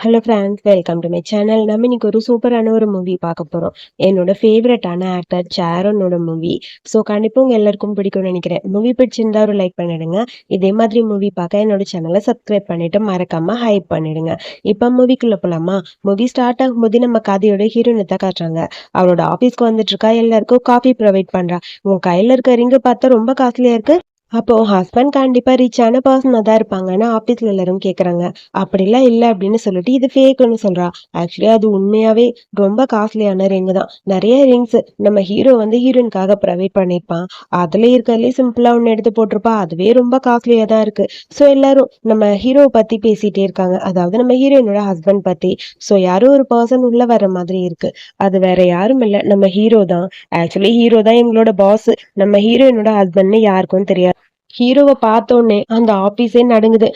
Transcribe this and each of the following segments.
Hello friends, welcome to my channel. நம்ம இன்னைக்கு ஒரு சூப்பரான ஒரு மூவி பார்க்க போகிறோம். என்னோட ஃபேவரட்டான ஆக்டர் சாரோனோட மூவி. ஸோ கண்டிப்பாக உங்கள் எல்லாருக்கும் பிடிக்கும்னு நினைக்கிறேன். மூவி பிடிச்சிருந்தா ஒரு லைக் பண்ணிடுங்க. இதே மாதிரி மூவி பார்க்க என்னோட சேனலை சப்ஸ்கிரைப் பண்ணிட்டு மறக்காம ஹைப் பண்ணிடுங்க. இப்போ மூவிக்குள்ள போலாமா? மூவி ஸ்டார்ட் ஆகும்போது நம்ம கதையோட ஹீரோயினை தான் காட்டுறாங்க. அவளோட ஆஃபீஸ்க்கு வந்துட்டு இருக்கா, எல்லாருக்கும் காஃபி ப்ரொவைட் பண்றா. உன் கையில இருக்க ரிங்கு பார்த்தா ரொம்ப காஸ்ட்லியா இருக்கு. அப்போ ஹஸ்பண்ட் கண்டிப்பா ரிச்சான பர்சனா தான் இருப்பாங்கன்னு ஆபீஸ்ல எல்லாரும் கேக்குறாங்க. அப்படிலாம் இல்ல அப்படின்னு சொல்லிட்டு இது ஃபேக்குன்னு சொல்றா. ஆக்சுவலி அது உண்மையாவே ரொம்ப காஸ்ட்லியான ரிங் தான். நிறைய ரிங்ஸ் நம்ம ஹீரோ வந்து ஹீரோயின்காக ப்ரொவைட் பண்ணிருப்பான். அதுல இருக்கிறதுலே சிம்பிளா ஒண்ணு எடுத்து போட்டிருப்பா. அதுவே ரொம்ப காஸ்ட்லியா தான் இருக்கு. ஸோ எல்லாரும் நம்ம ஹீரோவை பத்தி பேசிட்டே இருக்காங்க. அதாவது நம்ம ஹீரோயினோட ஹஸ்பண்ட் பத்தி. ஸோ யாரோ ஒரு பர்சன் உள்ள வர மாதிரி இருக்கு. அது வேற யாரும் இல்ல, நம்ம ஹீரோ தான். ஆக்சுவலி ஹீரோ தான் எங்களோட பாஸ். நம்ம ஹீரோயினோட ஹஸ்பண்ட்னு யாருக்கும் தெரியாது. ஹீரோவை பார்த்தோன்னே அந்த ஆபீஸே நடுங்குது.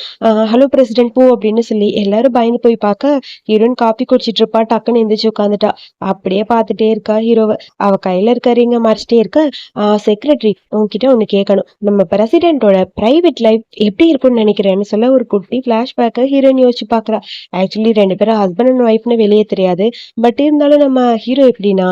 ஹலோ பிரசிடென்ட் பூ அப்படின்னு சொல்லி எல்லாரும் பயந்து போய் பார்க்க, ஹீரோயின் காப்பி குடிச்சிட்டு இருப்பா. டக்குன்னு எந்திரிச்சு உட்காந்துட்டா. அப்படியே பார்த்துட்டே இருக்கா ஹீரோவை. அவ கையில இருக்க ரிங்க மறைச்சிட்டே இருக்க, செக்ரட்டரி உன்கிட்ட ஒண்ணு கேட்கணும். நம்ம பிரசிடென்ட்டோட பிரைவேட் லைஃப் எப்படி இருக்கும்னு நினைக்கிறேன்னு சொல்ல ஒரு குட்டி பிளாஷ்பேக்கை ஹீரோயின் யோசிச்சு பாக்குறா. ஆக்சுவலி ரெண்டு பேரும் ஹஸ்பண்ட் அண்ட் ஒய்ஃப்னு வெளியே தெரியாது. பட் இருந்தாலும் நம்ம ஹீரோ எப்படின்னா,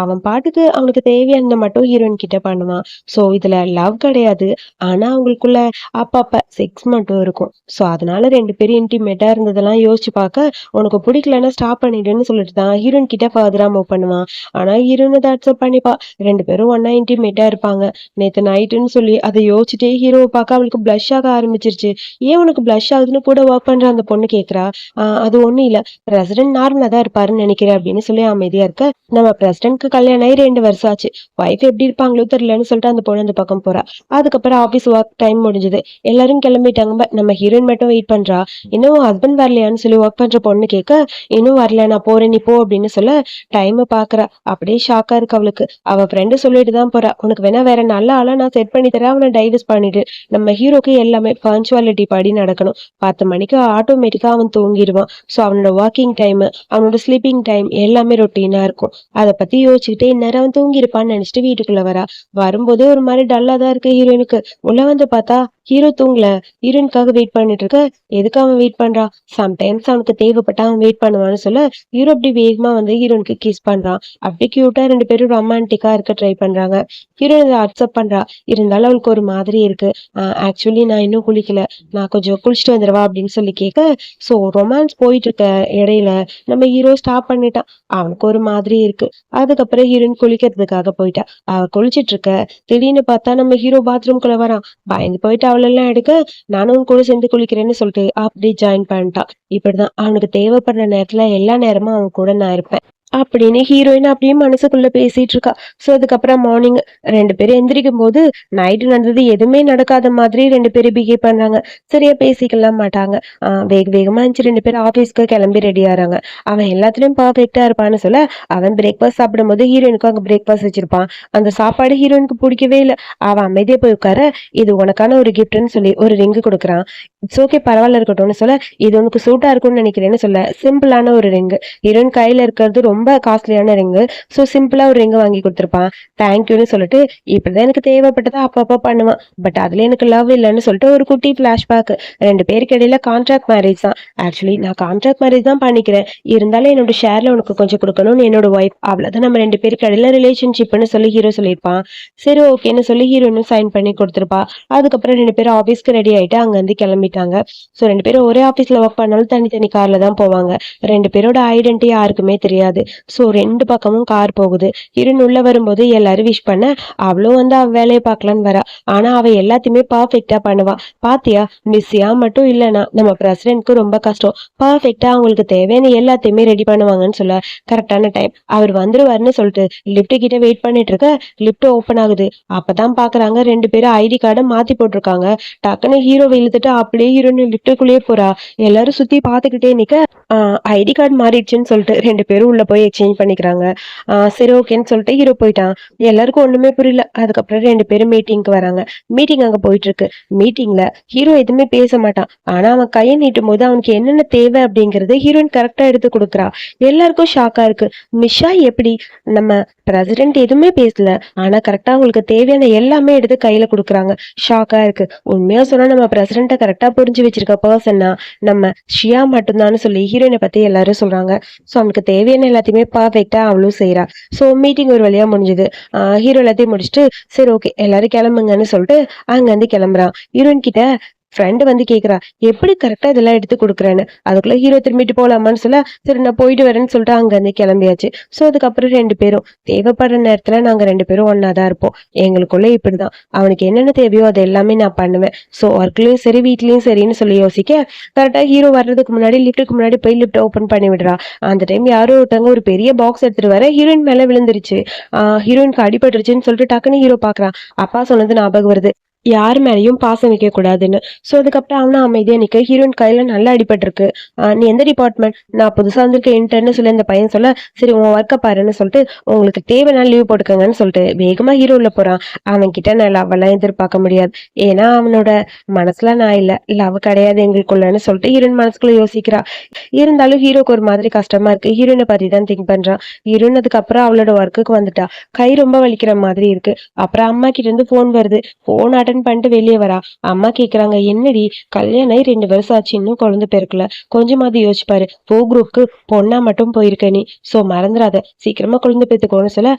அவன் பாட்டுக்கு அவனுக்கு தேவையானதை மட்டும் ஹீரோயின் கிட்ட பண்ணுவான். ஸோ இதுல லவ் கிடையாது. ஆனா அவங்களுக்குள்ள அப்பப்ப செக்ஸ் மட்டும் இருக்கும். ஸோ அதனால ரெண்டு பேரும் இன்டிமேட்டா இருந்ததெல்லாம் யோசிச்சு பார்க்க, உனக்கு பிடிக்கலன்னா ஸ்டாப் பண்ணிடுன்னு சொல்லிட்டு தான் ஹீரோயின் கிட்ட ஃபர்தரா மூவ் பண்ணுவான். ஆனா ஹீரோயின் அதை அக்செப்ட் பண்ணிப்பா. ரெண்டு பேரும் ஒன்னா இன்டிமேட்டா இருப்பாங்க. நேத்து நைட்டுன்னு சொல்லி அதை யோசிச்சுட்டே ஹீரோவை பார்க்க அவளுக்கு பிளஷ் ஆக ஆரம்பிச்சிருச்சு. ஏன் உனக்கு பிளஷ் ஆகுதுன்னு கூட ஒர்க் பண்ற அந்த பொண்ணு கேக்குறா. அது ஒண்ணும் இல்ல, பிரசிடென்ட் நார்மலா தான் இருப்பாருன்னு நினைக்கிறேன் அப்படின்னு சொல்லி அமைதியா இருக்க, நம்ம பிரசிடென்ட்க்கு கல்யாணம் ஆகி 2 வருஷம் ஆச்சு. ஒய்ஃப் எப்படி இருப்பாங்களோ தெரியலன்னு சொல்லிட்டு அந்த பொண்ணு அந்த பக்கம் போறா. அதுக்கப்புறம் ஆபீஸ் ஒர்க் டைம் முடிஞ்சது. எல்லாரும் கிளம்பிட்டாங்க. நம்ம ஹீரோயின் மட்டும் வெயிட் பண்றா. இன்னும் ஹஸ்பண்ட் வரலையான்னு சொல்லி ஒர்க் பண்ற பொண்ணு கேட்க, இன்னும் வரல, நான் போறேன் நீ போ அப்படின்னு சொல்ல டைம் பாக்குறா. அப்படியே ஷாக்கா இருக்கு அவளுக்கு. அவ ஃப்ரெண்டு சொல்லிட்டு தான் போறா, உனக்கு வேணா வேற நல்ல ஆளா நான் செட் பண்ணி தரேன், அவனை டைவர்ஸ் பண்ணிடு. நம்ம ஹீரோக்கு எல்லாமே பங்க்சுவாலிட்டி படி நடக்கணும். 10 மணிக்கு ஆட்டோமேட்டிக்கா அவன் தூங்கிடுவான். ஸோ அவனோட ஒர்க்கிங் டைம், அவனோட ஸ்லீப்பிங் டைம் எல்லாமே ரொட்டீனா இருக்கும். அதை பத்தி யோசிச்சுக்கிட்டே இந்நேரம் அவன் தூங்கிருப்பான்னு நினைச்சிட்டு வீட்டுக்குள்ள வரா. வரும்போதே ஒரு மாதிரி டல்லா தான் இருக்கு ஹீரோயினுக்கு. உள்ள வந்து பார்த்தா ஹீரோ தூங்கல. ஹீரோயின்காக வெயிட் பண்ணிட்டு இருக்க. எதுக்கு அவன் வெயிட் பண்றான்? சம்டைம்ஸ் அவனுக்கு தேவைப்பட்டா அவன் வெயிட் பண்ணுவான்னு சொல்ல, ஹீரோ அப்படி வேகமா வந்து ஹீரோயினுக்கு கிஸ் பண்றான். அப்படி கியூட்டா ரெண்டு பேரும் ரொமான்டிக்கா இருக்க ட்ரை பண்றாங்க. ஹீரோயின் அதை அக்செப்ட் பண்றா. இருந்தாலும் அவளுக்கு ஒரு மாதிரி இருக்கு. ஆக்சுவலி நான் இன்னும் குளிக்கல, நான் கொஞ்சம் குளிச்சுட்டு வந்துடுவா அப்படின்னு சொல்லி கேட்க, ஸோ ரொமான்ஸ் போயிட்டு இருக்க இடையில நம்ம ஹீரோ ஸ்டாப் பண்ணிட்டான். அவனுக்கு ஒரு மாதிரி இருக்கு. அதுக்கப்புறம் ஹீரோயின் குளிக்கிறதுக்காக போயிட்டா. அவ குளிச்சிட்டு இருக்க, திடீர்னு பார்த்தா நம்ம ஹீரோ பாத்ரூம்குள்ள வரான். பயந்து போயிட்டு அவளெல்லாம் எடுக்க, நானும் உன் கூட சேர்ந்து குளிக்கிறேன்னு சொல்லிட்டு அப்படி ஜாயின் பண்ணிட்டான். இப்படிதான் அவனுக்கு தேவைப்படுற நேரத்துல எல்லா நேரமும் அவன் கூட நான் இருப்பேன் அப்படின்னு ஹீரோயின் அப்படியே மனசுக்குள்ள பேசிட்டு இருக்கா. ஸோ அதுக்கப்புறம் மார்னிங் ரெண்டு பேரும் எந்திரிக்கும் போது நைட்டு நடந்தது எதுவுமே நடக்காத மாதிரி ரெண்டு பேரும் பிஹேவ் பண்றாங்க. சரியா பேசிக்கலாம் மாட்டாங்க. வேக வேகமா இருந்துச்சு. ரெண்டு பேரும் ஆஃபீஸ்க்கு கிளம்பி ரெடி ஆறாங்க. அவன் எல்லாத்துலயும் பர்ஃபெக்டா இருப்பான்னு சொல்ல, அவன் பிரேக்ஃபாஸ்ட் சாப்பிடும் போது ஹீரோயினுக்கும் அங்க பிரேக்ஃபாஸ்ட் வச்சிருப்பான். அந்த சாப்பாடு ஹீரோயினுக்கு பிடிக்கவே இல்லை. அவன் அமைதியா போய் உட்கார, இது உனக்கான ஒரு கிஃப்ட்னு சொல்லி ஒரு ரிங்கு கொடுக்குறான். இட்ஸ் ஓகே, பரவாயில்ல இருக்கட்டும்னு சொல்ல, இது உனக்கு சூட்டா இருக்கும்னு நினைக்கிறேன்னு சொல்ல, சிம்பிளான ஒரு ரிங்கு. ஹீரோயின் கையில இருக்கிறது ரொம்ப காஸ்ட்லியான ரிங்கு. ஸோ சிம்பிளா ஒரு ரிங்கு வாங்கி கொடுத்துருப்பான். தேங்க்யூன்னு சொல்லிட்டு, இப்படிதான் எனக்கு தேவைப்பட்டதா அப்பப்போ பண்ணுவான். பட் அதுல எனக்கு லவ் இல்லைன்னு சொல்லிட்டு ஒரு குட்டி பிளாஷ்பேக். ரெண்டு பேருக்கு இடையில கான்ட்ராக்ட் மேரேஜ் தான். ஆக்சுவலி நான் கான்ட்ராக்ட் மேரேஜ் தான் பண்ணிக்கிறேன். இருந்தாலும் என்னோட ஷேர்ல உனக்கு கொஞ்சம் கொடுக்கணும்னு என்னோட ஒய்ஃப். அவ்வளவுதான் நம்ம ரெண்டு பேருக்கு இடையில ரிலேஷன்ஷிப்னு சொல்லி ஹீரோ சொல்லியிருப்பான். சரி ஓகேன்னு சொல்லி ஹீரோயினும் சைன் பண்ணி கொடுத்துருப்பா. அதுக்கப்புறம் ரெண்டு பேரும் ஆஃபீஸ்க்கு ரெடி ஆயிட்டு அங்க இருந்து கிளம்பிட்டாங்க. ஸோ ரெண்டு பேரும் ஒரே ஆஃபீஸ்ல ஒர்க் பண்ணாலும் தனித்தனி கார்ல தான் போவாங்க. ரெண்டு பேரோட ஐடென்டிட்டி யாருக்குமே தெரியாது. ஸோ ரெண்டு பக்கமும் கார் போகுது. ஹீரோயின் உள்ள வரும்போது எல்லாரும் விஷ் பண்ண, அவளும் வந்து அவ வேலையை பார்க்கலான்னு வரா. ஆனா அவ எல்லாத்தையுமே பர்ஃபெக்டா பண்ணுவா. பாத்தியா, மிஸ்ஸியா மட்டும் இல்லைன்னா நம்ம பிரசிடென்ட்க்கு ரொம்ப கஷ்டம். பர்ஃபெக்டா அவங்களுக்கு தேவையான எல்லாத்தையுமே ரெடி பண்ணுவாங்கன்னு சொல்ல, கரெக்டான டைம் அவர் வந்துருவாருன்னு சொல்லிட்டு லிப்ட் கிட்ட வெயிட் பண்ணிட்டு இருக்க, லிப்ட் ஓப்பன் ஆகுது. அப்பதான் பாக்குறாங்க ரெண்டு பேரும் ஐடி கார்டை மாத்தி போட்டிருக்காங்க. டக்குன்னு ஹீரோ இழுத்துட்டு அப்படியே ஹீரோயின் லிப்டுக்குள்ளேயே போறா. எல்லாரும் சுத்தி பாத்துக்கிட்டே நிக்க, ஐடி கார்டு மாறிடுச்சுன்னு சொல்லிட்டு ரெண்டு பேரும் உள்ள போய் போய் எக்ஸ்சேஞ்ச் பண்ணிக்கிறாங்க. சரி ஓகேன்னு சொல்லிட்டு ஹீரோ போயிட்டான். எல்லாருக்கும் ஒண்ணுமே புரியல. அதுக்கப்புறம் 2 பேரும் மீட்டிங்க்கு வராங்க. மீட்டிங் அங்க போயிட்டு இருக்கு. மீட்டிங்ல ஹீரோ எதுவுமே பேச மாட்டான். ஆனா அவன் கைய நீட்டும்போது அவனுக்கு என்னென்ன தேவை அப்படிங்கறத ஹீரோயின் கரெக்டா எடுத்து குடுக்குறா. எல்லாருக்கும் ஷாக்கா இருக்கு. மிஷா எப்படி நம்ம பிரசிடென்ட் எதுவுமே பேசல. ஆனா கரெக்டா அவங்களுக்கு தேவையான எல்லாமே எடுத்து கையில குடுக்குறாங்க. ஷாக்கா இருக்கு. உண்மையா சொன்னா நம்ம பிரசிடென்ட்ட கரெக்டா புரிஞ்சு வச்சிருக்க பர்சன்னா நம்ம ஷியா மட்டும்தான்னு சொல்லி ஹீரோயினை பத்தி எல்லாரும் சொல்றாங்க. சோ அவனுக்கு தேவையான எல்லாத்தையுமே பர்ஃபெக்டா அவளும் செய்றா. சோ மீட்டிங் ஒரு வழியா முடிஞ்சது. ஹீரோ எல்லாத்தையும் முடிச்சுட்டு சரி ஓகே எல்லாரும் கிளம்புங்கன்னு சொல்லிட்டு அங்க இருந்து கிளம்புறான். ஹீரோயின் கிட்ட ஃப்ரெண்டு வந்து கேக்குறா எப்படி கரெக்டா இதெல்லாம் எடுத்து கொடுக்குறேன்னு. அதுக்குள்ள ஹீரோ திரும்பிட்டு போலாமான்னு சொல்ல சரி நான் போயிட்டு வரேன்னு சொல்லிட்டு அங்க இருந்து கிளம்பியாச்சு. சோ அதுக்கப்புறம் 2 பேரும் தேவைப்படுற நேரத்துல நாங்க 2 பேரும் ஒன்னாதான் இருப்போம். எங்களுக்குள்ள இப்படிதான். அவனுக்கு என்னென்ன தேவையோ அது எல்லாமே நான் பண்ணுவேன். சோ ஒர்க்லயும் சரி வீட்லயும் சரின்னு சொல்லி யோசிக்க கரெக்டா ஹீரோ வர்றதுக்கு முன்னாடி லிஃப்ட்டுக்கு முன்னாடி போய் லிஃப்ட் ஓபன் பண்ணி விடுறா. அந்த டைம் யாரோ ஒருத்தவங்க ஒரு பெரிய பாக்ஸ் எடுத்துட்டு வர ஹீரோயின் மேல விழுந்துருச்சு. ஹீரோயினுக்கு அடிபட்டுருச்சுன்னு சொல்லிட்டு டக்குன்னு ஹீரோ பாக்குறான். அப்பா சொன்னது ஞாபகம் வருது. யார் மேலயும் பாசம் வைக்க கூடாதுன்னு. சோ அதுக்கப்புறம் அவனும் அமைதியா நிக்க ஹீரோயின் கையில நல்லா அடிபட்டிருக்கு. நீ எந்த டிபார்ட்மெண்ட்? நான் புதுசா வந்திருக்க இன்டர்ன்னு சொல்லி அந்த பையன் சொல்ல சரி உன் ஒர்க்க பாருன்னு சொல்லிட்டு உங்களுக்கு தேவையான லீவ் போட்டுக்கங்கன்னு சொல்லிட்டு வேகமா ஹீரோ உள்ள போறான். அவன் கிட்ட நான் லவ் எல்லாம் எதிர்பார்க்க முடியாது. ஏன்னா அவனோட மனசுல நான் இல்ல, லவ் கிடையாது எங்களுக்குள்ளன்னு சொல்லிட்டு ஹீரோயின் மனசுக்குள்ள யோசிக்கிறா. இருந்தாலும் ஹீரோக்கு ஒரு மாதிரி கஷ்டமா இருக்கு. ஹீரோயினை பத்தி தான் திங்க் பண்றான். ஹீரோயின் அதுக்கப்புறம் அவளோட ஒர்க்குக்கு வந்துட்டா. கை ரொம்ப வலிக்கிற மாதிரி இருக்கு. அப்புறம் அம்மா கிட்ட இருந்து போன் வருது. போன் அட்டன் பண்ணிட்டு வெளியே வரா. அம்மா கேக்குறாங்க என்னடி கல்யாணம் ஆகி 2 வருஷம் ஆச்சு இன்னும் குழந்தை பிறக்கல. கொஞ்சமாவது யோசிச்சு பாரு. குரூப்க்கு பொண்ணா மட்டும் போயிருக்க நீ. சோ மறந்துடாத சீக்கிரமா குழந்தை பெத்துக்கோன்னு சொல்ல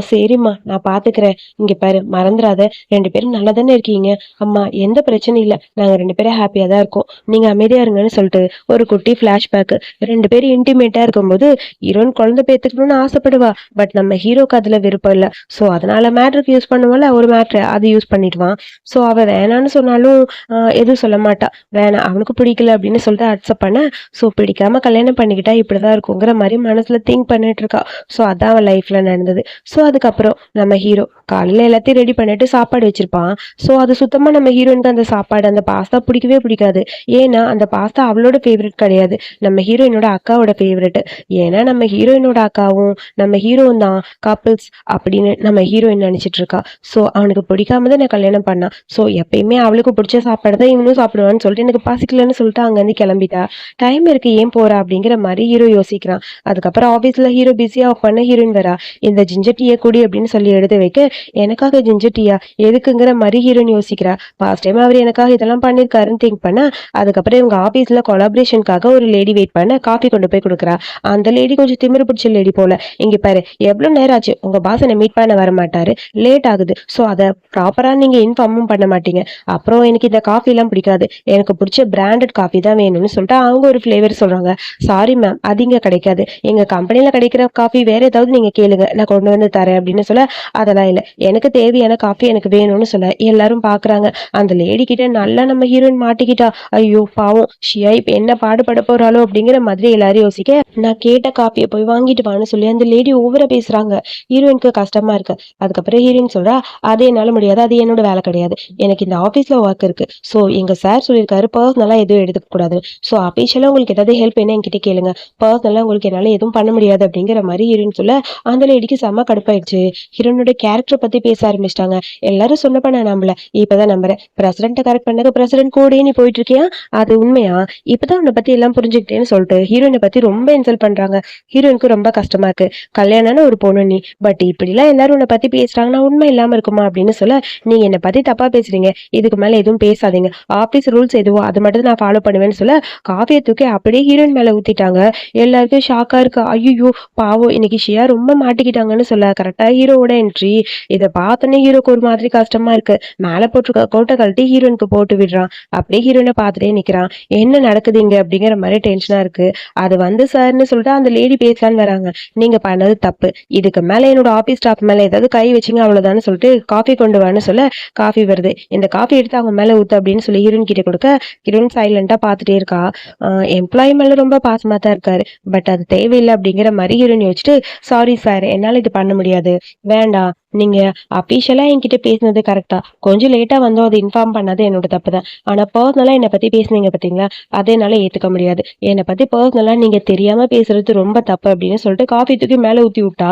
சரிம்மா நான் பாத்துக்கிறேன். இங்க பாரு மறந்துடாத 2 பேரும் நல்லா தானே இருக்கீங்க. அம்மா எந்த பிரச்சனையும் இல்ல. நாங்க 2 பேரும் ஹாப்பியா தான் இருக்கோம். நீங்க அமைதியா இருங்கன்னு சொல்லிட்டு ஒரு குட்டி பிளாஷ்பேக். 2 பேரும் இன்டிமேட்டா இருக்கும்போது ஹீரோயின் குழந்தை பெத்துக்கணும்னு ஆசைப்படுவா. பட் நம்ம ஹீரோக்கு அதுல விருப்பம் இல்ல. சோ அதனால மேட்ருக்கு யூஸ் பண்ணுவோம்ல ஒரு மேட்ரு அது யூஸ் பண்ணிடுவான். சோ அவ வேணான்னு சொன்னாலும் எதுவும் சொல்ல மாட்டா. வேணாம் அவனுக்கு பிடிக்கல அப்படின்னு சொல்லிட்டு அக்செப்ட் பண்ண. சோ பிடிக்காம கல்யாணம் பண்ணிக்கிட்டா இப்படிதான் இருக்குங்கிற மாதிரி மனசுல திங்க் பண்ணிட்டு இருக்கா. சோ அதான் அவன் லைஃப்ல நடந்தது. சோ அதுக்கப்புறம் நம்ம ஹீரோ காலையில எல்லாத்தையும் ரெடி பண்ணிட்டு சாப்பாடு வச்சிருப்பான். சோ அது சுத்தமா நம்ம ஹீரோயினுக்கு அந்த சாப்பாடு அந்த பாஸ்தா பிடிக்கவே பிடிக்காது. ஏன்னா அந்த பாஸ்தா அவளோட ஃபேவரட் கிடையாது. நம்ம ஹீரோயினோட அக்காவோட ஃபேவரட். ஏன்னா நம்ம ஹீரோயினோட அக்காவும் நம்ம ஹீரோவும் தான் கப்பிள்ஸ் அப்படின்னு நம்ம ஹீரோயின் நினைச்சிட்டு இருக்கா. சோ அவனுக்கு பிடிக்காம தான் நான் கல்யாணம் பண்ணான். சோ எப்பயுமே அவளுக்கு பிடிச்ச சாப்பாடு தான் இவனும் சாப்பிடுவான்னு சொல்லிட்டு எனக்கு பசிக்கலன்னு சொல்லிட்டு அங்க இருந்து கிளம்பிட்டா. டைம் இருக்கு ஏன் போறா அப்படிங்கிற மாதிரி ஹீரோ யோசிக்கிறான். அதுக்கப்புறம் ஆபீஸ்ல ஹீரோ பிஸியா ஒர்க் பண்ண ஹீரோயின் வரா. இந்த ஜிஞ்சர் டீயை குடி அப்படின்னு சொல்லி எடுத்து வைக்க எனக்காக ஜிஞ்சர் டீயா எதுக்குங்கிற மாதிரி ஹீரோயின் யோசிக்கிறா. பாஸ்ட் டைம் அவர் எனக்காக இதெல்லாம் பண்ணிருக்காருன்னு திங்க் பண்ண அதுக்கப்புறம் இவங்க ஆபீஸ்ல கொலாபரேஷனுக்காக ஒரு லேடி வெயிட் பண்ண காஃபி கொண்டு போய் கொடுக்குறா. அந்த லேடி கொஞ்சம் திமிரு பிடிச்ச லேடி போல. இங்க பாரு எவ்வளவு நேரம் ஆச்சு உங்க பாஸ் என்ன மீட் பண்ண வர மாட்டாரு, லேட் ஆகுது. சோ அதை ப்ராப்பரா நீங்க இன்ஃபார்மும் பண்ண மாட்டீங்க. அப்புறம் எனக்கு இந்த காஃபி எல்லாம் பிடிக்காது, எனக்கு பிடிச்ச பிராண்டட் காஃபி தான் வேணும்னு சொல்லிட்டு அவங்க ஒரு ஃபிளேவர் சொல்றாங்க. சாரி மேம் அது இங்க கிடைக்காது, எங்க கம்பெனில கிடைக்கிற காஃபி வேற ஏதாவது நீங்க கேளுங்க நான் கொண்டு வந்து தரேன் அப்படின்னு சொல்ல அதெல்லாம் இல்ல எனக்கு தேவையான காஃபி எனக்கு வேணும்னு சொல்ல எல்லாரும் பாக்குறாங்க. அந்த லேடி கிட்ட நல்லா நம்ம ஹீரோயின் மாட்டிக்கிட்டா. ஐயோ பாவம் ஷியா இப்ப என்ன பாடுபட போறாளோ அப்படிங்கிற மாதிரி எல்லாரும் யோசிக்க நான் கேட்ட காஃபியை போய் வாங்கிட்டு வான்னு சொல்லி அந்த லேடி ஓவரா பேசுறாங்க. ஹீரோயினுக்கு கஷ்டமா இருக்கு. அதுக்கப்புறம் ஹீரோயின் சொல்றா அது என்னால முடியாது, அது என்னோட வேலை கிடையாது, எனக்கு இந்த ஆபீஸ்ல ஒர்க் இருக்கு. சோ எங்க சார் சொல்லியிருக்காரு பர்சனலா எதுவும் எடுத்துக்க கூடாது. சோ அபிஷியலா உங்களுக்கு ஏதாவது ஹெல்ப் என்ன என்கிட்ட கேளுங்க, பர்சனலா உங்களுக்கு என்னால எதுவும் பண்ண முடியாது அப்படிங்கிற மாதிரி ஹீரோயின் சொல்ல அந்த லேடிக்கு செம்ம கடுப்பாயிடுச்சு. ஹீரோனோட கேரக்டர் பத்தி பேச ஆரம்பிச்சிட்டாங்க. எல்லாரும் சொன்னப்ப நான் நம்பல, இப்பதான் நம்புறேன். பிரசிடென்ட் கரெக்ட் பண்ணது பிரசிடென்ட் கூட நீ போயிட்டு இருக்கியா, அது உண்மையா, இப்பதான் உன்னை பத்தி எல்லாம் புரிஞ்சுக்கிட்டேன்னு சொல்லிட்டு ஹீரோயினை பத்தி ரொம்ப இன்சல்ட் பண்றாங்க. ஹீரோயினுக்கு ரொம்ப கஷ்டமா இருக்கு. கல்யாணம்னு ஒரு பொண்ணு நீ, பட் இப்படி எல்லாம் எல்லாரும் உன்னை பத்தி பேசுறாங்கன்னா உண்மை இல்லாம இருக்குமா அப்படின்னு சொல்ல நீங்க என்னை பத்தி தப்பா பேசுறீங்க, இதுக்கு மேல எதுவும் பேசாதீங்க, ஆபீஸ் ரூல்ஸ் எதுவோ அது மட்டும் நான் ஃபாலோ பண்ணுவேன்னு சொல்ல காஃபியை தூக்கி அப்படியே ஹீரோயின் மேல ஊத்திட்டாங்க. எல்லாருக்கும் ஷாக்கா இருக்கு. ஐயோ பாவம் இன்னைக்கு ஷியா ரொம்ப மாட்டிக்கிட்டாங்கன்னு சொல்ல கரெக்டா ஹீரோவோட என்ட்ரி. இதை பார்த்தோன்னே ஹீரோக்கு ஒரு மாதிரி கஷ்டமா இருக்கு. மேல போட்டிருக்க கோட்டை கழட்டி ஹீரோயினுக்கு போட்டு விடுறான். அப்படியே ஹீரோயினை பார்த்துட்டே நிக்கிறான். என்ன நடக்குது இங்க அப்படிங்கிற மாதிரி டென்ஷனா இருக்கு. அது வந்து சார்னு சொல்லிட்டு அந்த லேடி பேசலான்னு வராங்க. நீங்க பண்ணது தப்பு, இதுக்கு மேல என்னோட ஆபீஸ் ஸ்டாஃப் மேல ஏதாவது கை வச்சிங்க அவ்வளவுதான்னு சொல்லிட்டு காஃபி கொண்டு வான்னு சொல்ல காஃபி வருது. இந்த காஃபி எடுத்து அவங்க மேல ஊத்து அப்படின்னு சொல்லி ஹீரோயின் கிட்ட கொடுக்க ஹீரோயின் சைலண்டா பாத்துட்டே இருக்கா. எம்ப்ளாயி மேல ரொம்ப பாசமா தான் இருக்காரு, பட் அது தேவையில்லை அப்படிங்கிற மாதிரி ஹீரோயின் யோசிச்சுட்டு சாரி சார் என்னால இது பண்ண முடியாது, வேண்டாம் நீங்க அபிஷியலா என்கிட்ட பேசினது கரெக்டா, கொஞ்சம் லேட்டா வந்தோம், அதை இன்ஃபார்ம் பண்ணது என்னோட தப்பு தான். ஆனா பர்சனலா என்னை பத்தி பேசுனீங்க பாத்தீங்களா, அதை என்னால ஏத்துக்க முடியாது. என்னை பத்தி பர்சனலா நீங்க தெரியாம பேசுறது ரொம்ப தப்பு அப்படின்னு சொல்லிட்டு காஃபி தூக்கி மேல ஊத்தி விட்டா.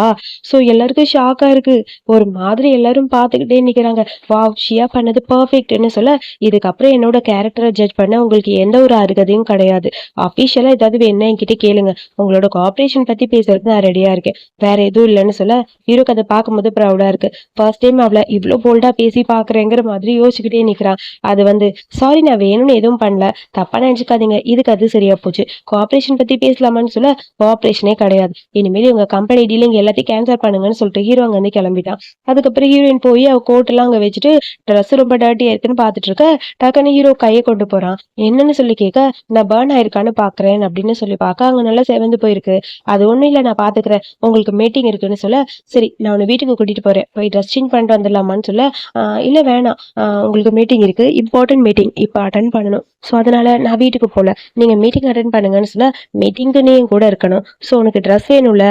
சோ எல்லாருக்கும் ஷாக்கா இருக்கு. ஒரு மாதிரி எல்லாரும் பாத்துக்கிட்டே நிக்கிறாங்க. வாவ், ஷியா பண்ணது பர்ஃபெக்ட்னு சொல்ல, இதுக்கப்புறம் என்னோட கேரக்டரை ஜட்ஜ் பண்ண உங்களுக்கு எந்த ஒரு அருகதையும் கிடையாது. அபிஷியலா ஏதாவது வேணா என்கிட்ட கேளுங்க. உங்களோட கோஆபரேஷன் பத்தி பேசுறதுக்கு நான் ரெடியா இருக்கேன். வேற எதுவும் இல்லைன்னு சொல்ல, ஹீரோக்கு அதை பார்க்கும்போது ப்ரௌடா இருக்கு. ஃபர்ஸ்ட் டைம் அவளை இவ்ளோ போல்டா பேசி பாக்குறேங்கிற மாதிரி யோசிச்சுக்கிட்டே நிக்கிறான். அது சாரி, நான் வேணும்னு எதுவும் பண்ணல, தப்பா நினைச்சுக்காதீங்க, இதுக்கு அது சரியா போச்சு. கோஆபரேஷன் பத்தி பேசலாமான்னு சொல்ல, கோஆபரேஷனே கிடையாது, இனிமேல் உங்க கம்பெனி டீலிங் எல்லாத்தையும் கேன்சல் பண்ணுங்கன்னு சொல்லிட்டு ஹீரோ அங்க இருந்து கிளம்பிட்டான். அதுக்கப்புறம் ஹீரோயின் போய் அவ கோட் எல்லாம் அங்க வச்சுட்டு ட்ரெஸ் ரொம்ப டர்ட்டியா இருக்குன்னு பாத்துட்டு இருக்க. டக்குன்னு ஹீரோ கையை கொண்டு போறான். என்னன்னு சொல்லி கேட்க, நான் பர்ன் ஆயிருக்கான்னு பாக்குறேன் அப்படின்னு சொல்லி பார்க்க அங்க நல்லா செவந்து போயிருக்கு. அது ஒண்ணும் இல்ல, நான் பாத்துக்கிறேன், உங்களுக்கு மீட்டிங் இருக்குன்னு சொல்ல, சரி நான் உன்னை வீட்டுக்கு கூட்டிட்டு போறேன், போய் ட்ரெஸ் சேஞ்ச் பண்ணிட்டு வந்துடலாமான்னு சொல்ல, இல்ல வேணாம், உங்களுக்கு மீட்டிங் இருக்கு, இம்பார்ட்டன்ட் மீட்டிங் இப்போ அட்டன் பண்ணணும், ஸோ அதனால நான் வீட்டுக்கு போல, நீங்க மீட்டிங் அட்டன் பண்ணுங்கன்னு சொல்ல, மீட்டிங்க்கு நீ கூட இருக்கணும், ஸோ உனக்கு ட்ரெஸ் வேணும்ல,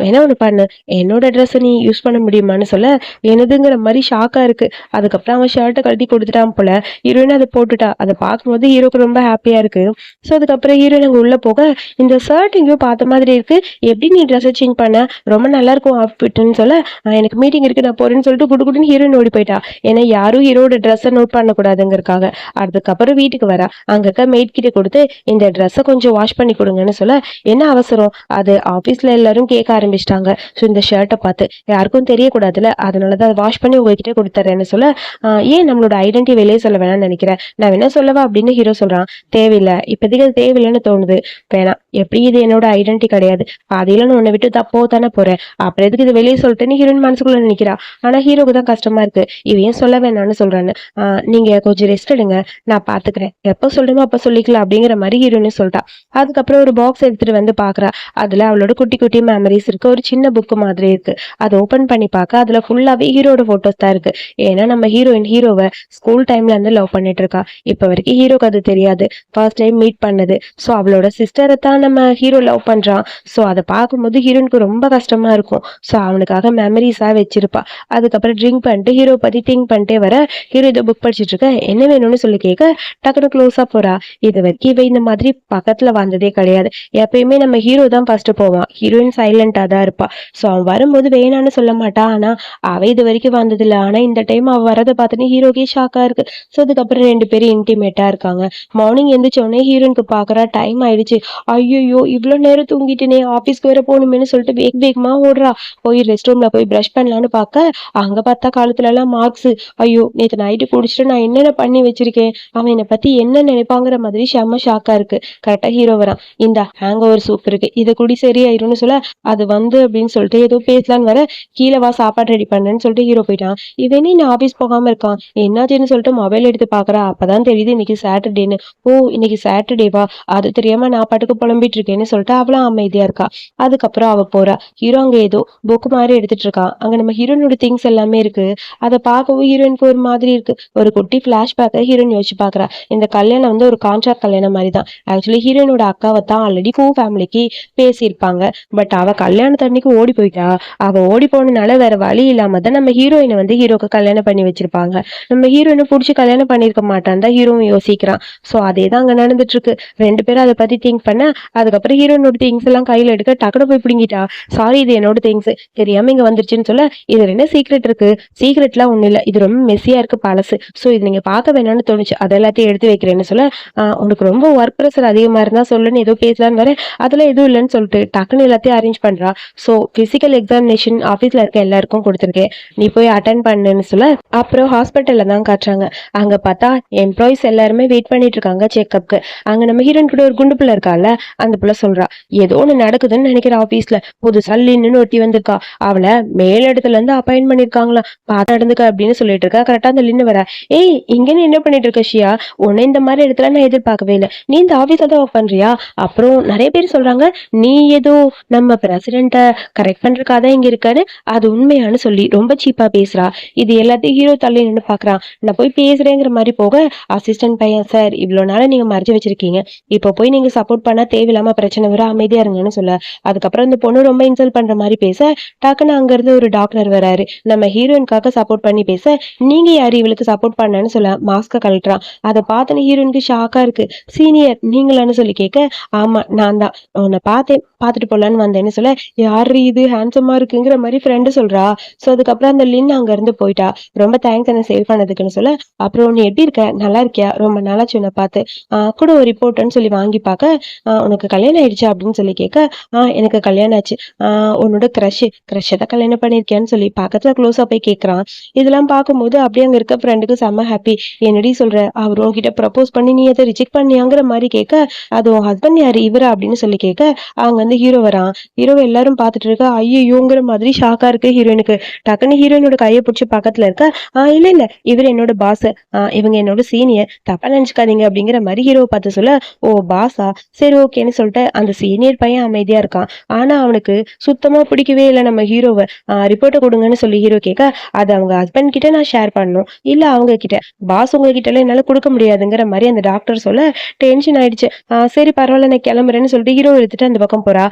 வேணா ஒன்று பண்ணு, என்னோட ட்ரெஸ் நீ யூஸ் பண்ண முடியுமான்னு சொல்ல, எனதுங்கிற மாதிரி ஷாக்கா இருக்கு. அதுக்கப்புறம் அவன் ஷர்ட்டை கழட்டி கொடுத்துட்டான் போல. ஹீரோயின் அதை போட்டுட்டா. அதை பார்க்கும்போது ஹீரோக்கு ரொம்ப ஹாப்பியா இருக்கு. ஸோ அதுக்கப்புறம் ஹீரோயின் அங்கே உள்ள போக, இந்த ஷர்ட் எங்கேயோ பார்த்த மாதிரி இருக்கு, எப்படி நீ ட்ரெஸ்ஸை சேஞ்ச் பண்ண, ரொம்ப நல்லா இருக்கும் அவுட்ஃபிட்னு சொல்ல, எனக்கு மீட்டிங் இருக்கு நான் போறேன்னு சொல்லிட்டு குடுக்குன்னு ஹீரோயின் ஓடி போயிட்டா. ஏன்னா யாரும் ஹீரோட ட்ரெஸ்ஸை நோட் பண்ணக்கூடாதுங்கிறதுக்காக. அதுக்கப்புறம் வீட்டுக்கு வரா. அங்க இருக்க மெய்ட் கிட்ட கொடுத்து, இந்த ட்ரெஸ்ஸை கொஞ்சம் வாஷ் பண்ணி கொடுங்கன்னு சொல்ல, என்ன அவசரம், அது ஆஃபீஸ்ல எல்லாரும் கேட்க ஆரம்பிச்சிட்டாங்க, ஸோ இந்த ஷர்ட்டை பார்த்து யாருக்கும் தெரியக்கூடாதுல, அதனாலதான் வாஷ் பண்ணி உங்ககிட்ட கொடுத்துறேன்னு சொல்ல, ஏன் நம்மளோட ஐடென்டிட்டி வெளியே சொல்ல வேணாம்னு நினைக்கிறேன், நான் வேணா சொல்லவா அப்படின்னு ஹீரோ சொல்றான். தேவையில்லை, இப்போதைக்கு அது தேவையில்லைன்னு தோணுது, வேணாம், எப்படி இது என்னோட ஐடென்டிட்டி கிடையாது, பாதியில நான் உன்னை விட்டு தப்போ தானே போறேன், அப்புறம் எதுக்கு இது வெளியே சொல்லிட்டுன்னு ஹீரோயின் மனசுக்குள்ள நினைக்கிறா. ஆனா ஹீரோக்கு தான் கஷ்டமா இருக்கு, இவன் ஏன் சொல்ல வேணாம்னு சொல்றான்னு. நீங்க கொஞ்சம் ரெஸ்ட் எடுங்க, நான் பாத்துக்கிறேன், எப்போ சொல்றேனோ அப்ப சொல்லிக்கலாம் அப்படிங்கிற மாதிரி ஹீரோயின் சொல்லிட்டா. அதுக்கப்புறம் ஒரு பாக்ஸ் எடுத்துட்டு வந்து பாக்குறா. அதுல அவளோட குட்டி குட்டி மெமரிஸ் இருக்கு, ஒரு சின்ன புக்கு மாதிரி இருக்கு. அதை ஓபன் பண்ணி பார்க்க அதுல ஃபுல்லாவே ஹீரோட போட்டோஸ் தான் இருக்கு. ஏன்னா நம்ம ஹீரோவை ஸ்கூல் டைம்ல இருந்து லவ் பண்ணிட்டு இருக்கா. இப்ப வரைக்கும் ஹீரோக்கு அது தெரியாது, ஃபர்ஸ்ட் டைம் மீட் பண்ணது. ஸோ அவளோட சிஸ்டரை தான் நம்ம ஹீரோ லவ் பண்றான். ஸோ அதை பார்க்கும்போது ஹீரோனுக்கு ரொம்ப கஷ்டமா இருக்கும். ஸோ அவனுக்காக மெமரிஸா வச்சிருப்பா. அதுக்கப்புறம் ட்ரிங்க் பண்ணிட்டு ஹீரோ பத்தி திங்க் பண்ணிட்டே வர, ஹீரோ இதை புக் படிச்சுட்டு இருக்க, என்ன வேணும்னு சொல்லி கேட்க, டக்குனு க்ளோஸா போறா. இது வரைக்கும் இவ இந்த மாதிரி பக்கத்துல வந்ததே கிடையாது. எப்பயுமே நம்ம ஹீரோ தான் ஃபர்ஸ்ட் போவான், ஹீரோயின் சைலண்டா தான் இருப்பா. ஸோ அவன் வரும்போது வேணான்னு சொல்ல மாட்டா. ஆனா அவ இது வரைக்கும் வந்ததில்ல. ஆனா இந்த டைம் அவ வரதை பார்த்துட்டு ஹீரோக்கே ஷாக்கா இருக்கு. ஸோ அதுக்கப்புறம் ரெண்டு பேரும் இன்டிமேட்டா இருக்காங்க. மார்னிங் எந்திரிச்ச உடனே ஹீரோனுக்கு பாக்குறா, டைம் ஆயிடுச்சு. ஐயோ, இவ்வளவு நேரம் தூங்கிட்டேனே, ஆபீஸ்க்கு வேற போகணுமேனு சொல்லிட்டு வேக வேகமா ஓடுறா. போய் ரெஸ்ட் ரூம்ல போய் பிரஷ் பண்ணலான்னு பார்க்க, அங்க பார்த்தா காலத்துல எல்லாம் மார்க்ஸ். ஐயோ, நேற்று நைட்டு குடிச்சிட்டு நான் என்னென்ன பண்ணி வச்சிருக்கேன், அவன் என்னை பத்தி என்ன நினைப்பாங்கிற மாதிரி செம்ம ஷாக்கா இருக்கு. கரெக்டா ஹீரோ வரான். இந்த ஹேங் ஓவர் சூப் இருக்கு, இதை குடி சரியாயிரும்னு சொல்ல, அது அப்படின்னு சொல்லிட்டு ஏதோ பேசலான்னு வர, கீழே வா சாப்பாடு ரெடி பண்ணேன்னு சொல்லிட்டு ஹீரோ போயிட்டான். இவனே நான் ஆபீஸ் போகாம இருக்கான், என்னாச்சுன்னு சொல்லிட்டு மொபைல் எடுத்து பாக்குறா. அப்பதான் தெரியுது இன்னைக்கு சாட்டர்டேன்னு. ஓ, இன்னைக்கு சாட்டர்டேவா, அது தெரியாம நான் பாட்டுக்கு புலம்பிட்டு இருக்கேன்னு சொல்லிட்டு அவளும் அமைதியா இருக்கா. அதுக்கப்புறம் அவ போறா. ஹீரோ அங்க ஏதோ புக் மாதிரி எடுத்துட்டு இருக்கான். அங்க நம்ம ஹீரோனோட திங்ஸ் எல்லாமே இருக்கு. அதை பார்க்கவும் ஹீரோயினுக்கு ஒரு மாதிரி இருக்கு. ஒரு குட்டி பிளாஷ்பேக்கை ஹீரோயின் யோசிச்சு பாக்குறா. இந்த கல்யாணம் ஒரு கான்ட்ராக்ட் கல்யாணம் மாதிரி தான். ஆக்சுவலி ஹீரோயினோட அக்காவை தான் ஆல்ரெடி பூ ஃபேமிலிக்கு பேசியிருப்பாங்க. பட் அவ கல்யாணத்தன்னைக்கு ஓடி போயிட்டா. அவ ஓடி போனனால வேற வழி இல்லாம தான் நம்ம ஹீரோயினை ஹீரோக்கு கல்யாணம் பண்ணி வச்சிருப்பாங்க. நம்ம ஹீரோயினை பிடிச்சி கல்யாணம் பண்ணிருக்க மாட்டான் தான் ஹீரோவும் யோசிக்கிறான். ஸோ அதே தான் அங்க நடந்துட்டு இருக்கு. ரெண்டு பேரும் அதை பத்தி திங்க் பண்ண, அதுக்கப்புறம் ஹீரோயினோட திங்ஸ் எல்லாம் கையில எடுக்க டக்குனு போய் பிடிங்கிட்டா. சாரி, இது என்னோட திங்ஸ், தெரியாம இங்க வந்துருச்சுன்னு சொல்ல, இதுல என்ன சீக்ரெட் இருக்கு, சீக்ரெட்லாம் ஒண்ணு இல்ல, இது ரொம்ப மெஸ்ஸியா இருக்கு பழசு, ஸோ இது நீங்க பார்க்க வேணாம்னு தோணுச்சு, அது எல்லாத்தையும் எடுத்து வைக்கிறேன்னு சொல்ல, உனக்கு ரொம்ப ஒர்க் ப்ரெஷர் அதிகமா இருந்தா சொல்லுன்னு ஏதோ பேசலான்னு வர, அதெல்லாம் எதுவும் இல்லைன்னு சொல்லிட்டு டக்குன்னு எல்லாத்தையும் அரேஞ்ச் பண்றா. ஸோ பிசிக்கல் எக்ஸாமினேஷன் ஆஃபீஸ்ல இருக்க எல்லாருக்கும் கொடுத்துருக்கேன், நீ போய் அட்டன் பண்ணுன்னு சொல்ல, அப்புறம் ஹாஸ்பிட்டல்ல தான் காட்டுறாங்க. அங்க பார்த்தா எம்ப்ளாயிஸ் எல்லாருமே வெயிட் பண்ணிட்டு இருக்காங்க செக்அப்க்கு. அங்க நம்ம ஹீரோயின் கூட ஒரு குண்டு பிள்ளை இருக்கால, அந்த பிள்ளை சொல்றா, ஏதோ ஒண்ணு நடக்குதுன்னு நினைக்கிற ஆபீஸ்ல, புதுசா லின்னு ஒருத்தி வந்திருக்கா, அவளை மேலிடத்துல இருந்து அப்பாயின்ட் பண்ணிருக்காங்களா, பார்த்து நடந்துக்க அப்படின்னு சொல்லிட்டு இருக்கா. கரெக்டா அந்த லின்னு வர, ஏய் இங்க நீ என்ன பண்ணிட்டு இருக்க ஷியா, உன்னை இந்த மாதிரி இடத்துல நான் எதிர்பார்க்கவே இல்லை, நீ இந்த ஆபீஸ்ல தான் ஒர்க் பண்றியா, அப்புறம் நிறைய பேர் சொல்றாங்க நீ ஏதோ நம்ம பிரசிடென்ட்டை கரெக்ட் பண்றதுக்காக தான் இங்க இருக்காரு, அது உண்மையானு சொல்லி ரொம்ப சீப்பா பேசுறா. இது எல்லாத்தையும் ஹீரோ தள்ளி நின்று பாக்குறான். நான் போய் பேசுறேங்கிற மாதிரி போக, அசிஸ்டன்ட் பையன், சார் இவ்வளவு நாள நீங்க மறைச்சு வச்சிருக்கீங்க, இப்போ போய் நீங்க சப்போர்ட் பண்ணா தேவை தேவையில்லாம பிரச்சனை வரும், அமைதியா இருங்கன்னு சொல்ல. அதுக்கப்புறம் இந்த பொண்ணு ரொம்ப இன்சல்ட் பண்ற மாதிரி பேச, டக்குன்னு அங்க இருந்து ஒரு டாக்டர் வராரு. நம்ம ஹீரோயின்காக சப்போர்ட் பண்ணி பேச, நீங்க யாரு இவளுக்கு சப்போர்ட் பண்ணன்னு சொல்ல மாஸ்க கழட்டுறான். அதை பார்த்தோன்னு ஹீரோயினுக்கு ஷாக்கா இருக்கு. சீனியர் நீங்களான்னு சொல்லி கேட்க, ஆமா நான் தான், உன்னை பார்த்தேன், பார்த்துட்டு போலான்னு வந்தேன்னு சொல்ல, யாரு இது ஹேண்ட்ஸமா இருக்குங்கிற மாதிரி ஃப்ரெண்டு சொல்றா. சோ அதுக்கப்புறம் அந்த லின் அங்க இருந்து போயிட்டா. ரொம்ப தேங்க்ஸ் என்ன சேவ் பண்ணதுக்குன்னு சொல்ல, அப்புறம் நீ எப்படி இருக்க, நல்லா இருக்கியா, ரொம்ப நாளாச்சு உன்னை பார்த்து, கூட ஒரு ரிப்போர்ட்னு சொல்லி வாங்கி பார்க்க, உனக்கு கல்யாணம் ஆயிடுச்சு அப்படின்னு சொல்லி கேட்க, எனக்கு கல்யாணம் ஆச்சு, உன்னோட க்ரஷை தான் கல்யாணம் பண்ணிருக்கியான்னு சொல்லி பக்கத்துல க்ளோஸா போய் கேட்கறான். இதெல்லாம் பார்க்கும்போது அப்படியே அங்க இருக்க ஃப்ரெண்டுக்கு செம்ம ஹாப்பி. என்னடி சொல்ற, அவர் உன்கிட்ட ப்ரப்போஸ் பண்ணி நீ அதை ரிஜெக்ட் பண்ணியாங்கிற மாதிரி கேட்க, அது உன் ஹஸ்பண்ட் யாரு இவரா அப்படின்னு சொல்லி கேட்க, அவங்க வந்து ஹீரோ வரான். ஹீரோவை எல்லாரும் பார்த்துட்டு இருக்க, ஐயோங்கிற மாதிரி ஷாக்கா இருக்கு ஹீரோயினுக்கு. டக்குன்னு ஹீரோயினோட கையை பிடிச்சி பக்கத்துல இருக்க, இல்ல இல்ல இவர் என்னோட பாஸ், இவங்க என்னோட சீனியர், தப்பா நினைச்சுக்காதீங்க அப்படிங்கிற மாதிரி ஹீரோவை பார்த்து சொல்ல, ஓ பாஸா, சரி ஓகேன்னு சொல்லிட்டு அந்த சீனியர் பையன் அமைதியா இருக்கான். ஆனா அவனுக்கு சுத்தமா பிடிக்கவே இல்லை நம்ம ஹீரோவை. ரிப்போர்ட்டை கொடுங்கன்னு சொல்லி ஹீரோ கேட்க, அது அவங்க ஹஸ்பண்ட் கிட்ட நான் ஷேர் பண்ணணும், இல்ல அவங்க கிட்ட, பாஸ் உங்க கிட்ட எல்லாம் என்னால கொடுக்க முடியாதுங்கிற மாதிரி அந்த டாக்டர் சொல்ல டென்ஷன் ஆயிடுச்சு. சரி பரவாயில்ல நான் கிளம்புறேன்னு சொல்லிட்டு ஹீரோ எடுத்துட்டு அந்த பக்கம் போறா.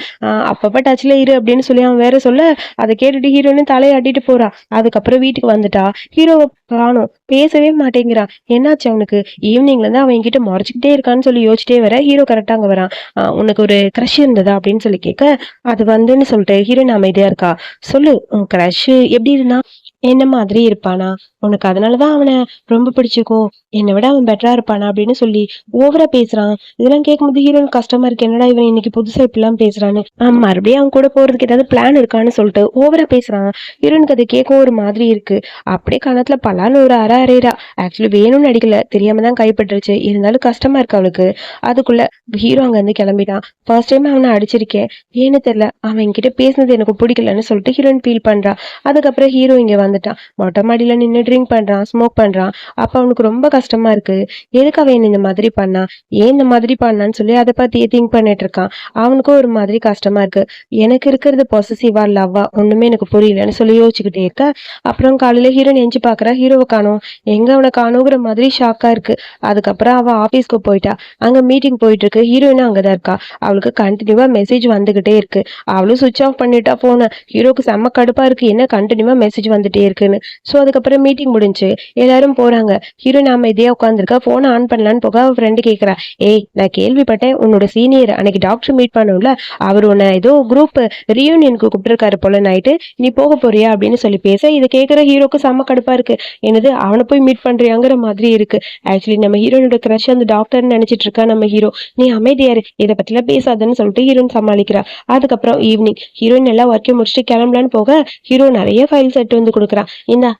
அப்பப்ப டச்ல இரு அப்படின்னு சொல்லி அவன் வேற சொல்ல, அதை கேட்டுட்டு ஹீரோன்னு தலையாட்டிட்டு போறா. அதுக்கப்புறம் வீட்டுக்கு வந்துட்டா. ஹீரோவை காணோம், பேசவே மாட்டேங்கிறான். என்னாச்சு அவனுக்கு, ஈவினிங்ல இருந்து அவன் என்கிட்ட முறைச்சிக்கிட்டே இருக்கான்னு சொல்லி யோசிச்சிட்டே வர, ஹீரோ கரெக்டா அங்க வரான். உனக்கு ஒரு க்ரஷ் இருந்ததா அப்படின்னு சொல்லி கேட்க, அது வந்துன்னு சொல்லிட்டு ஹீரோயின் அமைதியா இருக்கா. சொல்லு, உன் க்ரஷ் எப்படி இருந்தா, என்ன மாதிரி இருப்பானா, உனக்கு அதனாலதான் அவனை ரொம்ப பிடிச்சிருக்கும், என்னை விட அவன் பெட்டரா இருப்பானா அப்படின்னு சொல்லி ஓவரா பேசுறான். இதெல்லாம் கேட்கும்போது ஹீரோயின் கஷ்டமா இருக்கு, என்னடா இவன் இன்னைக்கு புதுசா இப்படிலாம் பேசுறான்னு. மறுபடியும் அவன் கூட போறதுக்கு ஏதாவது பிளான் இருக்கான்னு சொல்லிட்டு ஓவரா பேசுறான். ஹீரோனுக்கு அதை கேட்கும் ஒரு மாதிரி இருக்கு. அப்படியே கணத்துல பலான்னு ஒரு அரைறா. ஆக்சுவலி வேணும்னு அடிக்கல, தெரியாம தான் கைப்பற்றுச்சு, இருந்தாலும் கஷ்டமா இருக்கு அவளுக்கு. அதுக்குள்ள ஹீரோ அங்க இருந்து கிளம்பிட்டான். ஃபர்ஸ்ட் டைம் அவனை அடிச்சிருக்கேன், ஏன்னு தெரியல, அவன் என்கிட்ட பேசினது எனக்கு பிடிக்கலன்னு சொல்லிட்டு ஹீரோயின் ஃபீல் பண்றா. அதுக்கப்புறம் ஹீரோ இங்க வந்துட்டான். மொட்டை மாடியில நின்று ட்ரிங்க் பண்றான், ஸ்மோக் பண்றான். அப்ப அவனுக்கு ரொம்ப கஷ்டமா இருக்கு. எதுக்கு அவன் இந்த மாதிரி பண்ணா, ஏன் இந்த மாதிரி பண்ணான்னு சொல்லி அதை பத்தி திங்க் பண்ணிட்டு இருக்கான். அவனுக்கும் ஒரு மாதிரி கஷ்டமா இருக்கு. எனக்கு இருக்கிறது பொசசிவா லவ்வா ஒண்ணுமே எனக்கு புரியலன்னு சொல்லி யோசிச்சுக்கிட்டே இருக்க. அப்புறம் காலையில ஹீரோ நெஞ்சு பாக்குறா, ஹீரோவை காணோம். எங்க அவனை காணுங்கிற மாதிரி ஷாக்கா இருக்கு. அதுக்கப்புறம் அவ ஆபீஸ்க்கு போயிட்டா. அங்க மீட்டிங் போயிட்டு இருக்கு. ஹீரோயினும் அங்கதான் இருக்கா. அவளுக்கு கண்டினியூவா மெசேஜ் வந்துகிட்டே இருக்கு. அவளும் சுவிட்ச் ஆஃப் பண்ணிட்டா போன. ஹீரோக்கு செம்ம கடுப்பா இருக்கு, என்ன கண்டினியூவா மெசேஜ் வந்துட்டே இருக்குன்னு. சோ அதுக்கப்புறம் மீட்டிங் முடிஞ்சு எல்லாரும் போறாங்க. ஹீரோயின் அமைதியா உட்காந்துருக்கா. போனை ஆன் பண்ணலான்னு போக அவ ஃப்ரெண்டு கேட்கறா, ஏய் நான் கேள்விப்பட்டேன் உன்னோட சீனியர் அன்னைக்கு டாக்டர் மீட் பண்ணும்ல, அவர் உன்னை ஏதோ குரூப் ரீயூனியனுக்கு கூப்பிட்டுருக்காரு போல நைட்டு, நீ போக போறியா அப்படின்னு சொல்லி பேச, இதை கேட்கிற ஹீரோக்கு செம்ம கடுப்பா இருக்கு. என்னது அவனை போய் மீட் பண்றியாங்கிற மாதிரி இருக்கு. ஆக்சுவலி நம்ம ஹீரோனோட கிரஷ் அந்த டாக்டர்னு நினைச்சிட்டு இருக்கா நம்ம ஹீரோ. நீ அமைதியாரு, இதை பத்திலாம் பேசாதன்னு சொல்லிட்டு ஹீரோயின் சமாளிக்கிறா. அதுக்கப்புறம் ஈவினிங் ஹீரோயின் எல்லாம் ஒர்க்கை முடிச்சுட்டு கிளம்பலான்னு போக, ஹீரோ நிறைய ஃபைல்ஸ் எடுத்து வந்து கொடுக்குறான்.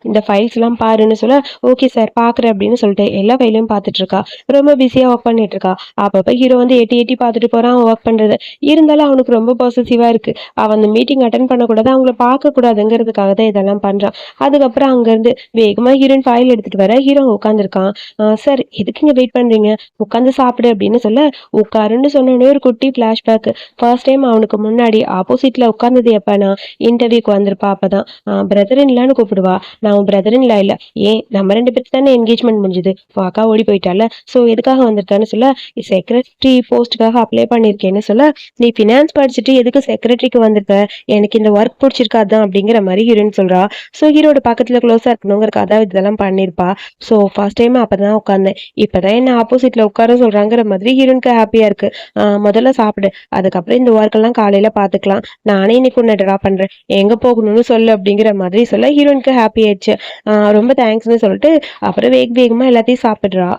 இந்த ஃபைல்ஸ் எல்லாம் பாருன்னு சொல்ல, ஓகே சார் பாக்குறேன் அப்படின்னு சொல்லிட்டு எல்லா ஃபைலையும் பார்த்துட்டு இருக்கா. ரொம்ப பிஸியா ஒர்க் பண்ணிட்டு இருக்கா. அப்பப்ப ஹீரோ வந்து எட்டி எட்டி பார்த்துட்டு போறான் ஒர்க் பண்றது. இருந்தாலும் அவனுக்கு ரொம்ப பாசிட்டிவா இருக்கு. அவன் அந்த மீட்டிங் அட்டன் பண்ணக்கூடாது, அவங்கள பார்க்க கூடாதுங்கிறதுக்காக தான் இதெல்லாம் பண்றான். அதுக்கப்புறம் அங்க இருந்து வேகமா ஹீரோயின் ஃபைல் எடுத்துட்டு வர, ஹீரோ உட்காந்துருக்கான். சார் எதுக்கு இங்க வெயிட் பண்றீங்க, உட்காந்து சாப்பிடு அப்படின்னு சொல்ல, உட்காருன்னு சொன்னோடனே ஒரு குட்டி பிளாஷ்பேக். ஃபர்ஸ்ட் டைம் அவனுக்கு முன்னாடி ஆப்போசிட்ல உட்கார்ந்தது எப்பனா இன்டர்வியூக்கு வந்திருப்பா. அப்பதான் பிரதர் இன்லான்னு கூப்பிடுவா. நான் உன் பிரதர் இன்லா இல்ல, ஏன் நம்ம ரெண்டு பேருக்கு தானே என்கேஜ்மெண்ட் முடிஞ்சது, அக்கா ஓடி போயிட்டால, சோ எதுக்காக வந்திருக்கான்னு சொல்ல, செக்ரட்டரி போஸ்ட்டுக்காக அப்ளை பண்ணிருக்கேன்னு சொல்ல, நீ பினான்ஸ் படிச்சுட்டு எதுக்கு செக்ரட்டரிக்கு வந்திருக்க, எனக்கு இந்த ஒர்க் பிடிச்சிருக்காதான் அப்படிங்கிற மாதிரி ஹீரோயின் சொல்றா. சோ ஹீரோட பக்கத்துல க்ளோஸா இருக்கணுங்கிறக்காக தான் இதெல்லாம் பண்ணிருப்பா. சோ ஃபர்ஸ்ட் டைம் அப்பதான் உட்கார்ந்தேன், இப்பதான் என்ன ஆப்போசிட்ல உட்கார சொல்றாங்கிற மாதிரி ஹீரோனுக்கு ஹாப்பியா இருக்கு. முதல்ல சாப்பிடு, அதுக்கப்புறம் இந்த ஒர்க் எல்லாம் காலையில பாத்துக்கலாம், நானே இன்னைக்கு உன்னை ட்ரா பண்றேன், எங்க போகணும்னு சொல்லு அப்படிங்கிற மாதிரி சொல்ல ஹீரோனுக்கு ஹாப்பி ஆயிடுச்சு. ரொம்ப தேங்க்ஸ்ன்னு சொல்லிட்டு அப்புறம் வேகமா எல்லாத்தையும் சாப்பிடுறா.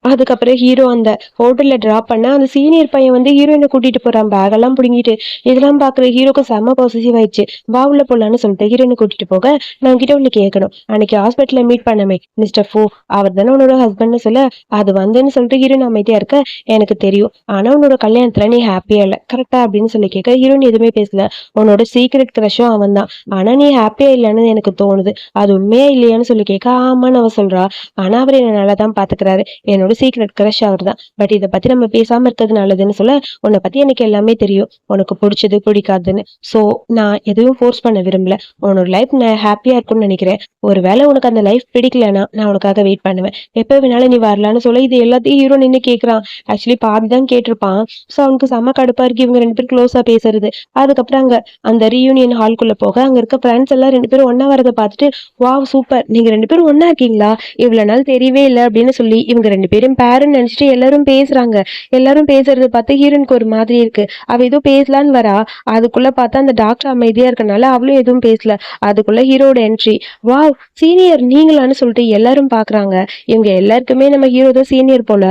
அதுக்கப்புறம் ஹீரோ அந்த ஹோட்டல்ல டிராப் பண்ண அந்த சீனியர் பையன் வந்து ஹீரோயினை கூட்டிட்டு போறான் பேக் எல்லாம் பிடுங்கிட்டு. இதெல்லாம் பாக்குற ஹீரோக்கு செம்ம பாசிட்டிவ் ஆயிடுச்சு. வா உள்ள போலான்னு சொல்லிட்டு ஹீரோயினை கூட்டிட்டு போக, நான் கிட்ட ஒண்ணு கேட்கணும், அன்னைக்கு ஹாஸ்பிட்டல்ல மீட் பண்ணமே மிஸ்டர் ஃபோ, அவர் தானே உன்னோட ஹஸ்பண்ட்னு சொல்ல, அது வந்துன்னு சொல்லிட்டு ஹீரோயின் அமைதியா இருக்க, எனக்கு தெரியும், ஆனா உன்னோட கல்யாணத்துல நீ ஹாப்பியா இல்ல கரெக்டா அப்படின்னு சொல்லி கேட்க, ஹீரோயின் எதுவுமே பேசல. உன்னோட சீக்ரெட் கிரஷும் அவன் தான், ஆனா நீ ஹாப்பியா இல்லைன்னு எனக்கு தோணுது, அது உண்மையா இல்லையான்னு சொல்லி கேட்க, ஆமான்னு அவ சொல்றா. ஆனா அவர் என்ன நல்லா தான் பாத்துக்கிறாரு, என்னோட என்னோட சீக்ரெட் கிரஷ் அவர் தான். பட் இதை பத்தி நம்ம பேசாம இருக்கிறது நல்லதுன்னு சொல்ல, உன்னை பத்தி எனக்கு எல்லாமே தெரியும், உனக்கு பிடிச்சது பிடிக்காதுன்னு. ஸோ நான் எதுவும் ஃபோர்ஸ் பண்ண விரும்பல. உன்னோட லைஃப் நான் ஹாப்பியா இருக்கும்னு நினைக்கிறேன். ஒருவேளை உனக்கு அந்த லைஃப் பிடிக்கலன்னா நான் உனக்காக வெயிட் பண்ணுவேன். எப்போ வேணாலும் நீ வரலான்னு சொல்ல, இது எல்லாத்தையும் ஹீரோ நின்று கேட்கறான். ஆக்சுவலி பாதி தான் கேட்டிருப்பான். ஸோ அவனுக்கு செம்ம கடுப்பா இருக்கு இவங்க ரெண்டு பேரும் க்ளோஸா பேசுறது. அதுக்கப்புறம் அங்க அந்த ரீயூனியன் ஹால்குள்ள போக அங்க இருக்க ஃப்ரெண்ட்ஸ் எல்லாம் ரெண்டு பேரும் ஒன்னா வரதை பார்த்துட்டு, வாவ் சூப்பர், நீங்க ரெண்டு பேரும் ஒன்னா இருக்கீங்களா, இவ்வளவு நாள் தெரியவே இல்லை அப்படின்னு சொல்லி இவங்க ரெண்டு பேரும் பேருன்னு நினைச்சிட்டு எல்லாரும் பேசுறாங்க. எல்லாரும் பேசுறது பார்த்து ஹீரோனுக்கு ஒரு மாதிரி இருக்கு. அவ ஏதோ பேசலான்னு வரா. அதுக்குள்ள பார்த்தா அந்த டாக்டர் அமைதியா இருக்கனால அவளும் எதுவும் பேசல. அதுக்குள்ள ஹீரோட என்ட்ரி. வாவ் சீனியர் நீங்களான்னு சொல்லிட்டு எல்லாரும் பாக்குறாங்க. இவங்க எல்லாருக்குமே நம்ம ஹீரோ தான் சீனியர் போல.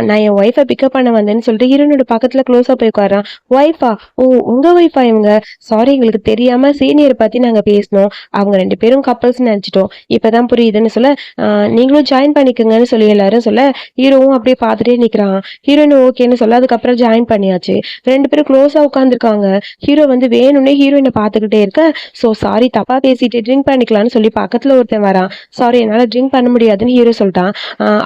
நான் என் ஒய்ஃபை பிக்கப் பண்ண வந்தேன்னு சொல்லிட்டு ஹீரோனோட பக்கத்துல க்ளோஸா போய் உட்காரான். ஒய்ஃபா? ஓ உங்க ஒய்ஃபா இவங்க? சாரி எங்களுக்கு தெரியாம சீனியர் பத்தி நாங்க பேசணும், அவங்க ரெண்டு பேரும் கப்பல்ஸ் நினைச்சிட்டோம், இப்பதான் புரியுதுன்னு சொல்ல, நீங்களும் ஜாயின் பண்ணிக்கோங்கன்னு சொல்லி எல்லாரும் சொல்ல, ஹீரோவும் அப்படியே பார்த்துட்டே நிக்கிறான். ஹீரோயின் ஓகேன்னு சொல்ல அதுக்கப்புறம் ஜாயின் பண்ணியாச்சு. ரெண்டு பேரும் க்ளோஸா உட்காந்துருக்காங்க. ஹீரோ வந்து வேணும்னே ஹீரோயினை பார்த்துக்கிட்டே இருக்க, ஸோ சாரி தப்பா பேசிட்டு ட்ரிங்க் பண்ணிக்கலாம்னு சொல்லி பக்கத்துல ஒருத்தன் வரான். சாரி என்னால ட்ரிங்க் பண்ண முடியாதுன்னு ஹீரோ சொல்லிட்டான்.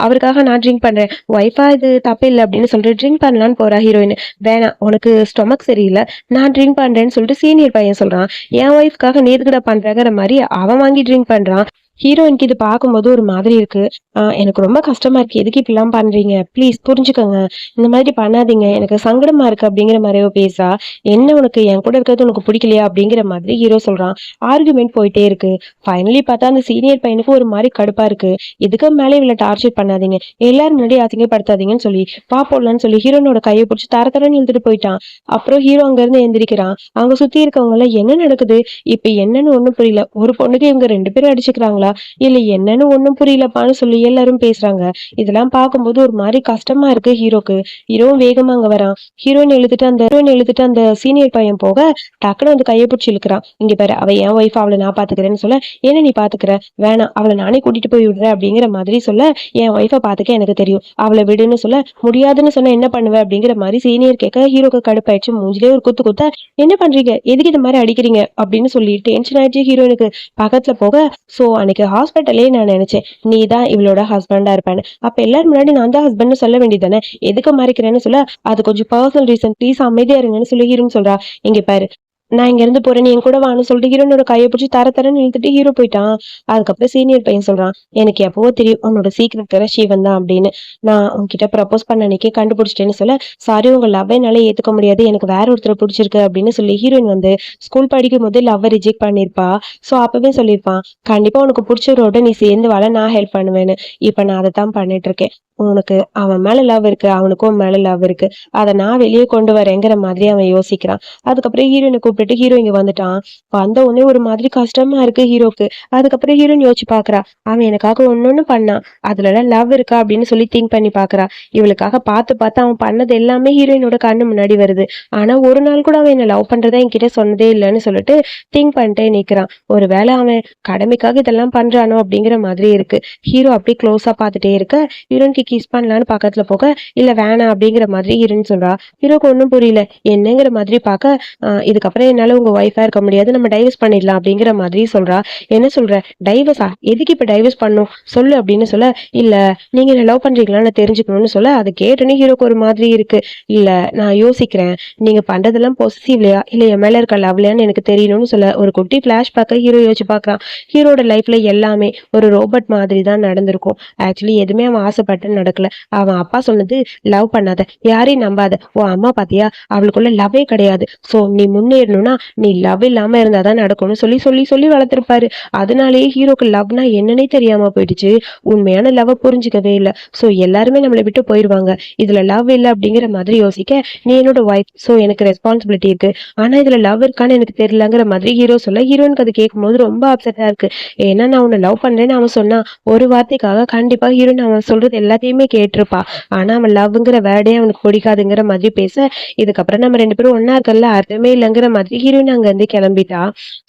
அவருக்காக நான் ட்ரிங்க் பண்றேன். ஒய்ஃபா இது தப்பு இல்லை அப்படின்னு சொல்லிட்டு ட்ரிங்க் பண்ணலான்னு போறா ஹீரோயின். வேணாம் உனக்கு ஸ்டொமக் சரியில்லை, நான் ட்ரிங்க் பண்றேன்னு சொல்லிட்டு சீனியர் பையன் சொல்றான். என் ஒய்ஃப்காக நேத்துக்கிட்ட பண்றாங்கிற மாதிரி அவன் வாங்கி ட்ரிங்க் பண்றான். ஹீரோயினுக்கு இது பார்க்கும்போது ஒரு மாதிரி இருக்கு. எனக்கு ரொம்ப கஷ்டமா இருக்கு, எதுக்கு இப்படிலாம் பண்றீங்க, ப்ளீஸ் புரிஞ்சுக்கோங்க, இந்த மாதிரி பண்ணாதீங்க, எனக்கு சங்கடமா இருக்கு அப்படிங்கிற மாதிரியோ பேசா. என்ன உனக்கு என் கூட இருக்கிறது உனக்கு பிடிக்கலையா அப்படிங்கிற மாதிரி ஹீரோ சொல்றான். ஆர்குமெண்ட் போயிட்டே இருக்கு. ஃபைனலி பார்த்தா அந்த சீனியர் பையனுக்கு ஒரு மாதிரி கடுப்பா இருக்கு. இதுக்கு மேலே இவ்வளவு டார்ச்சர் பண்ணாதீங்க, எல்லாரும் முன்னாடி அசிங்கப்படுத்தாதீங்கன்னு சொல்லி போடலான்னு சொல்லி ஹீரோனோட கையை பிடிச்சி தரன்னு இழுத்துட்டு போயிட்டான். அப்புறம் ஹீரோ அங்க இருந்து எந்திரிக்கிறான். அவங்க சுத்தி இருக்கவங்க எல்லாம் என்ன நடக்குது இப்ப என்னன்னு ஒண்ணும் புரியல, ஒரு பொண்ணுக்கு இவங்க ரெண்டு பேரும் அடிச்சுக்கிறாங்களா, இல்ல என்னன்னு ஒண்ணும் புரியலப்பான்னு சொல்லி எல்லாரும் பேசுறாங்க. இதெல்லாம் பார்க்கும்போது ஒரு மாதிரி கஷ்டமா இருக்கு ஹீரோக்கு. ஹீரோவும் வேகமா அங்க வரான். ஹீரோயின் எழுதிட்டு அந்த சீனியர் பையன் போக டக்குனு வந்து கையை பிடிச்சி இழுக்கிறான். இங்க பாரு, அவ என் ஒய்ஃப், அவளை நான் பாத்துக்கிறேன்னு சொல்ல, என்ன நீ பாத்துக்கிற, வேணாம் அவளை நானே கூட்டிட்டு போய் விடுறேன் அப்படிங்கிற மாதிரி சொல்ல, என் ஒய்ஃபை பாத்துக்க எனக்கு தெரியும், அவளை விடுன்னு சொல்ல, முடியாதுன்னு சொன்ன என்ன பண்ணுவ அப்படிங்கிற மாதிரி சீனியர் கேட்க ஹீரோக்கு கடுப்பாயிடுச்சு. மூஞ்சிலே ஒரு குத்து குத்த, என்ன பண்றீங்க, எதுக்கு இந்த மாதிரி அடிக்கிறீங்க அப்படின்னு சொல்லி டென்ஷன் ஆயிடுச்சு ஹீரோனுக்கு. பக்கத்துல போக, சோ அன்னைக்கு ஹாஸ்பிட்டலே நான் நினைச்சேன் நீ தான் இவளோட ஹஸ்பண்டா இருப்பேன்னு. அப்ப எல்லாரும் முன்னாடி நான் தான் ஹஸ்பண்ட்னு சொல்ல வேண்டியதானே, எதுக்கு மறைக்கிறேன்னு சொல்ல, அது கொஞ்சம் பர்சனல் ரீசன், ப்ளீஸ் அமைதியா இருங்கன்னு சொல்லி ஹீரோன்னு சொல்றா. இங்க பாரு, நான் இங்க இருந்து போறேன், நீ என் கூட வான்னு சொல்லிட்டு ஹீரோனோட கையை பிடிச்சி தரன்னு இழுத்துட்டு ஹீரோ போயிட்டான். அதுக்கப்புறம் சீனியர் பையன் சொல்றான், எனக்கு எப்பவோ தெரியும் உன்னோட சீக்கிரம் கிரஷ் சிவன் தான் அப்படின்னு. நான் உன்கிட்ட ப்ரப்போஸ் பண்ண அன்னைக்கே கண்டுபிடிச்சிட்டேன்னு சொல்ல, சாரி உங்க லவ் என்னால ஏத்துக்க முடியாது, எனக்கு வேற ஒருத்தரை பிடிச்சிருக்கு அப்படின்னு சொல்லி ஹீரோயின் வந்து ஸ்கூல் படிக்கும் போது லவ் ரிஜெக்ட் பண்ணிருப்பா. ஸோ அப்பவே சொல்லியிருப்பான், கண்டிப்பா உனக்கு பிடிச்சவரோட நீ சேர்ந்து வாழ நான் ஹெல்ப் பண்ணுவேன்னு. இப்ப நான் அதை தான் பண்ணிட்டு இருக்கேன். உனக்கு அவன் மேல லவ் இருக்கு, அவனுக்கும் மேல லவ் இருக்கு, அதை நான் வெளியே கொண்டு வரேங்கிற மாதிரி அவன் யோசிக்கிறான். அதுக்கப்புறம் ஹீரோயினை கூப்பிட்டு ஹீரோ இங்க வந்துட்டான். வந்த உடனே ஒரு மாதிரி கஷ்டமா இருக்கு ஹீரோக்கு. அதுக்கப்புறம் ஹீரோயின் யோசிச்சு பாக்குறா, அவன் எனக்காக ஒன்னொன்னு பண்ணான், அதுலலாம் லவ் இருக்கா அப்படின்னு சொல்லி திங்க் பண்ணி பாக்குறா. இவளுக்காக பார்த்து பார்த்து அவன் பண்ணது எல்லாமே ஹீரோயினோட கண்ணு முன்னாடி வருது. ஆனா ஒரு நாள் கூட அவன் என்ன லவ் பண்றதா என்கிட்ட சொன்னதே இல்லைன்னு சொல்லிட்டு திங்க் பண்ணிட்டே நிக்கிறான். ஒருவேளை அவன் கடமைக்காக இதெல்லாம் பண்றானோ அப்படிங்கிற மாதிரி இருக்கு. ஹீரோ அப்படியே க்ளோஸா பார்த்துட்டே இருக்க, ஹீரோனுக்கு கிஸ் பண்ணலான்னு பக்கத்துல போக, இல்ல வேணாம் அப்படிங்கிற மாதிரி ஹீரோன்னு சொல்றா. ஹீரோக்கு ஒன்றும் புரியல, என்னங்கிற மாதிரி பார்க்க, இதுக்கப்புறம் என்னால உங்க ஒய்ஃபா இருக்க முடியாது, நம்ம டைவர்ஸ் பண்ணிடலாம் அப்படிங்கிற மாதிரி சொல்றா. என்ன சொல்ற, டைவர்ஸா, எதுக்கு இப்ப டைவர்ஸ் பண்ணும் சொல்லு அப்படின்னு சொல்ல, இல்ல நீங்க என்ன லவ் பண்றீங்களான்னு தெரிஞ்சுக்கணும்னு சொல்ல, அதை கேட்டோன்னே ஹீரோக்கு ஒரு மாதிரி இருக்கு. இல்ல நான் யோசிக்கிறேன், நீங்க பண்றதெல்லாம் பொசிசிவ்லையா இல்ல என் மேல இருக்க லவ்லையான்னு எனக்கு தெரியணும்னு சொல்ல, ஒரு குட்டி பிளாஷ் பேக்க ஹீரோ யோசிச்சு பாக்குறான். ஹீரோட லைஃப்ல எல்லாமே ஒரு ரோபோட் மாதிரி தான் நடந்திருக்கும். ஆக்சுவலி எதுவுமே அவன் ஆசைப்பட்டு நடக்கல. அவன் அப்பா சொன்னது, லவ் பண்ணாத, யாரையும் நம்பாத, உன் அம்மா பாத்தியா அவளுக்குள்ள லவ்வே கிடையாது, சோ நீ முன்னேறணும்னா நீ லவ் இல்லாம இருந்தாதான் நடக்கும்னு சொல்லி சொல்லி சொல்லி வளர்த்திருப்பாரு. அதனாலேயே ஹீரோக்கு லவ்னா என்னன்னே தெரியாம போயிடுச்சு. உண்மையான லவ் புரிஞ்சுக்கவே இல்லை. சோ எல்லாருமே நம்மளை விட்டு போயிருவாங்க, இதுல லவ் இல்லை அப்படிங்கிற மாதிரி யோசிக்க, நீ என்னோட ஒய்ஃப், சோ எனக்கு ரெஸ்பான்சிபிலிட்டி இருக்கு, ஆனா இதுல லவ் இருக்கான்னு எனக்கு தெரியலங்கிற மாதிரி ஹீரோ சொல்ல, ஹீரோனுக்கு அது கேட்கும் போது ரொம்ப அப்செட்டா இருக்கு. ஏன்னா நான் உன்னை லவ் பண்றேன்னு அவன் சொன்னா ஒரு வார்த்தைக்காக கண்டிப்பா ஹீரோயின் அவன் சொல்றது எல்லாத்தையுமே கேட்டிருப்பா. ஆனா அவன் லவ்ங்கிற வேர்டே அவனுக்கு பிடிக்காதுங்கிற மாதிரி பேச, இதுக்கப்புறம் நம்ம ரெண்டு பேரும் ஒன்னா இருக்கல அர்த்தமே இல்லைங்கிற மாதிரி ஹீரோயின் அங்க இருந்து கிளம்பிட்டா.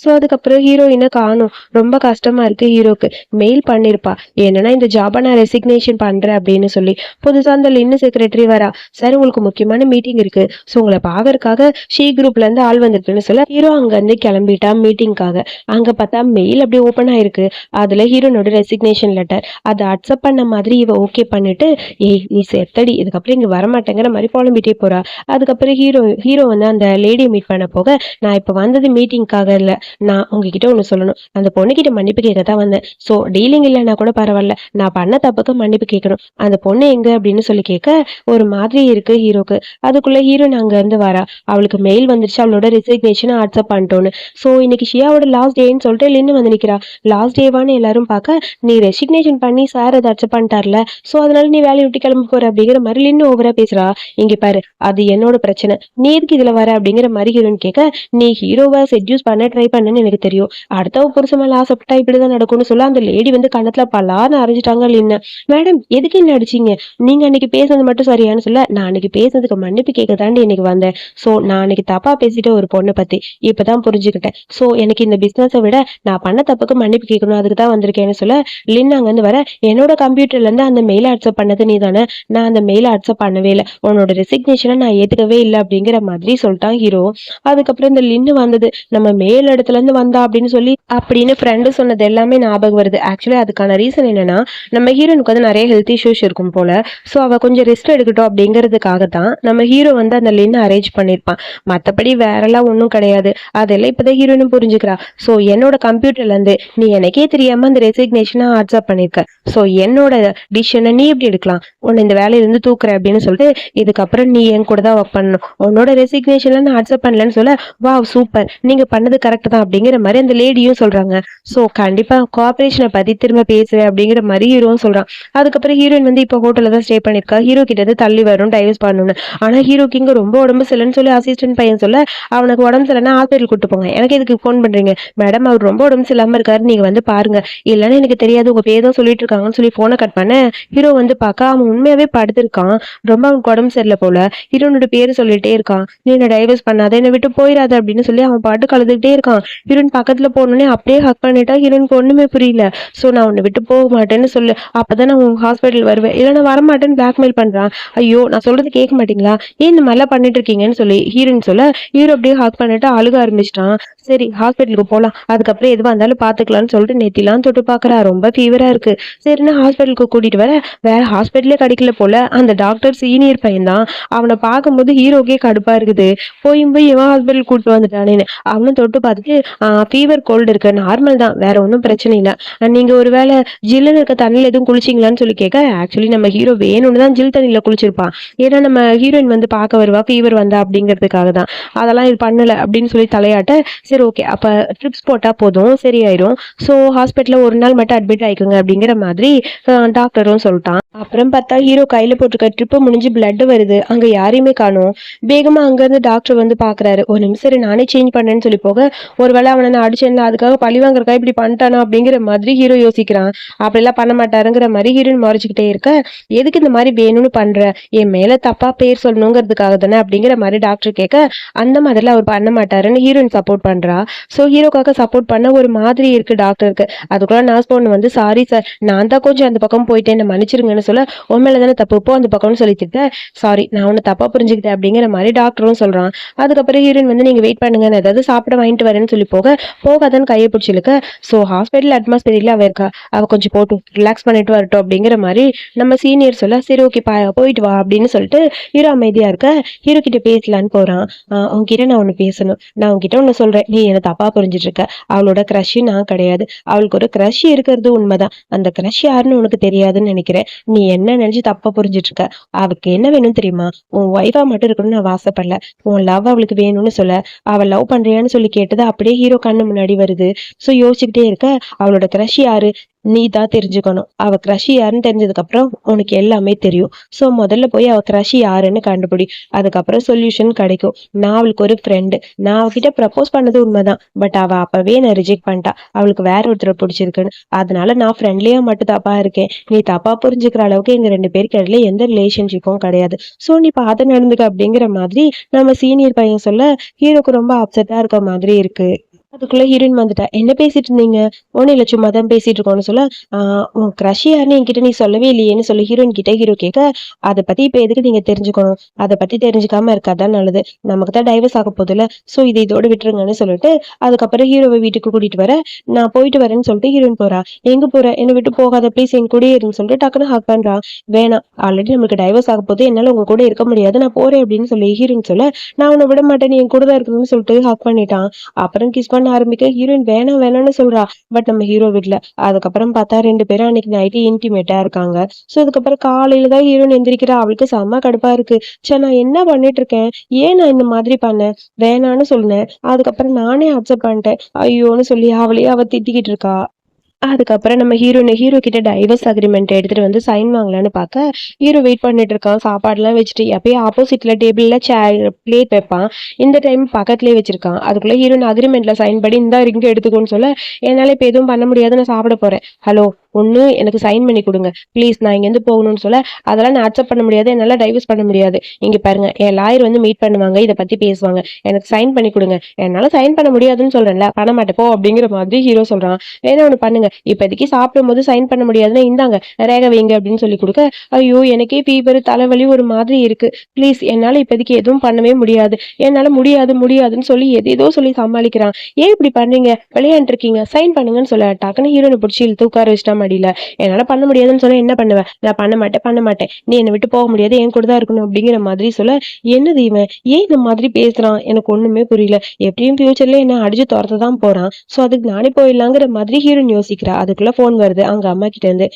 சோ அதுக்கப்புறம் ஹீரோயினை காணும். ரொம்ப கஷ்டமா இருக்கு ஹீரோக்கு. மெயில் பண்ணிருப்பா, என்னன்னா இந்த ஜாபை நான் ரெசிக்னேஷன் பண்றேன் அப்படின்னு சொல்லி. புதுசா அந்த லின்னு செக்ரட்டரி வரா, சார் உங்களுக்கு முக்கியமான மீட்டிங் இருக்கு, சோ உங்களை பாக்கறதுக்காக ஷீ குரூப்ல இருந்து ஆள் வந்திருக்குன்னு சொல்ல, ஹீரோ அங்க இருந்து கிளம்பிட்டா மீட்டிங்காக. அங்க பார்த்தா மெயில் அப்படியே ஓபன் ஆயிருக்கு. அதுல ஹீரோனோட ரெசிக்னேஷன் லெட்டர். அதை அக்செப்ட் பண்ண மாதிரி இவ ஓகே பண்ணி பண்ணிட்டு, ஏய் நீ செத்தடி, இதுக்கப்புறம் இங்க வரமாட்டேங்கிற மாதிரி புலம்பிட்டே போறா. அதுக்கப்புறம் ஹீரோ ஹீரோ வந்து அந்த லேடியை மீட் பண்ண போக, நான் இப்ப வந்தது மீட்டிங்காக இல்ல, நான் உங்ககிட்ட ஒண்ணு சொல்லணும், அந்த பொண்ணுகிட்ட மன்னிப்பு கேட்க தான் வந்தேன். ஸோ டீலிங் இல்லைன்னா கூட பரவாயில்ல, நான் பண்ண தப்புக்கு மன்னிப்பு கேட்கணும். அந்த பொண்ணு எங்க அப்படின்னு சொல்லி கேட்க ஒரு மாதிரி இருக்கு ஹீரோக்கு. அதுக்குள்ள ஹீரோயின் அங்க இருந்து வரா. அவளுக்கு மெயில் வந்துருச்சு, அவளோட ரிசிக்னேஷன் அக்செப்ட் பண்ணிட்டோன்னு. ஸோ இன்னைக்கு ஷியாவோட லாஸ்ட் டேன்னு சொல்லிட்டு லின்னு வந்து நிக்கிறா. லாஸ்ட் டேவான்னு எல்லாரும் பார்க்க, நீ ரெசிக்னேஷன் பண்ணி சார் அதை அக்செப்ட் பண்ணிட்டார்ல, ஸோ அதனால நீ வேலையை விட்டு கிளம்ப போற அப்படிங்கிற மாதிரி லின்னு ஓவரா பேசுறா. இங்க பாரு, அது என்னோட பிரச்சனை, நீ எதுக்கு இதுல வர அப்படிங்கிற மாதிரி ஹீரோயின் கேட்க, நீ ஹீரோவை செட்யூஸ் பண்ண ட்ரை பண்ணன்னு எனக்கு தெரியும், அடுத்தவ புருஷன் மேல ஆசைப்பட்டா இப்படிதான் நடக்கும்னு சொல்ல அந்த லேடி வந்து கணத்துல பலான்னு அரைஞ்சிட்டாங்க. லின்னு, மேடம் எதுக்கு என்ன அடிச்சீங்க, நீங்க அன்னைக்கு பேசுனது மட்டும் சரியானு சொல்ல, நான் அன்னைக்கு பேசுனதுக்கு மன்னிப்பு கேட்க தாண்டி இன்னைக்கு வந்தேன். ஸோ நான் அன்னைக்கு தப்பா பேசிட்டு ஒரு பொண்ணை பத்தி இப்பதான் புரிஞ்சுக்கிட்டேன். ஸோ எனக்கு இந்த பிசினஸை விட நான் பண்ண தப்புக்கு மன்னிப்பு கேட்கணும், அதுக்கு தான் வந்திருக்கேன்னு சொல்ல, லின் அங்க இருந்து வர, என்னோட கம்ப்யூட்டர்ல இருந்து அந்த மெயிலை அக்செப்ட் பண்ணது நீ தானே, நான் அந்த மெயிலை அக்செப்ட் பண்ணவே இல்லை, உன்னோட ரெசிக்னேஷனை நான் ஏத்துக்கவே இல்லை அப்படிங்கிற மாதிரி சொல்லிட்டான் ஹீரோ. அதுக்கப்புறம் இந்த லின்னு வந்தது, நம்ம மேல் இடத்துல இருந்து வந்தா அப்படின்னு ஃப்ரெண்டு சொன்னது எல்லாமே ஞாபகம் வருது. ஆக்சுவலி அதுக்கான ரீசன் என்னன்னா, நம்ம ஹீரோனுக்கு வந்து நிறைய ஹெல்த் இஷ்யூஸ் இருக்கும் போல. ஸோ அவ கொஞ்சம் ரெஸ்ட் எடுக்கட்டும் அப்படிங்கிறதுக்காக தான் நம்ம ஹீரோ வந்து அந்த லின்னு அரேஞ்ச் பண்ணியிருப்பான். மற்றபடி வேறெல்லாம் ஒன்றும் கிடையாது. அதெல்லாம் இப்போதான் ஹீரோனும் புரிஞ்சுக்கிறா. ஸோ என்னோட கம்ப்யூட்டர்ல இருந்து நீ எனக்கே தெரியாம அந்த ரெசிக்னேஷனை அக்செப்ட் பண்ணிருக்க. ஸோ என்னோட டிசிஷனை நீ எப்படி எடுக்கலாம், உன்னை இந்த வேலையிலிருந்து தூக்குற அப்படின்னு சொல்லிட்டு, இதுக்கப்புறம் நீ என் கூட தான் ஒர்க் பண்ணணும், உன்னோட ரெசிக்னேஷன்ல நான் அக்செப்ட் பண்ணலன்னு சொல்ல, வா சூப்பர், நீங்க பண்ணது கரெக்ட் தான் அப்படிங்கிற மாதிரி அந்த லேடியும் சொல்றாங்க. ஸோ கண்டிப்பா கோஆபரேஷனை பத்தி திரும்ப பேசுவேன் அப்படிங்கிற மாதிரி ஹீரோவும் சொல்றான். அதுக்கப்புறம் ஹீரோயின் வந்து இப்போ ஹோட்டல்ல தான் ஸ்டே பண்ணிருக்கா. ஹீரோ கிட்ட இருந்து தள்ளி வரும் டைவர்ஸ் பண்ணணும்னு. ஆனா ஹீரோக்கு இங்க ரொம்ப உடம்பு சரியில்லைன்னு சொல்லி அசிஸ்டன்ட் பையன் சொல்ல, அவனுக்கு உடம்பு சரியில்லைன்னா ஹாஸ்பிட்டல் கூட்டு போங்க, எனக்கு இதுக்கு ஃபோன் பண்றீங்க மேடம், அவர் ரொம்ப உடம்பு சரியில்லாம இருக்காரு, நீங்க வந்து பாருங்க, இல்லைன்னா எனக்கு தெரியாது, உங்க பேர் தான் சொல்லிட்டு இருக்காங்கன்னு சொல்லி போனை கட் பண்ண, ஹீரோ வந்து பார்க்க அவன் உண்மையாவே படுத்திருக்கான். ரொம்ப அவனுக்கு உடம்பு சரியில்லை போல. ஹீரோனோட பேரு சொல்லிட்டே இருக்கான், நீ என்ன டைவர்ஸ் பண்ணாத, என்னை விட்டு போயிடாத அப்படின்னு சொல்லி அவன் பாட்டு கலந்துகிட்டே இருக்கான். ஹீரோயின் பக்கத்துல போனோடனே அப்படியே ஹக் பண்ணிட்டா. ஹீரோனுக்கு ஒண்ணுமே புரியல. ஸோ நான் உன்னை விட்டு போக மாட்டேன்னு சொல்லு, அப்பதான் நான் உங்க ஹாஸ்பிட்டல் வருவேன், இல்லைன்னா வரமாட்டேன்னு பிளாக்மெயில் பண்றான். ஐயோ நான் சொல்றது கேட்க மாட்டீங்களா, ஏன் இந்த மாதிரிலாம் பண்ணிட்டு இருக்கீங்கன்னு சொல்லி ஹீரோயின் சொல்ல, ஹீரோ அப்படியே ஹக் பண்ணிட்டு அழுக ஆரம்பிச்சிட்டான். சரி ஹாஸ்பிட்டலுக்கு போகலாம், அதுக்கப்புறம் எதுவாக இருந்தாலும் பார்த்துக்கலாம்னு சொல்லிட்டு நெத்திலாம் தொட்டு பார்க்குறா. ரொம்ப ஃபீவரா இருக்கு. சரின்னு ஹாஸ்பிட்டலுக்கு கூட்டிட்டு வர, வேற ஹாஸ்பிட்டலே கிடைக்கல போல. அந்த டாக்டர் சீனியர் பையன் தான். அவனை பார்க்கும்போது ஹீரோக்கே கடுப்பா இருக்குது. போய் இவன் ஹாஸ்பிட்டல் கூட்டு வந்துட்டானேன்னு அவனும் தொட்டு பார்த்துட்டு, ஃபீவர் கோல்டு இருக்கு, நார்மல் தான், வேற ஒன்றும் பிரச்சனை இல்லை, நீங்க ஒரு வேளை ஜில்லுன்னு இருக்க தண்ணியில் எதுவும் குளிச்சிங்களான்னு சொல்லி கேட்க, ஆக்சுவலி நம்ம ஹீரோ வேணும்னு தான் ஜில் தண்ணியில் குளிச்சிருப்பான். ஏன்னா நம்ம ஹீரோயின் வந்து பார்க்க வருவா, ஃபீவர் வந்தா அப்படிங்கிறதுக்காக தான். அதெல்லாம் இது பண்ணல அப்படின்னு சொல்லி தலையாட்ட, சரி ஓகே அப்போ ட்ரிப்ஸ் போட்டால் போதும் சரியாயிரும், ஸோ ஹாஸ்பிட்டலில் ஒரு நாள் மட்டும் அட்மிட் ஆயிக்குங்க அப்படிங்கிற மாதிரி டாக்டரும் சொல்லிட்டான். அப்புறம் பார்த்தா ஹீரோ கையில போட்டிருக்க ட்ரிப்பு முடிஞ்சு பிளட் வருது, அங்க யாரையுமே காணோம். வேகமா அங்க இருந்து டாக்டர் வந்து பாக்குறாரு. ஒரு நிமிஷம் சரி நானே சேஞ்ச் பண்ணேன்னு சொல்லி போக, ஒருவேளை அவனை நான் அடிச்சேன்ல அதுக்காக பழி வாங்குறக்கா இப்படி பண்ணிட்டானா அப்படிங்கிற மாதிரி ஹீரோ யோசிக்கிறான். அப்படிலாம் பண்ண மாட்டாருங்கிற மாதிரி ஹீரோயின் மறைச்சிக்கிட்டே இருக்க, எதுக்கு இந்த மாதிரி வேணும்னு பண்ற, என் மேல தப்பா பேர் சொல்லணுங்கிறதுக்காக தானே அப்படிங்கிற மாதிரி டாக்டர் கேட்க, அந்த மாதிரிலாம் அவர் பண்ண மாட்டாருன்னு ஹீரோயின் சப்போர்ட் பண்றா. ஸோ ஹீரோக்காக சப்போர்ட் பண்ண ஒரு மாதிரி இருக்கு டாக்டருக்கு. அதுக்குள்ள நர்ஸ் பொண்ணு வந்து, சாரி சார் நான் தான் கொஞ்சம் அந்த பக்கம் போயிட்டேன், என்ன மன்னிச்சிருங்கன்னு சொல்ல, உன் மேல தானே தப்பு, போ அந்த பக்கம்னு சொல்லிட்டு, சாரி நான் உன்னை தப்பா புரிஞ்சுக்கிட்டேன் அப்படிங்கிற மாதிரி டாக்டரும் சொல்றான். அதுக்கப்புறம் ஹீரோயின் வந்து, நீங்க வெயிட் பண்ணுங்க நான் ஏதாவது சாப்பிட வாங்கிட்டு வரேன்னு சொல்லி போகாதான்னு கையை பிடிச்சிருக்க. ஸோ ஹாஸ்பிட்டல் அட்மாஸ்பியர்ல அவ இருக்கா, அவ கொஞ்சம் போட்டு ரிலாக்ஸ் பண்ணிட்டு வரட்டும் அப்படிங்கிற மாதிரி நம்ம சீனியர் சொல்ல, சரி ஓகே போயிட்டு வா அப்படின்னு சொல்லிட்டு ஹீரோ அமைதியா இருக்க. ஹீரோ கிட்ட பேசலான்னு போறான். உன்கிட்ட நான் ஒண்ணு பேசணும், நான் உன்கிட்ட ஒண்ணு சொல்றேன், நீ என்ன தப்பா புரிஞ்சிட்டு இருக்க, அவளோட கிரஷ் நான் கிடையாது, அவளுக்கு ஒரு கிரஷ் இருக்கிறது உண்மைதான், அந்த கிரஷ் யாருன்னு உனக்கு தெரியாதுன்னு நினைக்கிறேன், நீ என்ன நினைச்சு தப்பா புரிஞ்சிட்டு இருக்க, அவளுக்கு என்ன வேணும் தெரியுமா, உன் ஒய்ஃபா மட்டும் இருக்கணும்னு நான் ஆசைப்படல, உன் லவ் அவளுக்கு வேணும்னு சொல்ல, அவள் லவ் பண்றியான்னு சொல்லி கேட்டது அப்படியே ஹீரோ கண்ணு முன்னாடி வருது. ஸோ யோசிச்சுக்கிட்டே இருக்க, அவளோட கிரஷ் யாரு நீ தான் தெரிஞ்சுக்கணும், அவ கிரஷ் யாருன்னு தெரிஞ்சதுக்கு அப்புறம் உனக்கு எல்லாமே தெரியும். ஸோ முதல்ல போய் அவ கிரஷ் யாருன்னு கண்டுபிடி, அதுக்கப்புறம் சொல்யூஷன் கிடைக்கும். நான் அவளுக்கு ஒரு ஃப்ரெண்டு, நான் அவகிட்ட ப்ரப்போஸ் பண்ணது உண்மைதான், பட் அவ அப்பவே நான் ரிஜெக்ட் பண்ணிட்டா, அவளுக்கு வேற ஒருத்தரை பிடிச்சிருக்குன்னு, அதனால நான் ஃப்ரெண்ட்லியா மட்டும் தப்பா இருக்கேன், நீ தப்பா புரிஞ்சுக்கிற அளவுக்கு எங்க 2 பேருக்கு இடையில எந்த ரிலேஷன்ஷிப்பும் கிடையாது, ஸோ நீ பார்த்து நடந்துக்க அப்படிங்கிற மாதிரி நம்ம சீனியர் பையன் சொல்ல, ஹீரோக்கு ரொம்ப அப்செட்டா இருக்க மாதிரி இருக்கு. அதுக்குள்ள ஹீரோயின் வந்துட்டா. என்ன பேசிட்டு இருந்தீங்க? ஒண்ணும் இல்ல சும்மா தான் பேசிட்டு இருக்கோம்னு சொல்ல, உன் க்ரஷ் யாருன்னு என்கிட்ட நீ சொல்லவே இல்லையேன்னு சொல்லி ஹீரோயின் கிட்ட ஹீரோ கேட்க, அத பத்தி இப்ப எதுக்கு நீங்க தெரிஞ்சுக்கணும்? அத பத்தி தெரிஞ்சுக்காம இருக்கா நல்லது. நமக்கு தான் டைவர்ஸ் ஆக போகுதுல்ல. சோ இத இதோட விட்டுருங்கன்னு சொல்லிட்டு, அதுக்கப்புறம் ஹீரோவ வீட்டுக்கு கூட்டிட்டு வர, நான் போயிட்டு வரேன்னு சொல்லிட்டு ஹீரோயின் போறா. எங்க போற? என்ன விட்டு போகாத ப்ளீஸ் என் கூடயே இருன்னு சொல்லிட்டு டக்குனு ஹக் பண்றா. வேணாம். ஆல்ரெடி நமக்கு டைவர்ஸ் ஆக போகுது. என்னால உங்க கூட இருக்க முடியாது. நான் போறேன் அப்படின்னு சொல்லி ஹீரோயின் சொல்ல, நான் உன்ன விட மாட்டேன். நீ என் கூட தான் இருக்கணும்னு சொல்லிட்டு ஹக் பண்ணிட்டான். அப்புறம் கிஸ் பண்ண ஆரம்பிக்க ஹீரோயின் வேணாம் வேணாம்னு சொல்றா. பட் நம்ம ஹீரோ விடல. அதுக்கப்புறம் பார்த்தா 2 பேரும் அன்னைக்கு நைட்டு இன்டிமேட்டா இருக்காங்க. சோ அதுக்கப்புறம் காலையில தான் ஹீரோயின் எந்திரிக்கிறா. அவளுக்கு செம்ம கடுப்பா இருக்கு. ச்சே நான் என்ன பண்ணிட்டு இருக்கேன்? ஏன் நான் இந்த மாதிரி பண்ணேன்? வேணான்னு சொன்னேன். அதுக்கப்புறம் நானே அக்செப்ட் பண்ணிட்டேன். ஐயோன்னு சொல்லி அவளையே அவ திட்டிக்கிட்டு இருக்கா. அதுக்கப்புறம் நம்ம ஹீரோ கிட்ட டைவர்ஸ் அக்ரிமெண்ட் எடுத்துட்டு வந்து சைன் வாங்கலான்னு பார்க்க, ஹீரோ வெயிட் பண்ணிட்டு இருக்கான். சாப்பாடுலாம் வச்சுட்டு எப்பயும் ஆப்போசிட்ல டேபிள்ல சேர் பிளேட் வைப்பான். இந்த டைம் பக்கத்துலயே வச்சிருக்கான். அதுக்குள்ள ஹீரோயின் அக்ரிமெண்ட்ல சைன் படி இந்தா இங்க எடுத்துக்கோன்னு சொல்ல, என்னால இப்ப எதுவும் பண்ண முடியாது. நான் சாப்பிட போறேன். ஹலோ ஒண்ணு எனக்கு சைன் பண்ணி கொடுங்க ப்ளீஸ். நான் இங்கேருந்து போகணும்னு சொல்ல, அதெல்லாம் நான் அக்செப்ட் பண்ண முடியாது. என்னால டைவர்ஸ் பண்ண முடியாது. இங்க பாருங்க என் லாயர் வந்து மீட் பண்ணுவாங்க. இதை பத்தி பேசுவாங்க. எனக்கு சைன் பண்ணி கொடுங்க. என்னால சைன் பண்ண முடியாதுன்னு சொல்றேன்ல, பண்ண மாட்டேன் போ அப்படிங்கிற மாதிரி ஹீரோ சொல்றான். வேணா ஒண்ணு பண்ணுங்க. இப்போதைக்கு சாப்பிடும்போது சைன் பண்ண முடியாதுன்னா இந்தாங்க ரேகை வைங்க அப்படின்னு சொல்லி கொடுக்க, ஐயோ எனக்கே ஃபீவர் தலைவலி ஒரு மாதிரி இருக்கு. ப்ளீஸ் என்னால இப்போதைக்கு எதுவும் பண்ணவே முடியாது. என்னால முடியாது முடியாதுன்னு சொல்லி எதேதோ சொல்லி சமாளிக்கிறான். ஏன் இப்படி பண்றீங்க? விளையாண்டு இருக்கீங்க. சைன் பண்ணுங்கன்னு சொல்ல டக்குன்னு ஹீரோனை பிடிச்சி இழுத்து உட்கார வச்சிட்டா மடியில. என்னால பண்ண முடியாதுன்னு சொல்ல என்ன பண்ணுவேன்? நான் பண்ண மாட்டேன். நீ என்னை விட்டு போக முடியாது. என் கூட தான் இருக்கணும் அப்படிங்கிற மாதிரி சொல்ல, என்னது இவன் ஏன் இந்த மாதிரி பேசுறான்? எனக்கு ஒண்ணுமே புரியல. எப்படியும் ஃபியூச்சர்ல என்ன அடிச்சு துரத்த தான் போறான். சோ அதுக்கு நானே போயிடலாங்கிற மாதிரி ஹீரோயின் யோசிக்கிறா. அதுக்குள்ள போன் வருது அவங்க அம்மா கிட்ட இருந்து.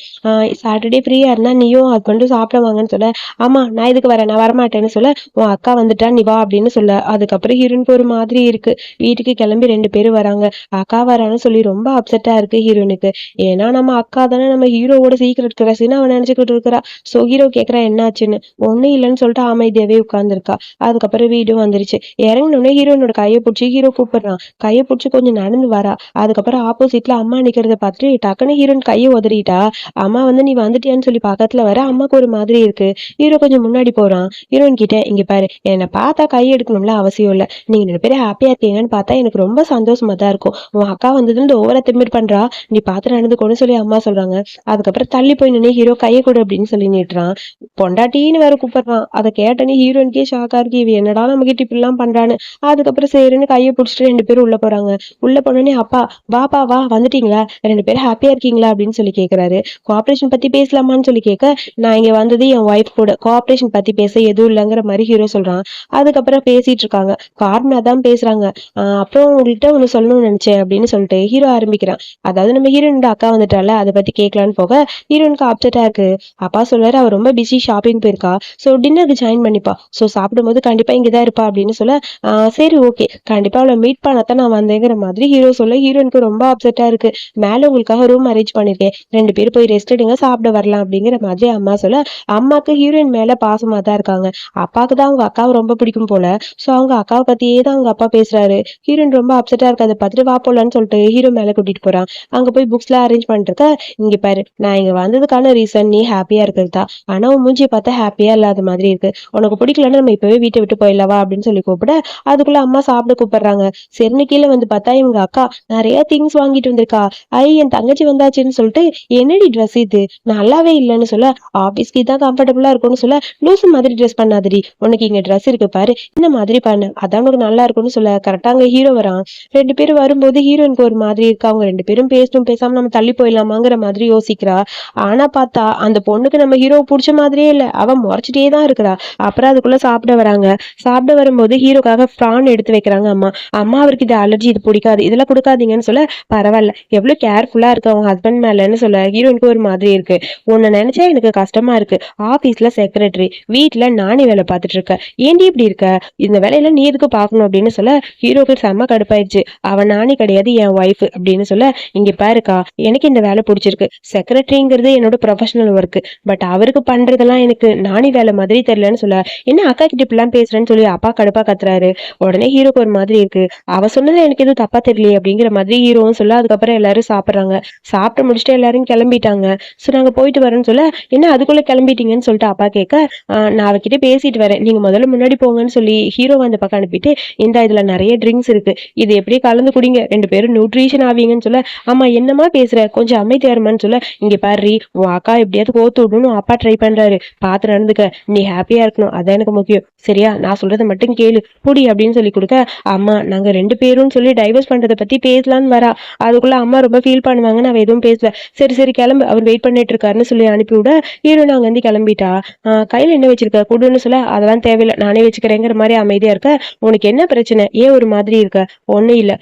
சாட்டர்டே ஃப்ரீயா இருந்தா நீயும் ஹஸ்பண்டும் சாப்பிட வாங்கன்னு சொல்ல, ஆமா நான் இதுக்கு வரேன், நான் வரமாட்டேன்னு சொல்ல, உன் அக்கா வந்துட்டா நீ வா அப்படின்னு சொல்ல, அதுக்கப்புறம் ஹீரோனுக்கு ஒரு மாதிரி இருக்கு. வீட்டுக்கு கிளம்பி 2 பேரும் வராங்க. அக்கா வரான்னு சொல்லி ரொம்ப அப்செட்டா இருக்கு ஹீரோனுக்கு. ஏன்னா நம்ம அக்கா தானே நம்ம ஹீரோவோட சீக்ரெட் கிரஷ்னு அவன் நினைச்சுக்கிட்டு இருக்கிறா. சோ ஹீரோ கேக்குறா என்னாச்சுன்னு. ஒண்ணும் இல்லைன்னு சொல்லிட்டு அமைதியாவே உட்கார்ந்துருக்கா. அதுக்கப்புறம் வீடு வந்துருச்சு. இறங்கினோடனே ஹீரோனோட கையை பிடிச்சி ஹீரோ கூப்பிடுறான். கையை பிடிச்சி கொஞ்சம் நடந்து வரா. அதுக்கப்புறம் ஆப்போசிட்ல அம்மா நிக்கிறத பார்த்துட்டு டக்குன்னு ஹீரோயின் கையை உதறிட்டா. அம்மா வந்து நீ வந்துட்டியான்னு சொல்லி பக்கத்துல வர அம்மாக்கு ஒரு மாதிரி இருக்கு. ஹீரோ கொஞ்சம் முன்னாடி போறான். ஹீரோயின் கிட்ட இங்க பாரு, என்னை பார்த்தா கை எடுக்கணும்ல அவசியம் இல்ல. நீங்க 2 பேரும் ஹாப்பியா இருக்கீங்கன்னு பார்த்தா எனக்கு ரொம்ப சந்தோஷமா தான் இருக்கும். உன் அக்கா வந்ததுன்னு ஓவரா திமிர் பண்றா. நீ பார்த்து நடந்துக்கோன்னு சொல்லி அம்மா சொல்றாங்க. அதுக்கப்புறம் தள்ளி போய் நின்று ஹீரோ கையை கொடு அப்படின்னு சொல்லி நீட்டுறான். பொண்டாட்டின்னு வேற கூப்பிடுறான். அதை கேட்டனே ஹீரோயினுக்கே ஷாக்கா இருக்கு. இவ என்னடா நம்ம கிட்ட இப்படி எல்லாம் பண்றான்னு. அதுக்கப்புறம் சரின்னு கையை பிடிச்சிட்டு 2 பேரும் உள்ள போறாங்க. உள்ள போனோடனே அப்பா வாப்பா வா வந்துட்டீங்களா? 2 பேரும் ஹாப்பியா இருக்கீங்களா அப்படின்னு சொல்லி கேக்குறாரு. கோஆபரேஷன் பத்தி பேசலாமான்னு சொல்லி கேட்க, நான் இங்க வந்தது என் ஒய்ஃப் கூட கோஆபரேஷன் பத்தி பேச எதுவும் இல்லைங்கிற மாதிரி ஹீரோ சொல்றான். அதுக்கப்புறம் பேசிட்டு இருக்காங்க. கார்னா தான் பேசுறாங்க. அப்புறம் உங்கள்கிட்ட ஒண்ணு சொல்லணும்னு நினைச்சேன் அப்படின்னு சொல்லிட்டு ஹீரோ ஆரம்பிக்கிறான். அதாவது நம்ம ஹீரோனோட அக்கா வந்துட்டால அதை பத்தி கேட்கலான்னு போக ஹீரோனுக்கு அப்செட்டா இருக்கு. அப்பா சொல்றாரு அவ ரொம்ப பிஸி ஷாப்பிங் போயிருக்கா. சோ டின்னருக்கு ஜாயின் பண்ணிப்பா. சோ சாப்பிடும்போது கண்டிப்பா இங்கதான் இருப்பா அப்படின்னு சொல்ல, சரி ஓகே கண்டிப்பா அவளை மீட் பண்ணத்தான் நான் வந்தேங்கிற மாதிரி ஹீரோ சொல்ல ஹீரோனுக்கு ரொம்ப அப்செட்டா இருக்கு. மேல உங்களுக்காக ரூம் அரேஞ்ச் பண்ணிருக்கேன். 2 பேரும் போய் ரெஸ்ட் எடுங்க சாப்பிட வரலாம் அப்படிங்கிற மாதிரி அம்மா சொல்ல, அம்மாக்கு ஹீரோயின் மேல பாசமா தான் இருக்காங்க. அப்பாவுக்கு தான் அவங்க அக்காவை ரொம்ப பிடிக்கும் போல. சோ அவங்க அக்காவை பத்தியே தான் அவங்க அப்பா பேசுறாரு. ஹீரோயின் ரொம்ப அப்செட்டா இருக்கு. அதை பார்த்துட்டு வா போலான்னு சொல்லிட்டு ஹீரோ மேல கூட்டிட்டு போறான். அங்க போய் புக்ஸ் எல்லாம் அரேஞ்ச் பண்ணிட்டு இருக்க, இங்க பாரு நான் இங்க வந்ததுக்கான ரீசன் நீ ஹாப்பியா இருக்கிறது தான். ஆனா உன் மூஞ்சியை பார்த்தா ஹாப்பியா இல்லாத மாதிரி இருக்கு. உனக்கு பிடிக்கலன்னு நம்ம இப்பவே வீட்டை விட்டு போயிடலவா அப்படின்னு சொல்லி கூப்பிட, அதுக்குள்ள அம்மா சாப்பிட கூப்பிடுறாங்க. சரின்னு கீழே வந்து பார்த்தா இவங்க அக்கா நிறைய திங்ஸ் வாங்கிட்டு வந்திருக்கா. என் தங்கச்சி வந்தாச்சுன்னு சொல்லிட்டு, என்னடி ட்ரெஸ் இது நல்லாவே இல்லைன்னு சொல்ல, ஆபீஸ்க்கு இதான் கம்ஃபர்டபுளா இருக்கும்னு சொல்ல, லூசு மாதிரி ட்ரெஸ் பண்ணாதடி, உனக்கு இங்க ட்ரெஸ் இருக்கு பாரு இந்த மாதிரி பண்ணு அதான் உனக்கு நல்லா இருக்கும்னு சொல்ல, கரெக்டா அங்க ஹீரோ வரான். 2 பேரும் வரும்போது ஹீரோயினுக்கு ஒரு மாதிரி இருக்கு. அவங்க 2 பேரும் பேசணும் பேசாம நம்ம தள்ளி போயிடலாமாங்கிற மாதிரி யோசிக்கிறா. ஆனா பார்த்தா அந்த பொண்ணுக்கு நம்ம ஹீரோ பிடிச்ச மாதிரியே இல்ல. அவ முறைச்சிட்டே தான் இருக்கிறா. அப்புறம் அதுக்குள்ள சாப்பிட வராங்க. சாப்பிட வரும்போது ஹீரோக்காக பிரான் எடுத்து வைக்கிறாங்க அம்மா. அம்மா அவருக்கு இது அலர்ஜி, இது பிடிக்காது, இதெல்லாம் கொடுக்காதீங்கன்னு சொல்ல, பரவாயில்ல எவ்வளவு கேர்ஃபுல்லா இருக்கு அவங்க ஹஸ்பண்ட் மேலன்னு சொல்ல ஹீரோனுக்கு ஒரு மாதிரி இருக்கு. உன்னை நினைச்சா எனக்கு கஷ்டமா இருக்கு. ஆபீஸ்ல செக்ரட்டரி, வீட்டுல நானே வேலை பார்த்துட்டு இருக்க, ஏன்டி இப்படி இருக்க? இந்த வேலையில நீ எதுக்கு பாக்கணும் அப்படின்னு சொல்ல ஹீரோக்கு செம்ம கடுப்பாயிடுச்சு. அவன் நானே கிடையாது என் ஒய்ஃப் அப்படின்னு சொல்ல, இங்க பாருக்கா எனக்கு இந்த வேலை பிடிச்சிருக்கு. பிடிச்சிருக்கு. செக்ரட்டரிங்கிறது என்னோட ப்ரொஃபஷனல் ஒர்க். பட் அவருக்கு பண்றதெல்லாம் எனக்கு நானி வேலை மாதிரி தெரியலன்னு சொல்ல, என்ன அக்கா கிட்ட இப்படிலாம் பேசுறேன்னு சொல்லி அப்பா கடுப்பா கத்துறாரு. உடனே ஹீரோக்கு ஒரு மாதிரி இருக்கு. அவ சொன்னது எனக்கு எதுவும் தப்பா தெரியலையே அப்படிங்கிற மாதிரி ஹீரோவும் சொல்ல, அதுக்கப்புறம் எல்லாரும் சாப்பிடுறாங்க. சாப்பிட்டு முடிச்சுட்டு எல்லாரும் கிளம்பிட்டாங்க. சோ நாங்க போயிட்டு வரோம்னு சொல்ல, என்ன அதுக்குள்ள கிளம்பிட்டீங்கன்னு சொல்லிட்டு அப்பா கேட்க, நான் அவகிட்ட பேசிட்டு வரேன், நீங்க முதல்ல முன்னாடி போங்கன்னு சொல்லி ஹீரோவை அந்த பக்கம் அனுப்பிட்டு, இந்த இதுல நிறைய ட்ரிங்க்ஸ் இருக்கு, இது எப்படியே கலந்து குடிங்க, 2 பேரும் நியூட்ரிஷன் ஆவீங்கன்னு சொல்ல, ஆமா என்னமா பேசுற, கொஞ்சம் அமைதியா இருமான்னு சொல்ல, இங்க பாரு உன் அக்கா எப்படியாவது கோத்து விடணும்னு அப்பா ட்ரை பண்றாரு, பார்த்து நடந்துக்க, நீ ஹாப்பியா இருக்கணும், அதான் எனக்கு முக்கியம், சரியா, நான் சொல்றதை மட்டும் கேளு, புடி அப்படின்னு சொல்லி கொடுக்க, அம்மா நாங்க 2 பேரும் சொல்லி டைவர்ஸ் பண்றதை பத்தி பேசலான்னு வரா. அதுக்குள்ள அம்மா ரொம்ப ஃபீல் பண்ணுவாங்கன்னு அவ எதுவும் பேசல. சரி சரி கிளம்பு, அவர் வெயிட் பண்ணிட்டு இருக்காருன்னு சொல்லி அனுப்பிவிட ஹீரோயின் அங்க இருந்து கிளம்பிட்டா. கையில என்ன வச்சிருக்க குடுன்னு சொல்ல, அதெல்லாம் தேவையில்லை நானே வச்சுக்கிறேங்கிற மாதிரி அமைதியா இருக்க. உனக்கு என்ன பிரச்சனை, ஏன் ஒரு மாதிரி இருக்க, ஒண்ணும் இல்ல,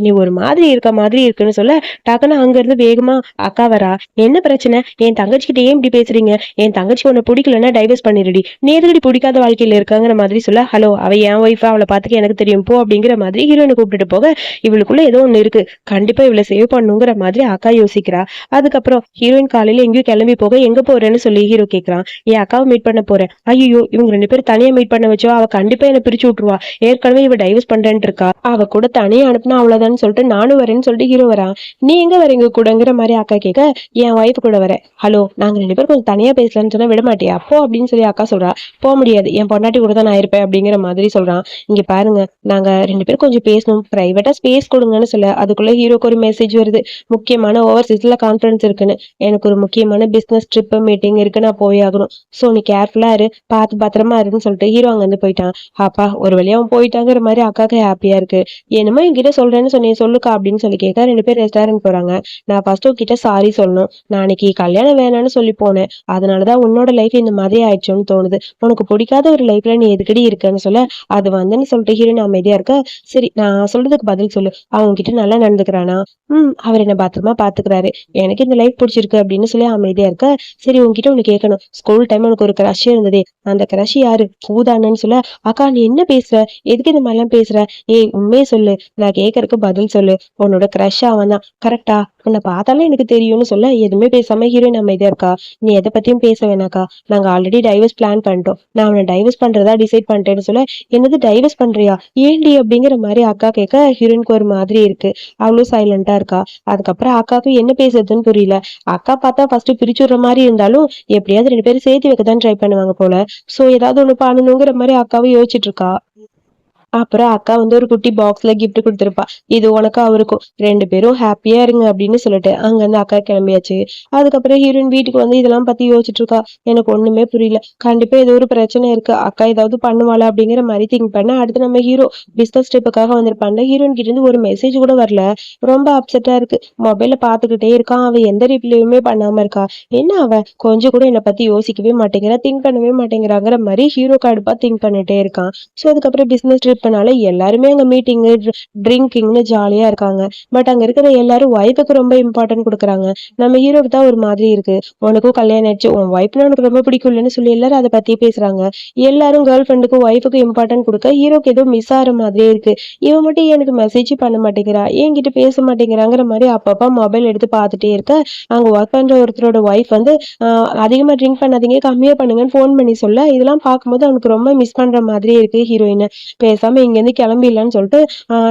நீ ஒரு மாதிரி இருக்க மாதிரி இருக்குன்னு சொல்ல, டக்குன்னு அங்க இருந்து வேகமா அக்கா வரா. என்ன பிரச்சனை, என் தங்கச்சி கிட்ட ஏன் இப்படி பேசுறீங்க, என் தங்கச்சி உன்னை பிடிக்கலன்னா டைவர்ஸ் பண்ணிருடி, நீ எதுக்கடி பிடிக்காத வாழ்க்கையில இருக்காங்கிற மாதிரி சொல்ல, ஹலோ அவ என் ஒய்ஃபா, அவளை பார்த்துக்க எனக்கு தெரியும் போ அப்படிங்கிற மாதிரி ஹீரோயினை கூப்பிட்டுட்டு போக, இவளுக்குள்ள ஏதோ ஒண்ணு இருக்கு, கண்டிப்பா இவளை சேவ் பண்ணுங்கிற மாதிரி அக்கா யோசிக்கிறா. அதுக்கப்புறம் ஹீரோயின் காலையில எங்கேயும் கிளம்பி போக, எங்க போறேன்னு சொல்லி ஹீரோ கேக்குறான். என் அக்காவை மீட் பண்ண போறேன். ஐயோ இவங்க 2 பேரும் தனியா மீட் பண்ண வச்சோ, அவ கண்டிப்பா என்ன பிரிச்சு விட்டுருவா, ஏற்கனவே இவ டைவர்ஸ் பண்றேன்னு இருக்கா, அவ கூட தனியா அனுப்புனா அவ்வளவுதான்னு சொல்லிட்டு நானும் வரேன்னு சொல்லிட்டு ஹீரோ வரா. நீ எங்க வரீங்க கூடங்கிற மாதிரி அக்கா கேட்க, என் ஒய்ஃப் கூட வரேன். ஹலோ நாங்க 2 பேரும் கொஞ்சம் தனியா பேசலாம்னு சொன்னா விட மாட்டியா அப்போ அப்படின்னு சொல்லி அக்கா சொல்றா. போக முடியாது, என் பொண்டாட்டி கூட தான் நான் இருப்பேன் அப்படிங்கிற மாதிரி சொல்றான். இங்க பாருங்க நாங்க 2 பேரும் கொஞ்சம் பேசணும், பிரைவேட்டா ஸ்பேஸ் கொடுங்கன்னு சொல்ல, அதுக்குள்ள ஹீரோக்கு ஒரு மெசேஜ் வருது, முக்கியமான ஓவர்சீஸ்ல கான்ஃபரன்ஸ் இருக்குன்னு, எனக்கு ஒரு முக்கியமான பிசினஸ் ட்ரிப் மீட்டிங் இருக்கு, நான் போய் ஆகணும், சோ நீ கேர்ஃபுல்லா இரு, பார்த்து பத்திரமா இருக்குன்னு சொல்லிட்டு ஹீரோ அங்க இருந்து போயிட்டான். அப்பா ஒரு வழியா அவன் போயிட்டாங்கிற மாதிரி அக்காக்கு ஹாப்பியா இருக்கு. என்னமோ என்கிட்ட சொல்றேன்னு சொன்னேன் சொல்லுக்கா அப்படின்னு சொல்லி கேட்க, 2 பேர் ரெஸ்டாரண்ட் போறாங்க. நான் ஃபர்ஸ்ட் உன்கிட்ட சாரி சொல்லணும், நான் அன்னைக்கு கல்யாணம் வேணாம்னு சொல்லி போனேன், அதனாலதான் உன்னோட லைஃப் இந்த மாதிரி ஆயிடுச்சுன்னு தோணுது, உனக்கு பிடிக்காத ஒரு லைஃப்ல நீ எதுக்கடி இருக்கன்னு சொல்ல, அது வந்துன்னு சொல்லிட்டு ஹீரோயின் அமைதியா இருக்க. சரி நான் சொல்றதுக்கு பதில் சொல்லு, அவங்க கிட்ட நல்லா நடந்துக்கிறானா, அவர் என்ன பத்திரமா பாத்துக்கிறாரு, எனக்கு இந்த லைஃப் பிடிச்சிருக்கு அப்படின்னு சொல்லி அமைதியா இருக்க. சரி உன்கிட்ட ஒண்ணு கேட்கணும், ஸ்கூல் டைம் உனக்கு ஒரு கிரஷ் இருந்ததே, அந்த கிரஷ் யாரு, பூதானன்னு சொல்ல, அக்கா நீ என்ன பேசுற, எதுக்கு இந்த மாதிரிலாம் பேசுற, ஏய் உண்மையே சொல்லு, நான் கேட்கறதுக்கு பதில் சொல்லு, உன்னோட கிரஷ் அவன் தான் கரெக்டா, உன்னை பார்த்தாலே எனக்கு தெரியும்னு சொல்ல, எதுவுமே பேசாம ஹீரோயின் அமைதியா இருக்கா. நீ எதை பத்தியும் பேச வேணாக்கா, நாங்க ஆல்ரெடி டைவர்ஸ் பிளான் பண்ணிட்டோம், நான் அவனை டைவர்ஸ் பண்றதா டிசைட் பண்ணிட்டேன்னு சொல்ல, என்னது டைவர்ஸ் பண்றியா, ஏன்டி அப்படிங்கிற மாதிரி அக்கா கேட்க, ஹீரோயினுக்கு ஒரு மாதிரி இருக்கு, அவளும் சைலண்டா இருக்கா. அதுக்கப்புறம் அக்காவுக்கு என்ன பேசுறதுன்னு புரியல. அக்கா பார்த்தா ஃபர்ஸ்ட் பிரிச்சுடுற மாதிரி இருந்தாலும் எப்படியாவது 2 பேரும் சேர்த்து வைக்கதான் ட்ரை பண்ணுவாங்க போல. சோ ஏதாவது ஒண்ணு பண்ணணுங்கிற மாதிரி அக்காவும் யோசிச்சுட்டு இருக்கா. அப்புறம் அக்கா வந்து ஒரு குட்டி பாக்ஸ்ல கிஃப்ட் கொடுத்துருப்பா, இது உனக்கு அவருக்கும், 2 பேரும் ஹாப்பியா இருங்க அப்படின்னு சொல்லிட்டு அங்க இருந்து அக்கா கிளம்பியாச்சு. அதுக்கப்புறம் ஹீரோயின் வீட்டுக்கு வந்து இதெல்லாம் பத்தி யோசிச்சுட்டு இருக்கா. எனக்கு ஒண்ணுமே புரியல, கண்டிப்பா ஏதோ ஒரு பிரச்சனை இருக்கு, அக்கா ஏதாவது பண்ணுவாளா அப்படிங்கிற மாதிரி திங்க் பண்ண, அடுத்து நம்ம ஹீரோ பிசினஸ் ட்ரிப்புக்காக வந்திருப்பான்ல, ஹீரோயின் கிட்ட இருந்து ஒரு மெசேஜ் கூட வரல. ரொம்ப அப்செட்டா இருக்கு, மொபைல பாத்துக்கிட்டே இருக்கான், அவ எந்த ரிப்ளையுமே பண்ணாம இருக்கா. என்ன அவ கொஞ்சம் கூட என்னை பத்தி யோசிக்கவே மாட்டேங்கிறா, திங்க் பண்ணவே மாட்டேங்கிறாங்கிற மாதிரி ஹீரோ கடுப்பா திங்க் பண்ணிட்டே இருக்கான். சோ அதுக்கப்புறம் பிசினஸ் ட்ரிப்னால எல்லாருமே அங்க மீட்டிங் ட்ரிங்கிங்னு ஜாலியா இருக்காங்க. பட் அங்க இருக்கிற எல்லாரும் ஒய்ஃபுக்கு ரொம்ப இம்பார்ட்டன்ட் கொடுக்குறாங்க. நம்ம ஹீரோக்கு தான் ஒரு மாதிரி இருக்கு. உனக்கும் கல்யாணம் ஆயிடுச்சு, உன் ஒய்ஃப்னா உனக்கு ரொம்ப பிடிக்கும்லன்னு சொல்லி எல்லாரும் அதை பத்தி பேசுறாங்க. எல்லாரும் கேர்ள் ஃப்ரெண்டுக்கு ஒய்ஃபுக்கு இம்பார்ட்டன்ட் கொடுக்க ஹீரோக்கு ஏதோ மிஸ் ஆகிற மாதிரியே இருக்கு. இவன் மட்டும் எனக்கு மெசேஜ் பண்ண மாட்டேங்கிறா, என்கிட்ட பேச மாட்டேங்கிறாங்கிற மாதிரி அப்பப்பா மொபைல் எடுத்து பார்த்துட்டே இருக்க, அங்க ஒர்க் பண்ற ஒருத்தரோட ஒய்ஃப் வந்து அதிகமா ட்ரிங்க் பண்ணாதீங்க, கம்மியா பண்ணுங்கன்னு ஃபோன் பண்ணி சொல்ல, இதெல்லாம் பார்க்கும்போது அவனுக்கு ரொம்ப மிஸ் பண்ற மாதிரியே இருக்கு ஹீரோயின். பேசாம இங்க இருந்து கிளம்பிடலான்னு சொல்லிட்டு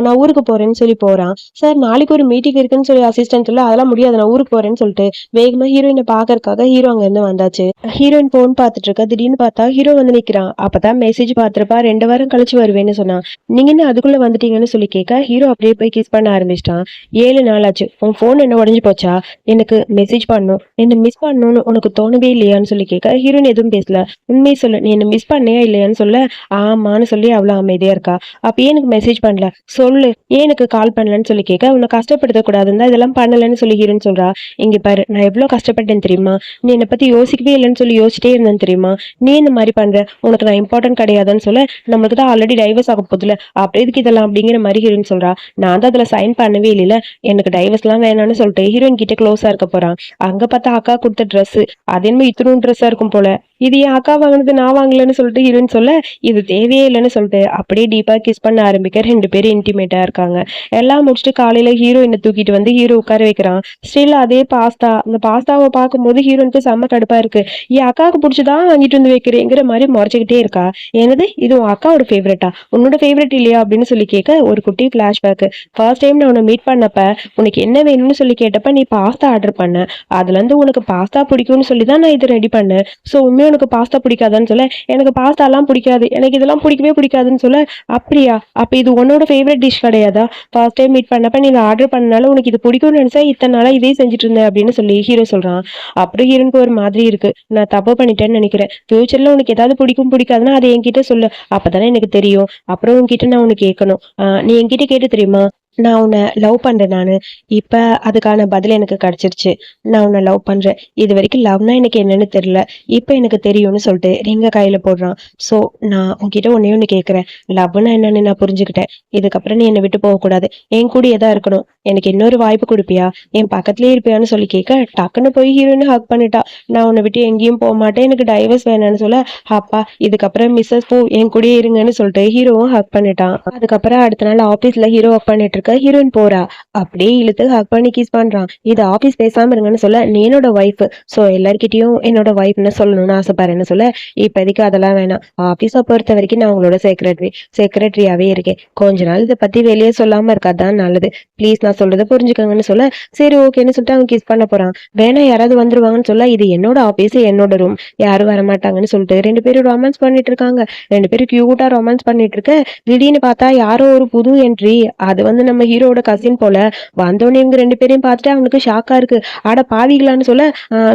நான் ஊருக்கு போறேன்னு சொல்லி போறான். சார் நாளைக்கு ஒரு மீட்டிங் இருக்குன்னு சொல்லி அசிஸ்டன்ட் சொல்ல, அதெல்லாம் முடியாது நான் ஊருக்கு போறேன்னு சொல்லிட்டு வேகமா ஹீரோயினை பாக்கறதுக்காக ஹீரோ அங்க இருந்து வந்தாச்சு. ஹீரோயின் போன் பாத்துட்டு இருக்கா, திடீர்னு பார்த்தா ஹீரோ வந்து நிக்கிறான். அப்பதான் மெசேஜ் பாத்துருப்பா, 2 வாரம் கழிச்சு வருவேன்னு சொன்னான். நீங்க என்ன அதுக்குள்ள வந்துட்டீங்கன்னு சொல்லி கேட்க, ஹீரோ அப்படியே போய் கிஸ் பண்ண ஆரம்பிச்சிட்டான். 7 நாள் ஆச்சு, உன் போன் என்ன உடஞ்சு போச்சா, எனக்கு மெசேஜ் பண்ணும், என்ன மிஸ் பண்ணணும்னு உனக்கு தோணவே இல்லையான்னு சொல்லி கேட்க, ஹீரோயின் எதுவும் பேசல. உண்மையை சொல்லு, நீ என்ன மிஸ் பண்ணியா இல்லையான்னு சொல்ல, ஆமான்னு சொல்லி அவ்வளவு அமைதியா இருக்கா. அப்பயே எனக்கு மெசேஜ் பண்ணல, சொல்லு ஏன் எனக்கு கால் பண்ணலன்னு சொல்லி கேட்க, உன்னை கஷ்டப்படுத்த கூடாதுன்னு இதெல்லாம் பண்ணலன்னு சொல்லி ஹீரோன்னு சொல்றா. இங்க பாரு நான் எவ்வளவு கஷ்டப்பட்டேன் தெரியுமா, நீ என்னை பத்தி யோசிக்கவே இல்லைன்னு சொல்லி யோசிச்சிட்டே இருந்தேன் தெரியுமா, நீ இந்த மாதிரி பண்ற, உனக்கு நான் இம்பார்ட்டன்ட் கிடையாதுன்னு சொல்ல, நம்மளுக்கு தான் ஆல்ரெடி டைவர்ஸ் ஆக போதுல, அப்படி எதுக்கு இதெல்லாம் அப்படிங்கிற மாதிரி ஹீரோயின் சொல்றா. நான் தான் அதுல சைன் பண்ணவே இல்லையில, எனக்கு டைவர்ஸ் எல்லாம் வேணாம்னு சொல்லிட்டு ஹீரோயின் கிட்ட க்ளோஸா இருக்க போறான். அங்க பார்த்தா அக்கா கொடுத்த ட்ரெஸ், அது என்ன இத்தனும் ட்ரெஸ்ஸா இருக்கும் போல, இது என் அக்கா வாங்கினது நான் வாங்கலன்னு சொல்லிட்டு ஹீரோயின் சொல்ல, இது தேவையே இல்லைன்னு சொல்லிட்டு அப்படியே டீப்பா கிஸ் பண்ண ஆரம்பிக்க 2 பேரும் இன்டிமேட்டா இருக்காங்க. எல்லாம் முடிச்சுட்டு காலையில ஹீரோயினை தூக்கிட்டு வந்து ஹீரோ உட்கார வைக்கிறான். ஸ்டில் அதே பாஸ்தா. அந்த பாஸ்தாவை பார்க்கும்போது ஹீரோயினுக்கு செம்ம கடுப்பா இருக்கு. என் அக்காவுக்கு பிடிச்சதான் வாங்கிட்டு வந்து வைக்கிறேங்கிற மாதிரி முறைச்சுக்கிட்டே இருக்கா. என்னது இது உன் அக்காவோட ஃபேவரட்டா, உன்னோட ஃபேவரட் இல்லையா அப்படின்னு சொல்லி கேட்க ஒரு குட்டி ஃபிளாஷ்பேக். ஃபர்ஸ்ட் டைம் நான் உன்னை மீட் பண்ணப்ப உனக்கு என்ன வேணும்னு சொல்லி கேட்டப்ப நீ பாஸ்தா ஆர்டர் பண்ண. அதுல இருந்து உனக்கு பாஸ்தா பிடிக்கும்னு சொல்லி தான் நான் இதை ரெடி பண்ணேன். ஸோ உண்மையாக உனக்கு பாஸ்தா பிடிக்காதான்னு சொல்ல, எனக்கு பாஸ்தாலாம் பிடிக்காது, எனக்கு இதெல்லாம் பிடிக்கவே பிடிக்காதுன்னு சொல்ல, அப்படியா அப்போ இது உன்னோட ஃபேவரட் டிஷ் கிடையாதா? ஃபர்ஸ்ட் டைம் மீட் பண்ணப்ப நீ ஆர்டர் பண்ணனால உனக்கு இது பிடிக்கும்னு நினைச்சா இத்தனை நாளா இதே செஞ்சுட்டு இருந்தேன் அப்படின்னு சொல்லி ஹீரோ சொல்றான். அப்புறம் ஹீரோனுக்கு ஒரு மாதிரி இருக்கு. நான் தப்பு பண்ணிட்டேன்னு நினைக்கிறேன். ஃபியூச்சர்ல உனக்கு ஏதாவது பிடிக்கும் பிடிக்காதுன்னா அதை என்கிட்ட சொல்லு, அப்பதானே எனக்கு தெரியும். அப்புறம் உன்கிட்ட நான் உனக்கு கேட்கணும். நீ என்கிட்ட கேட்டு தெரியுமா, நான் உன்னை லவ் பண்றேன் நானு. இப்ப அதுக்கான பதில் எனக்கு கிடைச்சிருச்சு. நான் உன்னை லவ் பண்றேன். இது வரைக்கும் லவ்னா எனக்கு என்னன்னு தெரியல, இப்ப எனக்கு தெரியும்னு சொல்லிட்டு ரிங்க கையில போடுறான். சோ நான் உன்கிட்ட ஒன்னே ஒண்ணு கேட்கிறேன். லவ்னா என்னன்னு நான் புரிஞ்சுக்கிட்டேன். இதுக்கப்புறம் நீ என்னை விட்டு போக கூடாது, என் கூடயே தான் இருக்கணும். எனக்கு இன்னொரு வாய்ப்பு கொடுப்பியா, என் பக்கத்துலயே இருப்பியான்னு சொல்லி கேட்க டக்குன்னு போய் ஹீரோயின் ஹக் பண்ணிட்டா. நான் உன்னை விட்டு எங்கேயும் போக மாட்டேன், எனக்கு டைவர்ஸ் வேணான்னு சொல்ல, அப்பா இதுக்கப்புறம் மிஸ்ஸஸ் பூ என் கூடயே இருங்கன்னு சொல்லிட்டு ஹீரோவும் ஹக் பண்ணிட்டான். அதுக்கப்புறம் அடுத்த நாள் ஆபீஸ்ல ஹீரோ ஒர்க் பண்ணிட்டு இருக்க ஹீரோயின் போறா. அப்படியே இழுத்து ஹக் பண்ணி கிஸ் பண்றான். இது ஆபீஸ் பேசாம இருங்கன்னு சொல்ல, நீ என்னோட ஒய்ஃப், சோ எல்லார்கிட்டயும் என்னோட ஒய்ஃப்னு சொல்லணும்னு ஆசைப்படுறேன்னு சொல்ல, இப்போதைக்கு அதெல்லாம் வேணாம். ஆபீஸை பொறுத்த வரைக்கும் நான் உங்களோட செக்ரட்டரியாவே இருக்கேன். கொஞ்ச நாள் இதை பத்தி வெளியே சொல்லாம இருக்காதான் நல்லது. ப்ளீஸ் நான் சொல்றதை புரிஞ்சுக்கோங்கன்னு சொல்ல, சரி ஓகேன்னு சொல்லிட்டு அவன் கிஸ் பண்ண போறான். வேணா யாராவது வந்துருவாங்கன்னு சொல்ல, இது என்னோட ஆபீஸ், என்னோட ரூம், யாரும் வரமாட்டாங்கன்னு சொல்லிட்டு 2 பேரும் ரொமான்ஸ் பண்ணிட்டு இருக்காங்க. 2 பேரும் கியூட்டா ரொமான்ஸ் பண்ணிட்டு இருக்க, திடீர்னு பார்த்தா யாரோ ஒரு புது என்ட்ரி. அது வந்து நம்ம ஹீரோட கசின் போல. வந்தோடனே இவங்க 2 பேரையும் பார்த்துட்டு அவனுக்கு ஷாக்கா இருக்கு. ஆட பாவிகளான்னு சொல்ல,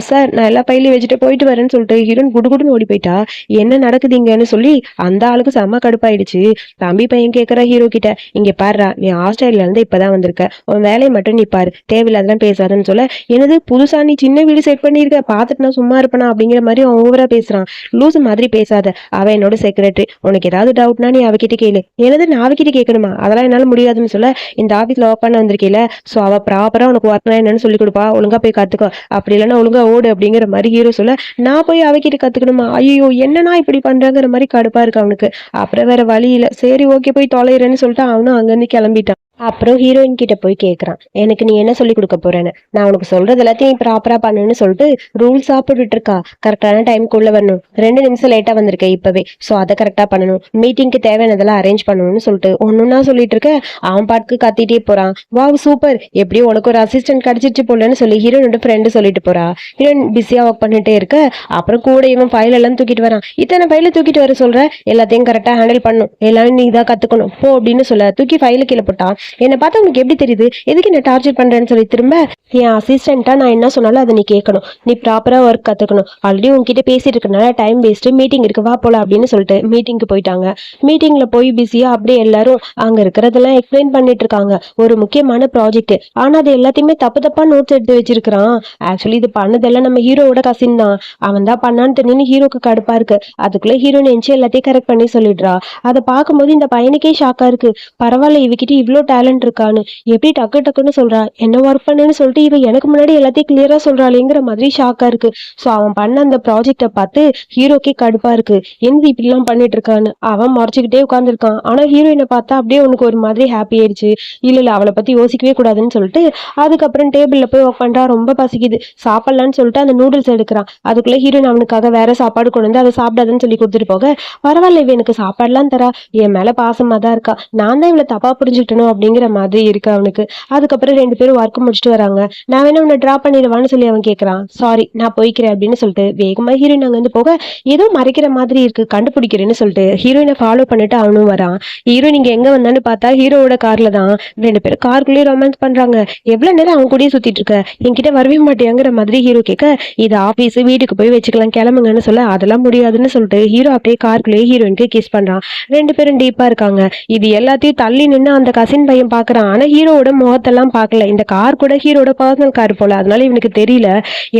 சார் நான் எல்லா பையிலையும் வச்சுட்டு போயிட்டு வரேன்னு சொல்லிட்டு ஹீரோயின் குடுகுடுன்னு ஓடி போயிட்டா. என்ன நடக்குதுங்கன்னு சொல்லி அந்த ஆளுக்கு செம்ம கடுப்பாயிடுச்சு. தம்பி பையன் கேட்கற ஹீரோ கிட்ட, இங்க பாருடா நீ ஆஸ்திரேலியால இருந்து இப்பதான் வந்திருக்க, உன் வேலையை மட்டும் நீ பாரு, தேவையில்லாதான் பேசாதன்னு சொல்ல, எனது புதுசா நீ சின்ன வீடு செட் பண்ணிருக்க, பாத்துட்டு நான் சும்மா இருப்பேனா அப்படிங்கிற மாதிரி அவன் ஓவரா பேசுறான். லூசு மாதிரி பேசாத, அவ என்னோட செக்ரட்டரி, உனக்கு ஏதாவது டவுட்னா நீ அவகிட்ட கேளு. எனது நான் அவகிட்ட கேட்கணுமா, அதெல்லாம் என்னால முடியாதுன்னு சொல்ல, இந்த ஆபீஸ்ல ஒர்க் பண்ண வந்திருக்கீல, சோ அவ ப்ராப்பரா உனக்கு ஒர்க்னா என்னன்னு சொல்லி கொடுப்பா, ஒழுங்கா போய் கத்துக்கோ, அப்படி இல்லைன்னா ஒழுங்கா ஓடு அப்படிங்கிற மாதிரி ஹீரோ சொல்ல, நான் போய் அவகிட்ட கத்துக்கணுமா, ஐயோ என்னன்னா இப்படி பண்றாங்கிற மாதிரி கடுப்பா இருக்கு அவனுக்கு. அப்புறம் வேற வழி இல்ல, சரி ஓகே போய் தொலைறேன்னு சொல்லிட்டு அவனும் அங்கிருந்து கிளம்பிட்டான். அப்புறம் ஹீரோயின் கிட்ட போய் கேட்கறான், எனக்கு நீ என்ன சொல்லி கொடுக்க போறேன்னு. நான் உனக்கு சொல்றது எல்லாத்தையும் ப்ராப்பரா பண்ணுன்னு சொல்லிட்டு ரூல்ஸா போட்டுட்டு இருக்கா. கரெக்டான டைமுக்குள்ள வரணும், 2 நிமிஷம் லேட்டா வந்திருக்கேன் இப்பவே, சோ அதை கரெக்டா பண்ணணும், மீட்டிங்க்கு தேவையானதெல்லாம் அரேஞ்ச் பண்ணணும்னு சொல்லிட்டு ஒண்ணுன்னா சொல்லிட்டு இருக்க, அவன் பாட்டுக்கு கத்திட்டே போறான். வாவ் சூப்பர், எப்படியும் உனக்கு ஒரு அசிஸ்டன்ட் கிடைச்சிருச்சு போலன்னு சொல்லி ஹீரோனோட ஃப்ரெண்டு சொல்லிட்டு போறா. ஹீரோயின் பிஸியா ஒர்க் பண்ணிட்டே இருக்க, அப்புறம் கூட இவன் ஃபைல் எல்லாம் தூக்கிட்டு வரான். இத்தனை ஃபைல தூக்கிட்டு வர சொல்ற, எல்லாத்தையும் கரெக்டா ஹேண்டில் பண்ணும், எல்லாமே நீ தான் கத்துக்கணும் போ அப்படின்னு சொல்ல, தூக்கி ஃபைல கீழே போட்டான். என்னை பார்த்தா உனக்கு எப்படி தெரியுது, எதுக்கு என்ன டார்ச்சர் பண்றேன்னு சொல்லி திரும்ப, என் அசிஸ்டண்டா நான் என்ன சொன்னாலும் அதை நீ கேட்கணும், நீ ப்ராப்பரா ஒர்க் கத்துக்கணும், ஆல்ரெடி உங்ககிட்ட பேசிட்டு இருக்கனால டைம் வேஸ்ட், மீட்டிங் இருக்கு வா போல அப்படின்னு சொல்லிட்டு மீட்டிங்க்கு போயிட்டாங்க. மீட்டிங்ல போய் பிஸியா அப்படியே எல்லாரும் அங்க இருக்கிறதெல்லாம் எக்ஸ்பிளைன் பண்ணிட்டு இருக்காங்க. ஒரு முக்கியமான ப்ராஜெக்ட், ஆனா அது எல்லாத்தையுமே தப்பு தப்பா நோட்ஸ் எடுத்து வச்சிருக்கான். ஆக்சுவலி இது பண்ணதெல்லாம் நம்ம ஹீரோவோட கசின் தான், அவன் தான் பண்ணான்னு தெரிஞ்சு ஹீரோக்கு கடுப்பா இருக்கு. அதுக்குள்ள ஹீரோ நினைச்சு எல்லாத்தையும் கரெக்ட் பண்ணி சொல்லிடுறா. அதை பார்க்கும்போது இந்த பையனுக்கே ஷாக்கா இருக்கு. பரவாயில்ல இவகிட்ட இவ்வளோ டேலண்ட் இருக்கான்னு, எப்படி டக்கு டக்குன்னு சொல்றா, என்ன ஒர்க் பண்ணுன்னு சொல்லிட்டு இவ எனக்கு முன்னாடி எல்லாத்தையும் கிளியரா சொல்றாளேங்கிற மாதிரி ஷாக்கா இருக்கு. ஸோ அவன் பண்ண அந்த ப்ராஜெக்டை பார்த்து ஹீரோக்கே கடுப்பா இருக்கு. என்னது இப்படிலாம் பண்ணிட்டு இருக்கான்னு அவன் மறைச்சிக்கிட்டே உட்காந்துருக்கான். ஆனா ஹீரோயினை பார்த்தா அப்படியே உனக்கு ஒரு மாதிரி ஹாப்பி ஆயிடுச்சு. இல்ல அவளை பத்தி யோசிக்கவே கூடாதுன்னு சொல்லிட்டு அதுக்கப்புறம் டேபிள்ல போய் ஒர்க் பண்றா. ரொம்ப பசிக்குது, சாப்பிடலான்னு சொல்லிட்டு அந்த நூடுல்ஸ் எடுக்கிறான். அதுக்குள்ள ஹீரோயின் அவனுக்காக வேற சாப்பாடு கொண்டு வந்து அதை சாப்பிடாதுன்னு சொல்லி கொடுத்துட்டு போக, பரவாயில்ல இவ எனக்கு சாப்பாடுலாம் தரா, என் மேல பாசமா தான் இருக்கா, நான் தான் இவளை தப்பா புரிஞ்சுக்கிட்டணும் அப்படிங்கிற மாதிரி இருக்கு அவனுக்கு. அதுக்கப்புறம் 2 பேரும் ஒர்க் முடிச்சுட்டு வராங்க. நான் வேணா உன்னை டிராப் பண்ணிடுவான்னு சொல்லி அவன் கேட்கறான். சாரி நான் போய்க்கிறேன் அப்படின்னு சொல்லிட்டு வேகமா ஹீரோயின் அங்க வந்து போக, ஏதோ மறைக்கிற மாதிரி இருக்கு, கண்டுபிடிக்கிறேன்னு சொல்லிட்டு ஹீரோயினை ஃபாலோ பண்ணிட்டு அவனும் வரான். ஹீரோயின் இங்க எங்க வந்தான்னு பார்த்தா ஹீரோவோட கார்ல தான். 2 பேரும் காருக்குள்ளேயே ரொமான்ஸ் பண்றாங்க. எவ்வளவு நேரம் அவன் கூடயே சுத்திட்டு இருக்க, என்கிட்ட வரவே மாட்டேங்கிற மாதிரி ஹீரோ கேட்க, இது ஆபீஸ், வீட்டுக்கு போய் வச்சுக்கலாம் கிளம்புங்கன்னு சொல்ல, அதெல்லாம் முடியாதுன்னு சொல்லிட்டு ஹீரோ அப்படியே காருக்குள்ளேயே ஹீரோயினுக்கு கிஸ் பண்றான். 2 பேரும் டீப்பா இருக்காங்க. இது எல்லாத்தையும் தள்ளி நின்று அந்த கசின் பையன் பாக்குறான். ஆனா ஹீரோவோட முகத்தெல்லாம் பார்க்கல. இந்த கார் கூட ஹீரோட பர்சனல் கார் போல, அதனால இவனுக்கு தெரியல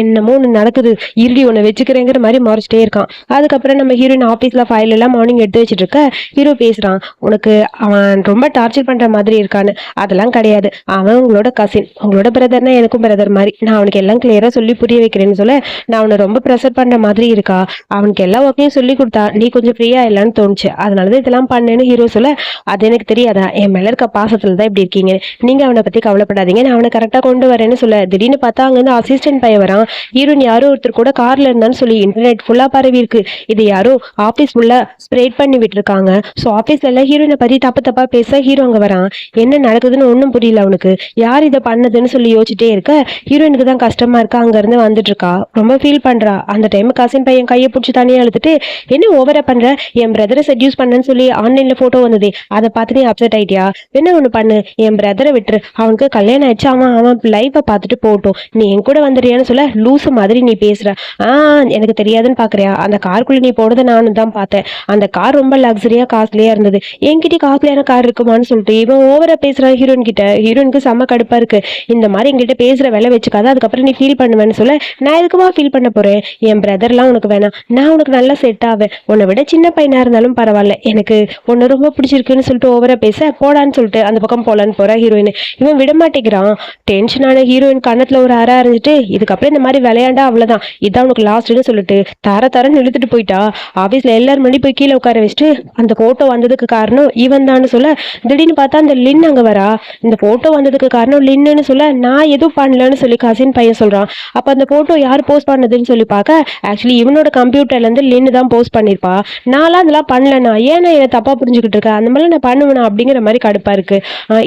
என்னமோ ஒண்ணு நடக்குது, இருடி உன்னை வச்சுக்கிறேங்கிற மாதிரி முறைச்சிட்டே இருக்கான். அதுக்கப்புறம் நம்ம ஹீரோயின் ஆபீஸ்ல ஃபைல் எல்லாம் மார்னிங் எடுத்து வச்சுட்டு இருக்க ஹீரோ பேசுறான். உனக்கு அவன் ரொம்ப டார்ச்சர் பண்ற மாதிரி இருக்கான்னு. அதெல்லாம் கிடையாது, அவன் உங்களோட கசின், உங்களோட பிரதர்னா எனக்கும் பிரதர் மாதிரி. நான் அவனுக்கு எல்லாம் கிளியரா சொல்லி புரிய வைக்கிறேன்னு சொல்ல, நான் அவனை ரொம்ப ப்ரெஷர் பண்ற மாதிரி இருக்கா, அவனுக்கு எல்லா ஒர்க்கையும் சொல்லி கொடுத்தா நீ கொஞ்சம் ஃப்ரீயா இல்லைன்னு தோணுச்சு, அதனாலதான் இதெல்லாம் பண்ணேன்னு ஹீரோ சொல்ல, அது எனக்கு தெரியாதா, என் மேல இருக்க பாசத்துல தான் இப்படி இருக்கீங்க, நீங்க அவனை பத்தி கவலைப்படாதீங்க, நான் அவனை கரெக்டா கொண்டு வரேன்னு சொல்ல, திடீர்னு பார்த்தா அங்க இருந்து அசிஸ்டன்ட் பையன் வரான். ஹீரோயின் யாரோ ஒருத்தர் கூட கார்ல இருந்தான்னு சொல்லி இன்டர்நெட் ஃபுல்லா பரவி இருக்கு. இது யாரோ ஆபீஸ் ஃபுல்லா ஸ்ப்ரெட் பண்ணி விட்டுருக்காங்க. ஸோ ஆபீஸ்ல எல்லாம் ஹீரோயினை பத்தி தப்பா பேச ஹீரோ அங்க வரான். என்ன நடக்குதுன்னு ஒன்றும் புரியல அவனுக்கு, யார் இதை பண்ணதுன்னு சொல்லி யோசிச்சுட்டே இருக்க ஹீரோயினுக்கு தான் கஷ்டமா இருக்கா. அங்க இருந்து வந்துட்டு இருக்கா, ரொம்ப ஃபீல் பண்றா. அந்த டைம் கசின் பையன் கையை பிடிச்சி தனியா அழுத்துட்டு, என்ன ஓவரா பண்ற, என் பிரதரை செட்யூஸ் பண்ணேன்னு சொல்லி ஆன்லைன்ல போட்டோ வந்தது, அதை பார்த்து நீ அப்செட் ஆயிட்டியா, என்ன ஒண்ணு பண்ணு, என் பிரதரை விட்டுரு, அவனுக்கு கல்யாணம் ஆயிடுச்சு, அவன் லைஃபை பார்த்துட்டு போட்டோம், நீ என் கூட வந்துடுறியான்னு சொல்ல, லூசு மாதிரி நீ பேசுற, எனக்கு தெரியாதுன்னு பாக்குறியா, அந்த காருக்குள்ள நீ போனதை நானும் தான் பார்த்தேன், அந்த கார் ரொம்ப லக்ஸரியா காஸ்ட்லியா இருந்தது, என்கிட்ட காஸ்ட்லியான கார் இருக்குமான்னு சொல்லிட்டு இவன் ஓவரா பேசுறான் ஹீரோயின் கிட்ட. ஹீரோயினுக்கு செம்ம கடுப்பா இருக்கு, இந்த மாதிரி என்கிட்ட பேசுற வேலை வச்சுக்காத, அதுக்கப்புறம் நீ ஃபீல் பண்ணுவேன்னு சொல்ல, நான் எதுக்குமா ஃபீல் பண்ண போறேன், என் பிரதர்லாம் உனக்கு வேணாம், நான் உனக்கு நல்லா செட் ஆவேன், உன்னை விட சின்ன பையனா இருந்தாலும் பரவாயில்ல, எனக்கு உன்னை ரொம்ப பிடிச்சிருக்குன்னு சொல்லிட்டு ஓவரா பேச, போடான்னு சொல்லிட்டு அந்த பக்கம் போலான்னு போறா ஹீரோயின். இவன் விட மாட்டேங்கிறான். டென்ஷனான ஹீரோயின் கண்ணத்துல ஒரு அரை அறிஞ்சிட்டு, இதுக்கப்புறம் இந்த மாதிரி விளையாண்டா அவ்வளவுதான், இதான் உனக்கு லாஸ்ட்னு சொல்லிட்டு தரன்னு இழுத்துட்டு போயிட்டா. ஆபீஸ்ல எல்லாரும் மணி போய் கீழே உட்கார வச்சுட்டு, அந்த போட்டோ வந்ததுக்கு காரணம் இவன் தான் சொல்ல, திடீர்னு பார்த்தா அந்த லின் அங்க வரா. இந்த போட்டோ வந்ததுக்கு காரணம் லின்னு சொல்ல, நான் எதுவும் பண்ணலன்னு சொல்லி கசின் பையன் சொல்றான். அப்ப அந்த போட்டோ யார் போஸ்ட் பண்ணதுன்னு சொல்லி பார்க்க, ஆக்சுவலி இவனோட கம்ப்யூட்டர்ல இருந்து லின்னு தான் போஸ்ட் பண்ணிருப்பா. நான்லாம் அதெல்லாம் பண்ணலண்ணா, ஏன்னா என்ன தப்பா புரிஞ்சுக்கிட்டு இருக்க, அந்த மாதிரி நான் பண்ணுவேனா அப்படிங்கிற மாதிரி கடுப்பா இருக்கு.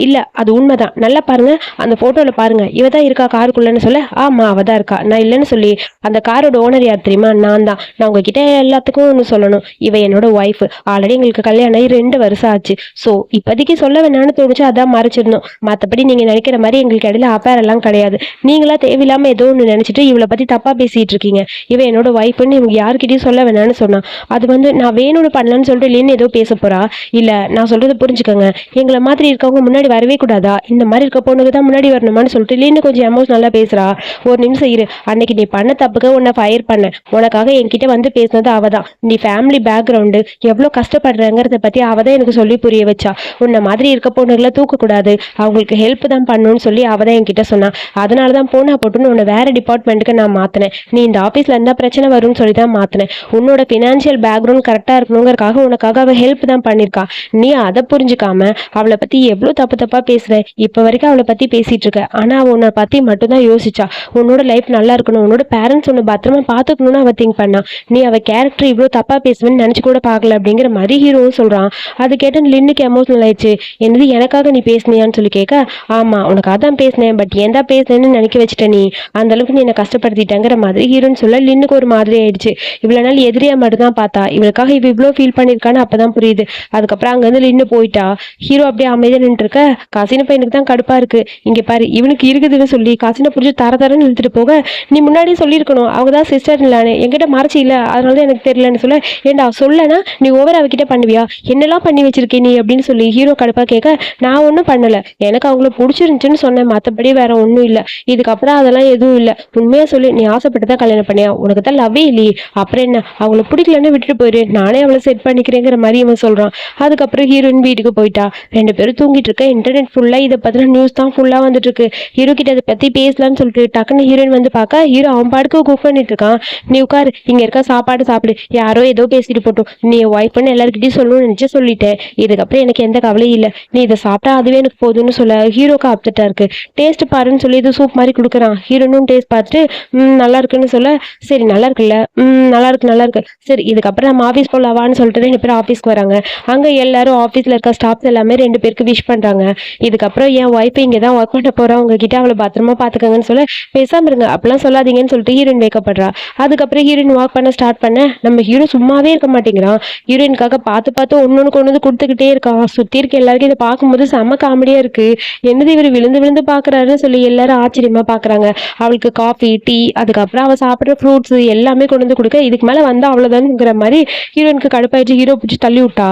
இல்ல அது உண்மைதான், நல்லா பாருங்க, அந்த போட்டோல பாருங்க, இவ தான் இருக்கா காருக்குள்ளன்னு சொல்ல, ஆமா அவ தான் இருக்கா, நான் இல்லைன்னு சொல்லி, அந்த காரோட ஓனர் யார் தெரியுமா, நான் தான், நான் உங்ககிட்ட எல்லாத்துக்கும் ஒன்று சொல்லணும், இவ என்னோட ஒய்ஃப், ஆல்ரெடி எங்களுக்கு கல்யாணம் ஆகி 2 வருஷம் ஆச்சு, ஸோ இப்போதைக்கு சொல்ல வேணான்னு தோணுச்சு, அதான் மறைச்சிருந்தோம், மற்றபடி நீங்க நினைக்கிற மாதிரி எங்களுக்கு இடையில அஃபேர் எல்லாம் கிடையாது, நீங்களா தேவையில்லாம ஏதோ ஒன்று நினைச்சிட்டு இவளை பத்தி தப்பா பேசிட்டு இருக்கீங்க, இவ என்னோட ஒய்ஃப்னு இவங்க யாருக்கிட்டையும் சொல்ல வேணான்னு சொன்னா, அது வந்து நான் வேணும்னு பண்ணலன்னு சொல்லிட்டு இல்லைன்னு ஏதோ பேச போறா. இல்ல நான் சொல்றது புரிஞ்சுக்கோங்க, எங்களை மாதிரி இருக்கவங்க முன்னாடி வரவே கூடாதா, இந்த மாதிரி இருக்க பொண்ணுக்கு தான் முன்னாடி வரணுமான்னு சொல்லிட்டு இல்லைன்னு கொஞ்சம் எமோஷனலா பேசுறா. ஒரு நிமிஷம் இரு, அன்னைக்கு நீ பண்ண தப்புக்கு உன்னை ஃபயர் பண்ண, உனக்காக என்கிட்ட வந்து பேசினது அவதான், நீ ஃபேமிலி பேக்ரவுண்டு எவ்வளோ கஷ்டப்படுறங்கிறத பத்தி அவதான் எனக்கு சொல்லி புரிய வச்சா, உன்னை மாதிரி இருக்க பொண்ணுகளை தூக்கக்கூடாது, அவங்களுக்கு ஹெல்ப் தான் பண்ணணும்னு சொல்லி அவதான் என்கிட்ட சொன்னா, அதனாலதான் போனா போட்டுன்னு உன்னை வேற டிபார்ட்மெண்ட்டுக்கு நான் மாத்தினேன், நீ இந்த ஆஃபீஸ்ல இருந்தா பிரச்சனை வரும்னு சொல்லி தான் மாத்தினேன், உன்னோட ஃபினான்ஷியல் பேக்ரவுண்ட் கரெக்டா இருக்கணுங்கிறக்காக உனக்காக அவ ஹெல்ப் தான் பண்ணிருக்கா, நீ அதை புரிஞ்சுக்காம அவளை பத்தி எவ்வளோ தப்பா பேசுற, இப்ப வரைக்கும் அவளை பத்தி பேசிட்டு இருக்க, ஆனா அவ உன்னை பத்தி மட்டும்தான் யோசிச்சா, உன்னோட லைஃப் நல்லா இருக்கணும், உன்னோட பேரண்ட்ஸ் உன்னை பத்திரமா பாத்துக்கணும்னு அவ திங்க் பண்ணா, நீ அவ கேரக்டர் இவ்வளோ தப்பா பேசுவேன்னு நினைச்சு கூட பார்க்கல அப்படிங்கிற மாதிரி ஹீரோவும் சொல்றான். அது கேட்டு லின்னுக்கு எமோஷனல் ஆயிடுச்சு. என்னது எனக்காக நீ பேசுனியான்னு சொல்லி கேட்க, ஆமா உனக்காக தான் பேசினேன், பட் ஏன் தான் பேசுனேன்னு நினைக்க வச்சுட்ட, நீ அந்த அளவுக்கு நீ என்ன கஷ்டப்படுத்திட்டங்கிற மாதிரி ஹீரோன்னு சொல்ல, லின்னுக்கு ஒரு மாதிரி ஆயிடுச்சு. இவ்வளவு நாள் எதிரியா மட்டும் தான் பார்த்தா, இவளுக்காக இவ இவ்வளோ ஃபீல் பண்ணிருக்கான்னு அப்பதான் புரியுது. அதுக்கப்புறம் அங்க இருந்து லின்னு போயிட்டா. ஹீரோ அப்படியே அமைதியா நின்று இருக்க, கசின பையனுக்கு தான் கடுப்பா இருக்கு. இங்க பாரு, இவனுக்கு இருக்குதுன்னு சொல்லி கசினை புரிஞ்சு தரன்னு இழுத்துட்டு போக, நீ முன்னாடியே சொல்லியிருக்கணும், அவங்க தான் சிஸ்டர் இல்லானே, என்கிட்ட மறைச்சி இல்ல, அதனாலதான் எனக்கு தெரியலன்னு சொல்ல, ஏண்டா சொல்லனா நீ ஓவர் அவகிட்ட பண்ணுவியா, என்னெல்லாம் பண்ணி வச்சிருக்கே நீ அப்படின்னு சொல்லி ஹீரோ கடுப்பா கேட்க, நான் ஒன்றும் பண்ணல, எனக்கு அவங்கள பிடிச்சிருந்துச்சுன்னு சொன்னேன், மற்றபடி வேற ஒன்றும் இல்லை, இதுக்கப்புறம் அதெல்லாம் எதுவும் இல்லை, உண்மையா சொல்லி நீ ஆசைப்பட்டுதான் கல்யாணம் பண்ணியா, உனக்கு தான் லவ்வே இல்லையே, அப்புறம் என்ன, அவங்கள பிடிக்கலன்னு விட்டுட்டு போயிரு, நானே அவளை செட் பண்ணிக்கிறேங்கிற மாதிரி இவன் சொல்றான். அதுக்கப்புறம் ஹீரோயின் வீட்டுக்கு போயிட்டா. 2 பேரும் தூங்கிட்டு இருக்க, இன்டர்நெட் ஃபுல்லா இதை பத்தின நியூஸ் தான் ஃபுல்லா வந்துட்டு இருக்கு. ஹீரோ கிட்ட அதை பத்தி பேசலான்னு சொல்லிட்டு டக்குன்னு ஹீரோயின் வந்து பார்க்க, ஹீரோ அவன் பாட்டுக்கு குக் பண்ணிட்டு இருக்கான். நீ உட்காரு, இங்க இருக்க சாப்பாடு சாப்பிடு, யாரோ ஏதோ பேசிட்டு போட்டோம், நீ ஒய்ஃப்னு எல்லாருக்கிட்டையும் சொல்லணும்னு நினைச்சு சொல்லிட்டேன், இதுக்கப்புறம் எனக்கு எந்த கவலையும் இல்லை, நீ இதை சாப்பிட்டா அதுவே எனக்கு போதும்னு சொல்ல, ஹீரோக்கு அப்செட்டா இருக்கு. டேஸ்ட் பாருன்னு சொல்லி இது சூப் மாதிரி கொடுக்குறான். ஹீரோனும் டேஸ்ட் பார்த்துட்டு நல்லா இருக்குன்னு சொல்ல, சரி நல்லா இருக்குல்ல, நல்லா இருக்கு, சரி இதுக்கப்புறம் நம்ம ஆஃபீஸ் போலாவான்னு சொல்லிட்டு 2 பேரும் ஆஃபீஸ்க்கு வராங்க. அங்க எல்லாரும் ஆஃபீஸ்ல இருக்க ஸ்டாஃப்ஸ் எல்லாமே 2 பேருக்கு விஷ் பண்றாங்க. இதுக்கப்புறம் என் ஒய்ஃப் இங்கே தான் ஒர்க் பண்ண போறா, உங்ககிட்ட அவளை பத்திரமா பாத்துக்கங்கன்னு சொல்ல, பேசாம இருங்க அப்படிலாம் சொல்லாதீங்கன்னு சொல்லிட்டு ஹீரோயின் வைக்கப்படுறா. அதுக்கப்புறம் ஹீரோயின் வாக் பண்ண ஸ்டார்ட் பண்ண, நம்ம ஹீரோ சும்மாவே இருக்க மாட்டேங்கிறான். ஹீரோயினுக்காக பார்த்து ஒன்னொன்னு கொண்டு வந்து கொடுத்துக்கிட்டே இருக்கான். சுத்தி இருக்க எல்லாருக்கும் இதை பார்க்கும்போது செம்ம காமெடியா இருக்கு. என்னது இவர் விழுந்து பாக்குறாருன்னு சொல்லி எல்லாரும் ஆச்சரியமா பாக்குறாங்க. அவளுக்கு காஃபி டீ, அதுக்கப்புறம் அவ சாப்பிட்ற ஃப்ரூட்ஸ் எல்லாமே கொண்டு வந்து கொடுக்க, இதுக்கு மேல வந்தா அவ்வளவுதான்ங்கிற மாதிரி ஹீரோயினுக்கு கடுப்பாயிடுச்சு. ஹீரோ பிடிச்சி தள்ளி விட்டா.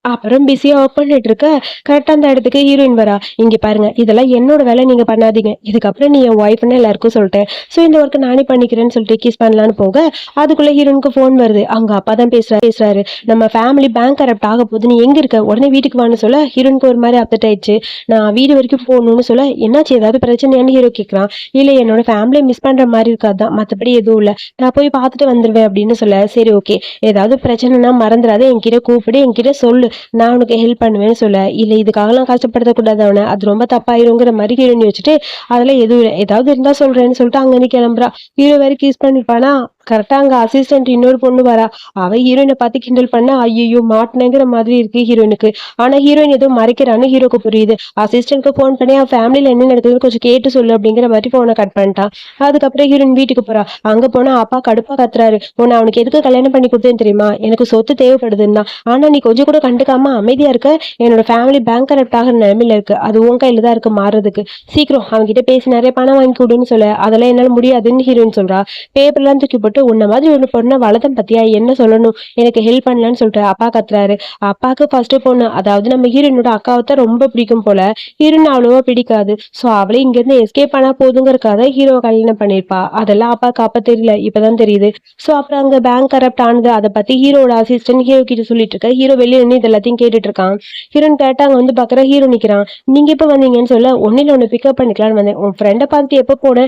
அப்புறம் பிஸியா ஒர்க் பண்ணிட்டு இருக்க, கரெக்ட்டா அந்த இடத்துக்கு ஹீரோயின் வரா. "இங்க பாருங்க, இதெல்லாம் என்னோட வேலை நீங்க பண்ணாதீங்க. இதுக்கப்புறம் நீ என் ஒய்ஃப்ன்னு எல்லாருக்கும் சொல்ட்டேன். ஸோ இந்த ஒர்க்க நானே பண்ணிக்கிறேன்னு" சொல்லிட்டு கிஸ் பண்ணலான்னு போக, அதுக்குள்ள ஹீரோயினுக்கு ஃபோன் வருது. அவங்க அப்பா தான் பேசுறாரு. "நம்ம ஃபேமிலி பேங்க் கரப்ட் ஆக போகுது. நீ எங்க இருக்க? உடனே வீட்டுக்கு வான்னு" சொல்ல, ஹீரோயினுக்கு ஒரு மாரி அப்செட் ஆயிடுச்சு. நான் வீடு வரைக்கும் போகணும்னு சொல்ல, "என்னாச்சு ஏதாவது பிரச்சனையான்னு?" ஹீரோ கேட்குறான். "இல்ல என்னோட ஃபேமிலிய மிஸ் பண்ற மாரி இருக்கு அதான். மத்தபடி எதுவும் இல்ல. நான் போய் பார்த்துட்டு வந்துருவேன்" அப்படின்னு சொல்ல, "சரி ஓகே. ஏதாவது பிரச்சனைன்னா மறந்துறாத. என்கிட்ட கூப்பிடு. என்கிட்ட சொல்லு. நான் உனக்கு ஹெல்ப் பண்ணுவேன்னு" சொல்ல, இல்ல இதுக்காகலாம் கஷ்டப்படுத்தக்கூடாது அவன. அது ரொம்ப தப்பாயிருங்கிற மாரி ஹீரோயினி வச்சுட்டு, அதெல்லாம் எதுவும் இல்ல. ஏதாவது இருந்தா சொல்றேன்னு சொல்லிட்டு அங்கருந்து கிளம்புறா. ஹீரோ வேற கிஸ் பண்ணிருப்பானா, கரெக்ட்டா அங்க அசிஸ்டன்ட் இன்னொரு பொண்ணு வரா. அவ ஹீரோயின பார்த்து கிண்டல் பண்ண, ஐய்யய்யோ! மாட்டுனேங்கிற மாதிரி இருக்கு ஹீரோயினுக்கு. ஆனா ஹீரோயின் ஏதோ மறைக்கிறான்னு ஹீரோக்கு புரியுது. அசிஸ்டன்ட்க்கு ஃபோன் பண்ணி அவ ஃபேமிலில என்ன நடக்குதுன்னு கொஞ்சம் கேட்டு சொல்லு அப்படிங்கிற மாரி ஃபோன கட் பண்ணிட்டான். அதுக்கப்புறம் ஹீரோயின் வீட்டுக்கு போறா. அங்க போனா அப்பா கடுப்பா கத்துறாரு. "உன்ன அவனுக்கு எதுக்கு கல்யாணம் பண்ணி குடுத்தேன்னு தெரியுமா? எனக்கு சொத்து தேவைப்படுதுன்னா. ஆனா நீ கொஞ்சம் கூட கண்டுக்காம அமைதியா இருக்க. என்னோட ஃபேமிலி பேங்க் கரப்ட் ஆகுற நிலைமையில இருக்கு. அது உன் கையில தான் இருக்கு மாறுறதுக்கு. சீக்கிரம் அவன்கிட்ட பேசி நெறைய பணம் வாங்கி குடுன்னு" சொல்ல, அதெல்லாம் என்னால முடியாதுன்னு ஹீரோயின் சொல்றா. பேப்பர்லாம் தூக்கி போட்டு, "உன்ன மாதிரி ஒரு பொண்ண வளர்த்தேன் பாத்தியா? என்ன சொல்லணும்? எனக்கு ஹெல்ப் பண்ணலன்னு" சொல்லிட்டு அப்பா கத்துறாரு. அப்பாக்கு ஃபர்ஸ்ட் பொண்ணு, அதாவது நம்ம ஹீரோயினோட அக்காவ தான் ரொம்ப பிடிக்கும் போல. ஹீரோயின் அவ்வளவா பிடிக்காது. சோ அவளே இங்கிருந்து எஸ்கேப் ஆனா போதுங்கிறதுக்காக ஹீரோவ கல்யாணம் பண்ணியிருப்பா. அதெல்லாம் அப்பாக்கு அப்ப தெரியல. இப்பதான் தெரியுது. சோ அப்புறம் அங்க பேங்க் கரப்ட் ஆனது அத பத்தி ஹீரோவோட அசிஸ்டன்ட் ஹீரோ கிட்ட சொல்லிட்டு இருக்க. ஹீரோ வெளிய நின்னு இது எல்லாத்தையும் கேட்டுட்டு இருக்கான். ஹீரோயின் கரெக்ட்டா அங்க வந்து பாக்குறா. ஹீரோ நிக்கிறான். "நீங்க எப்ப வந்தீங்கன்னு?" சொல்ல, "ஒண்ணும் இல்ல உன்ன பிக்கப் பண்ணிக்கலான்னு வந்தேன். உன் ஃப்ரெண்ட பார்த்துட்டு எப்ப போன?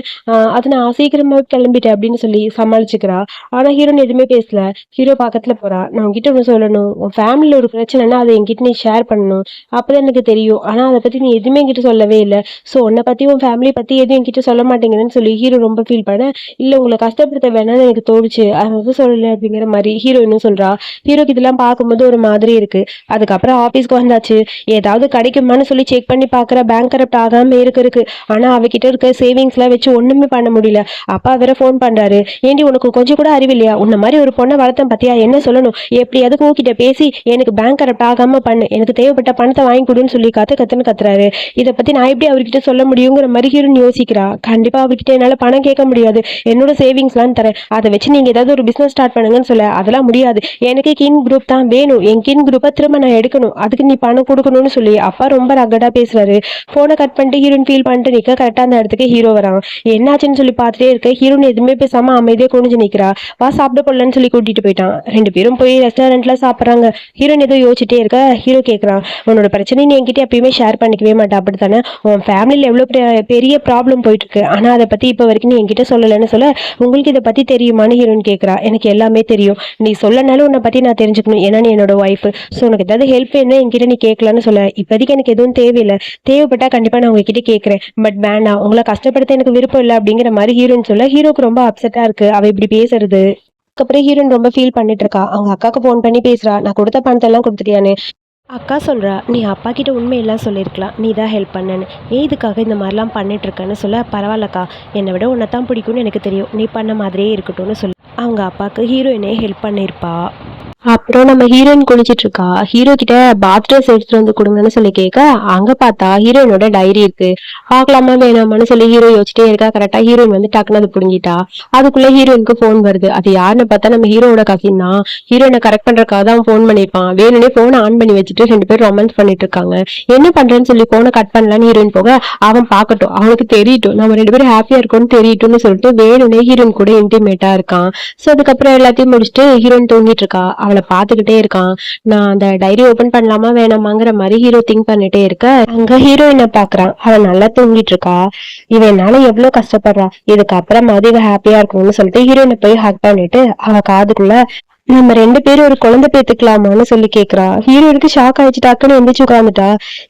அது நான் சீக்கிரமா கிளம்பிட்டேன்" அப்படின்னு சொல்லி சமாளிச்சுக்கிறா. ஆனா ஹீரோயின் எதுவுமே பேசல. ஹீரோ பக்கத்துல போறா. "நான் உன்கிட்ட ஒண்ணு சொல்லணும். உன் ஃபேமிலில ஒரு பிரச்சனைன்னா அத என்கிட்ட நீ ஷேர் பண்ணணும். அப்பதான் எனக்கு தெரியும். ஆனா அத பத்தி நீ எதுவுமே என்கிட்ட சொல்லவே இல்ல. சோ உன்ன பத்தி உன் ஃபேமிலி பத்தி எதுவும் என்கிட்ட சொல்ல மாட்டேங்கிறன்னு" சொல்லி ஹீரோ ரொம்ப ஃபீல் பண்ண, "இல்ல உங்கள கஷ்டப்படுத்த வேணாம்னு எனக்கு தோணுச்சு. அதனால சொல்லல" அப்படிங்கிற மாரி ஹீரோயினும் சொல்றா. ஹீரோக்கு இதெல்லாம் பார்க்கும்போது ஒரு மாதிரி இருக்கு. அதுக்கப்புறம் ஆபீஸ்க்கு வந்தாச்சு. ஏதாவது கிடைக்குமான்னு சொல்லி செக் பண்ணி பார்க்குறா. பேங்க் கரப்ட் ஆகாம இருக்கு. ஆனா அவகிட்ட இருக்க சேவிங்ஸ்லாம் வச்சு ஒண்ணுமே பண்ண முடியல. அப்பா வேற ஃபோன் பண்றாரு. "ஏண்டி உனக்கு கொஞ்சம் கூட அறிவில்லையா? உன்ன மாரி ஒரு பொண்ண வளர்த்தேன் பாத்தியா? என்ன சொல்லணும்? எப்படியாவது உன்கிட்ட பேசி எனக்கு பேங்க் கரப்ட் ஆகாம பண்ணு. எனக்கு தேவைப்பட்ட பணத்த வாங்கி குடுன்னு" சொல்லி கத்துன்னு கத்துறாரு. இத பத்தி நான் எப்படி அவர்கிட்ட சொல்ல முடியுங்கிற மாரி ஹீரோயின் யோசிக்கிறா. கண்டிப்பா அவர்கிட்ட என்னால பணம் கேட்க முடியாது. என்னோட சேவிங்ஸ்லாம் தரேன். அத வச்சு நீங்க ஏதாவது ஒரு பிசினஸ் ஸ்டார்ட் பண்ணுங்கன்னு சொல்ல, "அதெல்லாம் முடியாது. எனக்கு கின் குரூப் தான் வேணும். என் கின் குரூப்ப திரும்ப நான் எடுக்கணும். அதுக்கு நீ பணம் குடுக்கணும்னு" சொல்லி அப்பா ரொம்ப ரகடா பேசுறாரு. ஃபோன கட் பண்ணிட்டு ஹீரோயின் ஃபீல் பண்ணிட்டு நிக்க, கரெக்ட்டா அந்த இடத்துக்கு ஹீரோ வரான். என்னாச்சுன்னு சொல்லி பார்த்துட்டே இருக்க. ஹீரோயின் எதுவுமே பேசாம அமைதியா குனிஞ்சு நிக்கிறா. "வா சாப்பிட போலான்னு" சொல்லி கூட்டிட்டு போயிட்டான். 2 பேரும் போய் ரெஸ்டாரண்ட்ல சாப்பிடுறாங்க. ஹீரோயின் ஏதோ யோசிச்சுட்டே இருக்க. ஹீரோ கேட்குறான், "உன்னோட பிரச்சனைய நீ என்கிட்ட எப்பயுமே ஷேர் பண்ணிக்கவே மாட்ட அப்படித்தானே? உன் ஃபேமிலில எவ்வளோ பெரிய ப்ராப்ளம் போயிட்டு இருக்கு. ஆனா அத பத்தி இப்ப வரைக்கும் நீ என்கிட்ட சொல்லலன்னு" சொல்ல, "உங்களுக்கு இத பத்தி தெரியுமான்னு?" ஹீரோயின் கேட்குறா. "எனக்கு எல்லாமே தெரியும். நீ சொல்லனாலும் உன்ன பத்தி நான் தெரிஞ்சுக்கணும். ஏன்னா நீ என்னோட ஒய்ஃப். சோ உனக்கு ஏதாவது ஹெல்ப் வேணும்னா என்கிட்ட நீ கேட்கலான்னு" சொல்ல, "இப்போதைக்கு எனக்கு எதுவும் தேவையில்ல. தேவைப்பட்டா கண்டிப்பா நான் உங்ககிட்ட கேட்கிறேன். பட் வேண்டாம். உங்கள கஷ்டப்படுத்த எனக்கு விருப்பம் இல்ல" அப்படிங்கிற மாரி ஹீரோயின் சொல்ல, ஹீரோக்கு ரொம்ப அப்செட்டா இருக்கு. அவ இப்படி பேசுறது. அதுக்கப்புறம் ஹீரோயின் ரொம்ப ஃபீல் பண்ணிட்டு இருக்கா. அவங்க அக்காக்கு ஃபோன் பண்ணி பேசுறா. "நான் குடுத்த பணத்தெல்லாம் குடுத்துட்டியான்னு?" அக்கா சொல்றா, "நீ அப்பா கிட்ட உண்மையெல்லாம் சொல்லியிருக்கலாம். நீ தான் ஹெல்ப் பண்ணன்னு. ஏன் இதுக்காக இந்த மாரிலாம் பண்ணிட்டு இருக்கன்னு?" சொல்ல, "பரவால்லக்கா. என்னை விட உன்ன தான் பிடிக்கும்னு எனக்கு தெரியும். நீ பண்ண மாதிரியே இருக்கட்டும்னு" சொல்லி அவங்க அப்பாக்கு ஹீரோயினே ஹெல்ப் பண்ணியிருப்பா. அப்புறம் நம்ம ஹீரோயின் குளிச்சிட்டு இருக்கா. ஹீரோ கிட்ட பாத் ட்ரெஸ் எடுத்துட்டு வந்து குடுங்கன்னு சொல்லி கேட்க, அங்க பார்த்தா ஹீரோயினோட டைரி இருக்கு. பார்க்கலாமா வேணாமான்னு சொல்லி ஹீரோ யோசிச்சிட்டே இருக்கா. கரெக்ட்டா ஹீரோயின் வந்து டக்குனு அத புடுங்கிட்டா. அதுக்குள்ள ஹீரோயினுக்கு ஃபோன் வருது. அது யாருன்னு பார்த்தா நம்ம ஹீரோவோட கசின் தான். ஹீரோயின கரெக்ட் பண்றதுக்காக தான் ஃபோன் பண்ணியிருப்பான். வேணும்னே ஃபோன ஆன் பண்ணி வச்சுட்டு 2 பேரும் ரொமான்ஸ் பண்ணிட்டு இருக்காங்க. என்ன பண்றேன்னு சொல்லி ஃபோன கட் பண்ணலான்னு ஹீரோயின் போக, அவன் பார்க்கட்டும். அவனுக்கு தெரியட்டும். நம்ம 2 பேரும் ஹாப்பியா இருக்கோம்னு தெரியட்டும்னு சொல்லிட்டு வேணும்னே ஹீரோயின் கூட இன்டிமேட்டா இருக்கான். சோ அதுக்கப்புறம் எல்லாத்தையும் முடிச்சுட்டு ஹீரோயின் தூங்கிட்டு இருக்கா. அவள பார்த்துக்கிட்டே இருக்கான். நான் அந்த டைரி ஓபன் பண்ணலாமா வேணாமாங்கிற மாரி ஹீரோ திங்க் பண்ணிட்டே இருக்க, அங்க ஹீரோயின பாக்குறான். அவ நல்லா தூங்கிட்டு இருக்கா. இவன் என்னால எவ்வளவு கஷ்டப்படுறா. இதுக்கப்புறமாவது இவ ஹாப்பியா இருக்கணும்னு சொல்லிட்டு ஹீரோயின போய் ஹக் பண்ணிட்டு அவ காதுக்குள்ள, "நம்ம 2 பேரும் ஒரு குழந்தை பெத்துக்கலாமான்னு" சொல்லி கேக்குறா. ஹீரோயினுக்கு ஷாக் ஆயிடுச்சு. டக்குன்னு எந்திரிச்சு உட்காந்துட்டா.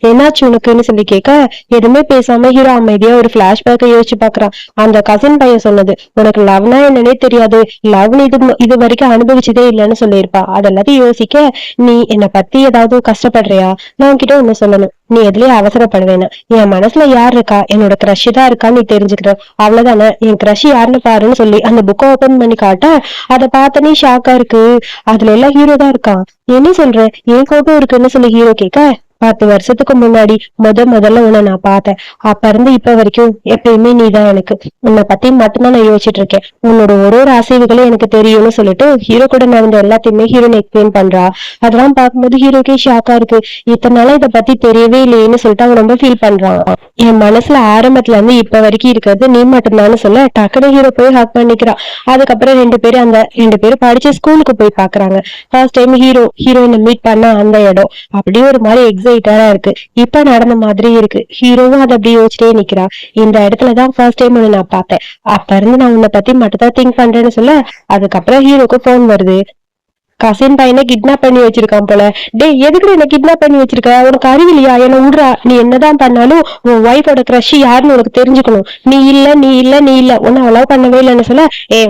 "என்னாச்சு உனக்குன்னு?" சொல்லி கேட்க, எதுவுமே பேசாம ஹீரோ அமைதியா ஒரு பிளாஷ்பேக்கை யோசிச்சு பாக்குறான். அந்த கசின் பையன் சொன்னது, "உனக்கு லவ்னா என்னன்னே தெரியாது. லவ்னு இது வரைக்கும் அனுபவிச்சதே இல்லைன்னு" சொல்லியிருப்பா. அதெல்லாத்தையும் யோசிக்க, "நீ என்னை பத்தி ஏதாவது கஷ்டப்படுறியா? நான் உன்கிட்ட ஒண்ணு சொல்லணும். நீ எதுலயும் அவசரப்பட வேணாம். என் மனசுல யார் இருக்கா? என்னோட கிரஷ் தான் இருக்கான்னு நீ தெரிஞ்சுக்கிற. அவ்வளவுதானே. என் கிரஷ் யாருன்னு பாருன்னு" சொல்லி அந்த புக்கை ஓபன் பண்ணி காட்ட, அத பார்த்தனே ஷாக்கா இருக்கு. அதுல எல்லாம் ஹீரோ தான் இருக்கான். "என்ன சொல்ற? என் கோபம் இருக்குன்னு" சொல்லி ஹீரோ கேட்க, 10 வருஷத்துக்கு முன்னாடி முதல்ல உன்னை நான் பார்த்தேன். அப்ப இருந்து இப்ப வரைக்கும் எப்பயுமே நீதான் எனக்கு. உன்னை பத்தி மட்டும்தான் நான் யோசிச்சுட்டு இருக்கேன். உன்னோட ஒரு அசைவுகளும் எனக்கு தெரியும்னு சொல்லிட்டு ஹீரோ கூட நடந்த எல்லாத்தையுமே ஹீரோயின் எக்ஸ்பிளைன் பண்றா. அதெல்லாம் பார்க்கும்போது ஹீரோக்கே ஷாக்கா இருக்கு. இத்தனை நாளா இதை பத்தி தெரியவே இல்லையேன்னு சொல்லிட்டு அவன் ரொம்ப ஃபீல் பண்றான். என் மனசுல ஆரம்பத்துல இருந்து இப்ப வரைக்கும் இருக்கிறது நீ மட்டும்தான்னு சொல்ல டக்குனு ஹீரோ போய் ஹக் பண்ணிக்கிறான். அதுக்கப்புறம் ரெண்டு பேரும் படிச்ச ஸ்கூலுக்கு போய் பாக்குறாங்க. ஃபர்ஸ்ட் டைம் ஹீரோயினை மீட் பண்ண அந்த இடம் அப்படியே ஒரு மாதிரி எக்ஸைட்டடா இருக்கு. இப்ப நடந்த மாதிரி இருக்கு. ஹீரோவும் அதை அப்படியே யோசிச்சிட்டே நிக்கிறா. இந்த இடத்துலதான் ஃபர்ஸ்ட் டைம் உன்னை நான் பார்த்தேன். அப்ப இருந்து நான் உன்னை பத்தி மட்டும் தான் திங்க் பண்றேன்னு சொல்ல அதுக்கப்புறம் ஹீரோக்கு போன் வருது. கசின் பையனை கிட்னாப் பண்ணி வச்சிருக்கான் போல. டேய், எதுக்கு என்ன கிட்னாப் பண்ணி வச்சிருக்க? உனக்கு அறிவில்லையா? என்ன விடுறா. நீ என்னதான் பண்ணாலும் உன் ஒய்ஃபோட கிரஷ் யாருன்னு உனக்கு தெரிஞ்சுக்கணும். நீ இல்ல உன்னை அலோவ் பண்ணவே இல்லைன்னு சொல்ல,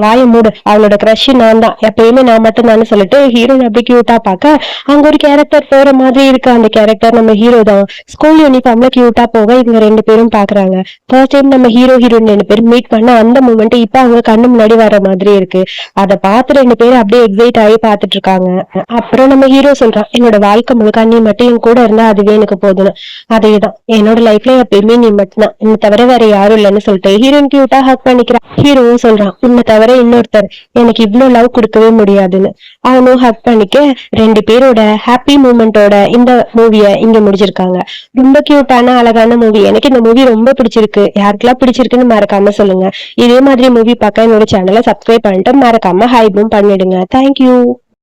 வாய மூடு, அவளோட கிரஷ் நான் தான், எப்பயுமே நான் மட்டும் தான் சொல்லிட்டு ஹீரோயின் அப்படி கியூட்டா பார்க்க அங்க ஒரு கேரக்டர் போற மாதிரி இருக்கு. அந்த கேரக்டர் நம்ம ஹீரோ தான். ஸ்கூல் யூனிஃபார்ம்ல கியூட்டா போக இவங்க ரெண்டு பேரும் பாக்குறாங்க. ஃபர்ஸ்ட் டைம் நம்ம ஹீரோயின் ரெண்டு பேரும் மீட் பண்ண அந்த மூமெண்ட் இப்ப அவங்க கண்ணு முன்னாடி வர மாதிரி இருக்கு. அதை பார்த்து ரெண்டு பேரும் அப்படியே எக்ஸைட் ஆகி பார்த்துட்டு இருக்காங்க. அப்புறம் நம்ம ஹீரோ சொல்றான், என்னோட வாழ்க்கை முழுக்க நீ மட்டும் என் கூட இருந்தா அதுவே எனக்கு போதும்னு. அதேதான், என்னோட லைஃப்ல எப்பயுமே நீ மட்டும்தான், என்னை தவிர வேற யாரும் இல்லைன்னு சொல்லிட்டு ஹீரோயின் கியூட்டா ஹக் பண்ணிக்கிறான். ஹீரோவும் சொல்றான், உன்னை தவிர இன்னொருத்தர் எனக்கு இவ்வளவு லவ் கொடுக்கவே முடியாதுன்னு. அவனும் ஹக் பண்ணிக்க ரெண்டு பேரோட ஹாப்பி மூமெண்டோட இந்த மூவிய இங்க முடிச்சிருக்காங்க. ரொம்ப கியூட்டான அழகான மூவி. எனக்கு இந்த மூவி ரொம்ப பிடிச்சிருக்கு. யாருக்கெல்லாம் பிடிச்சிருக்குன்னு மறக்காம சொல்லுங்க. இதே மாதிரி மூவி பார்க்க என்னோட சேனலை சப்ஸ்கிரைப் பண்ணிட்டு மறக்காம ஹைப்பும் பண்ணிடுங்க. தேங்க்யூ.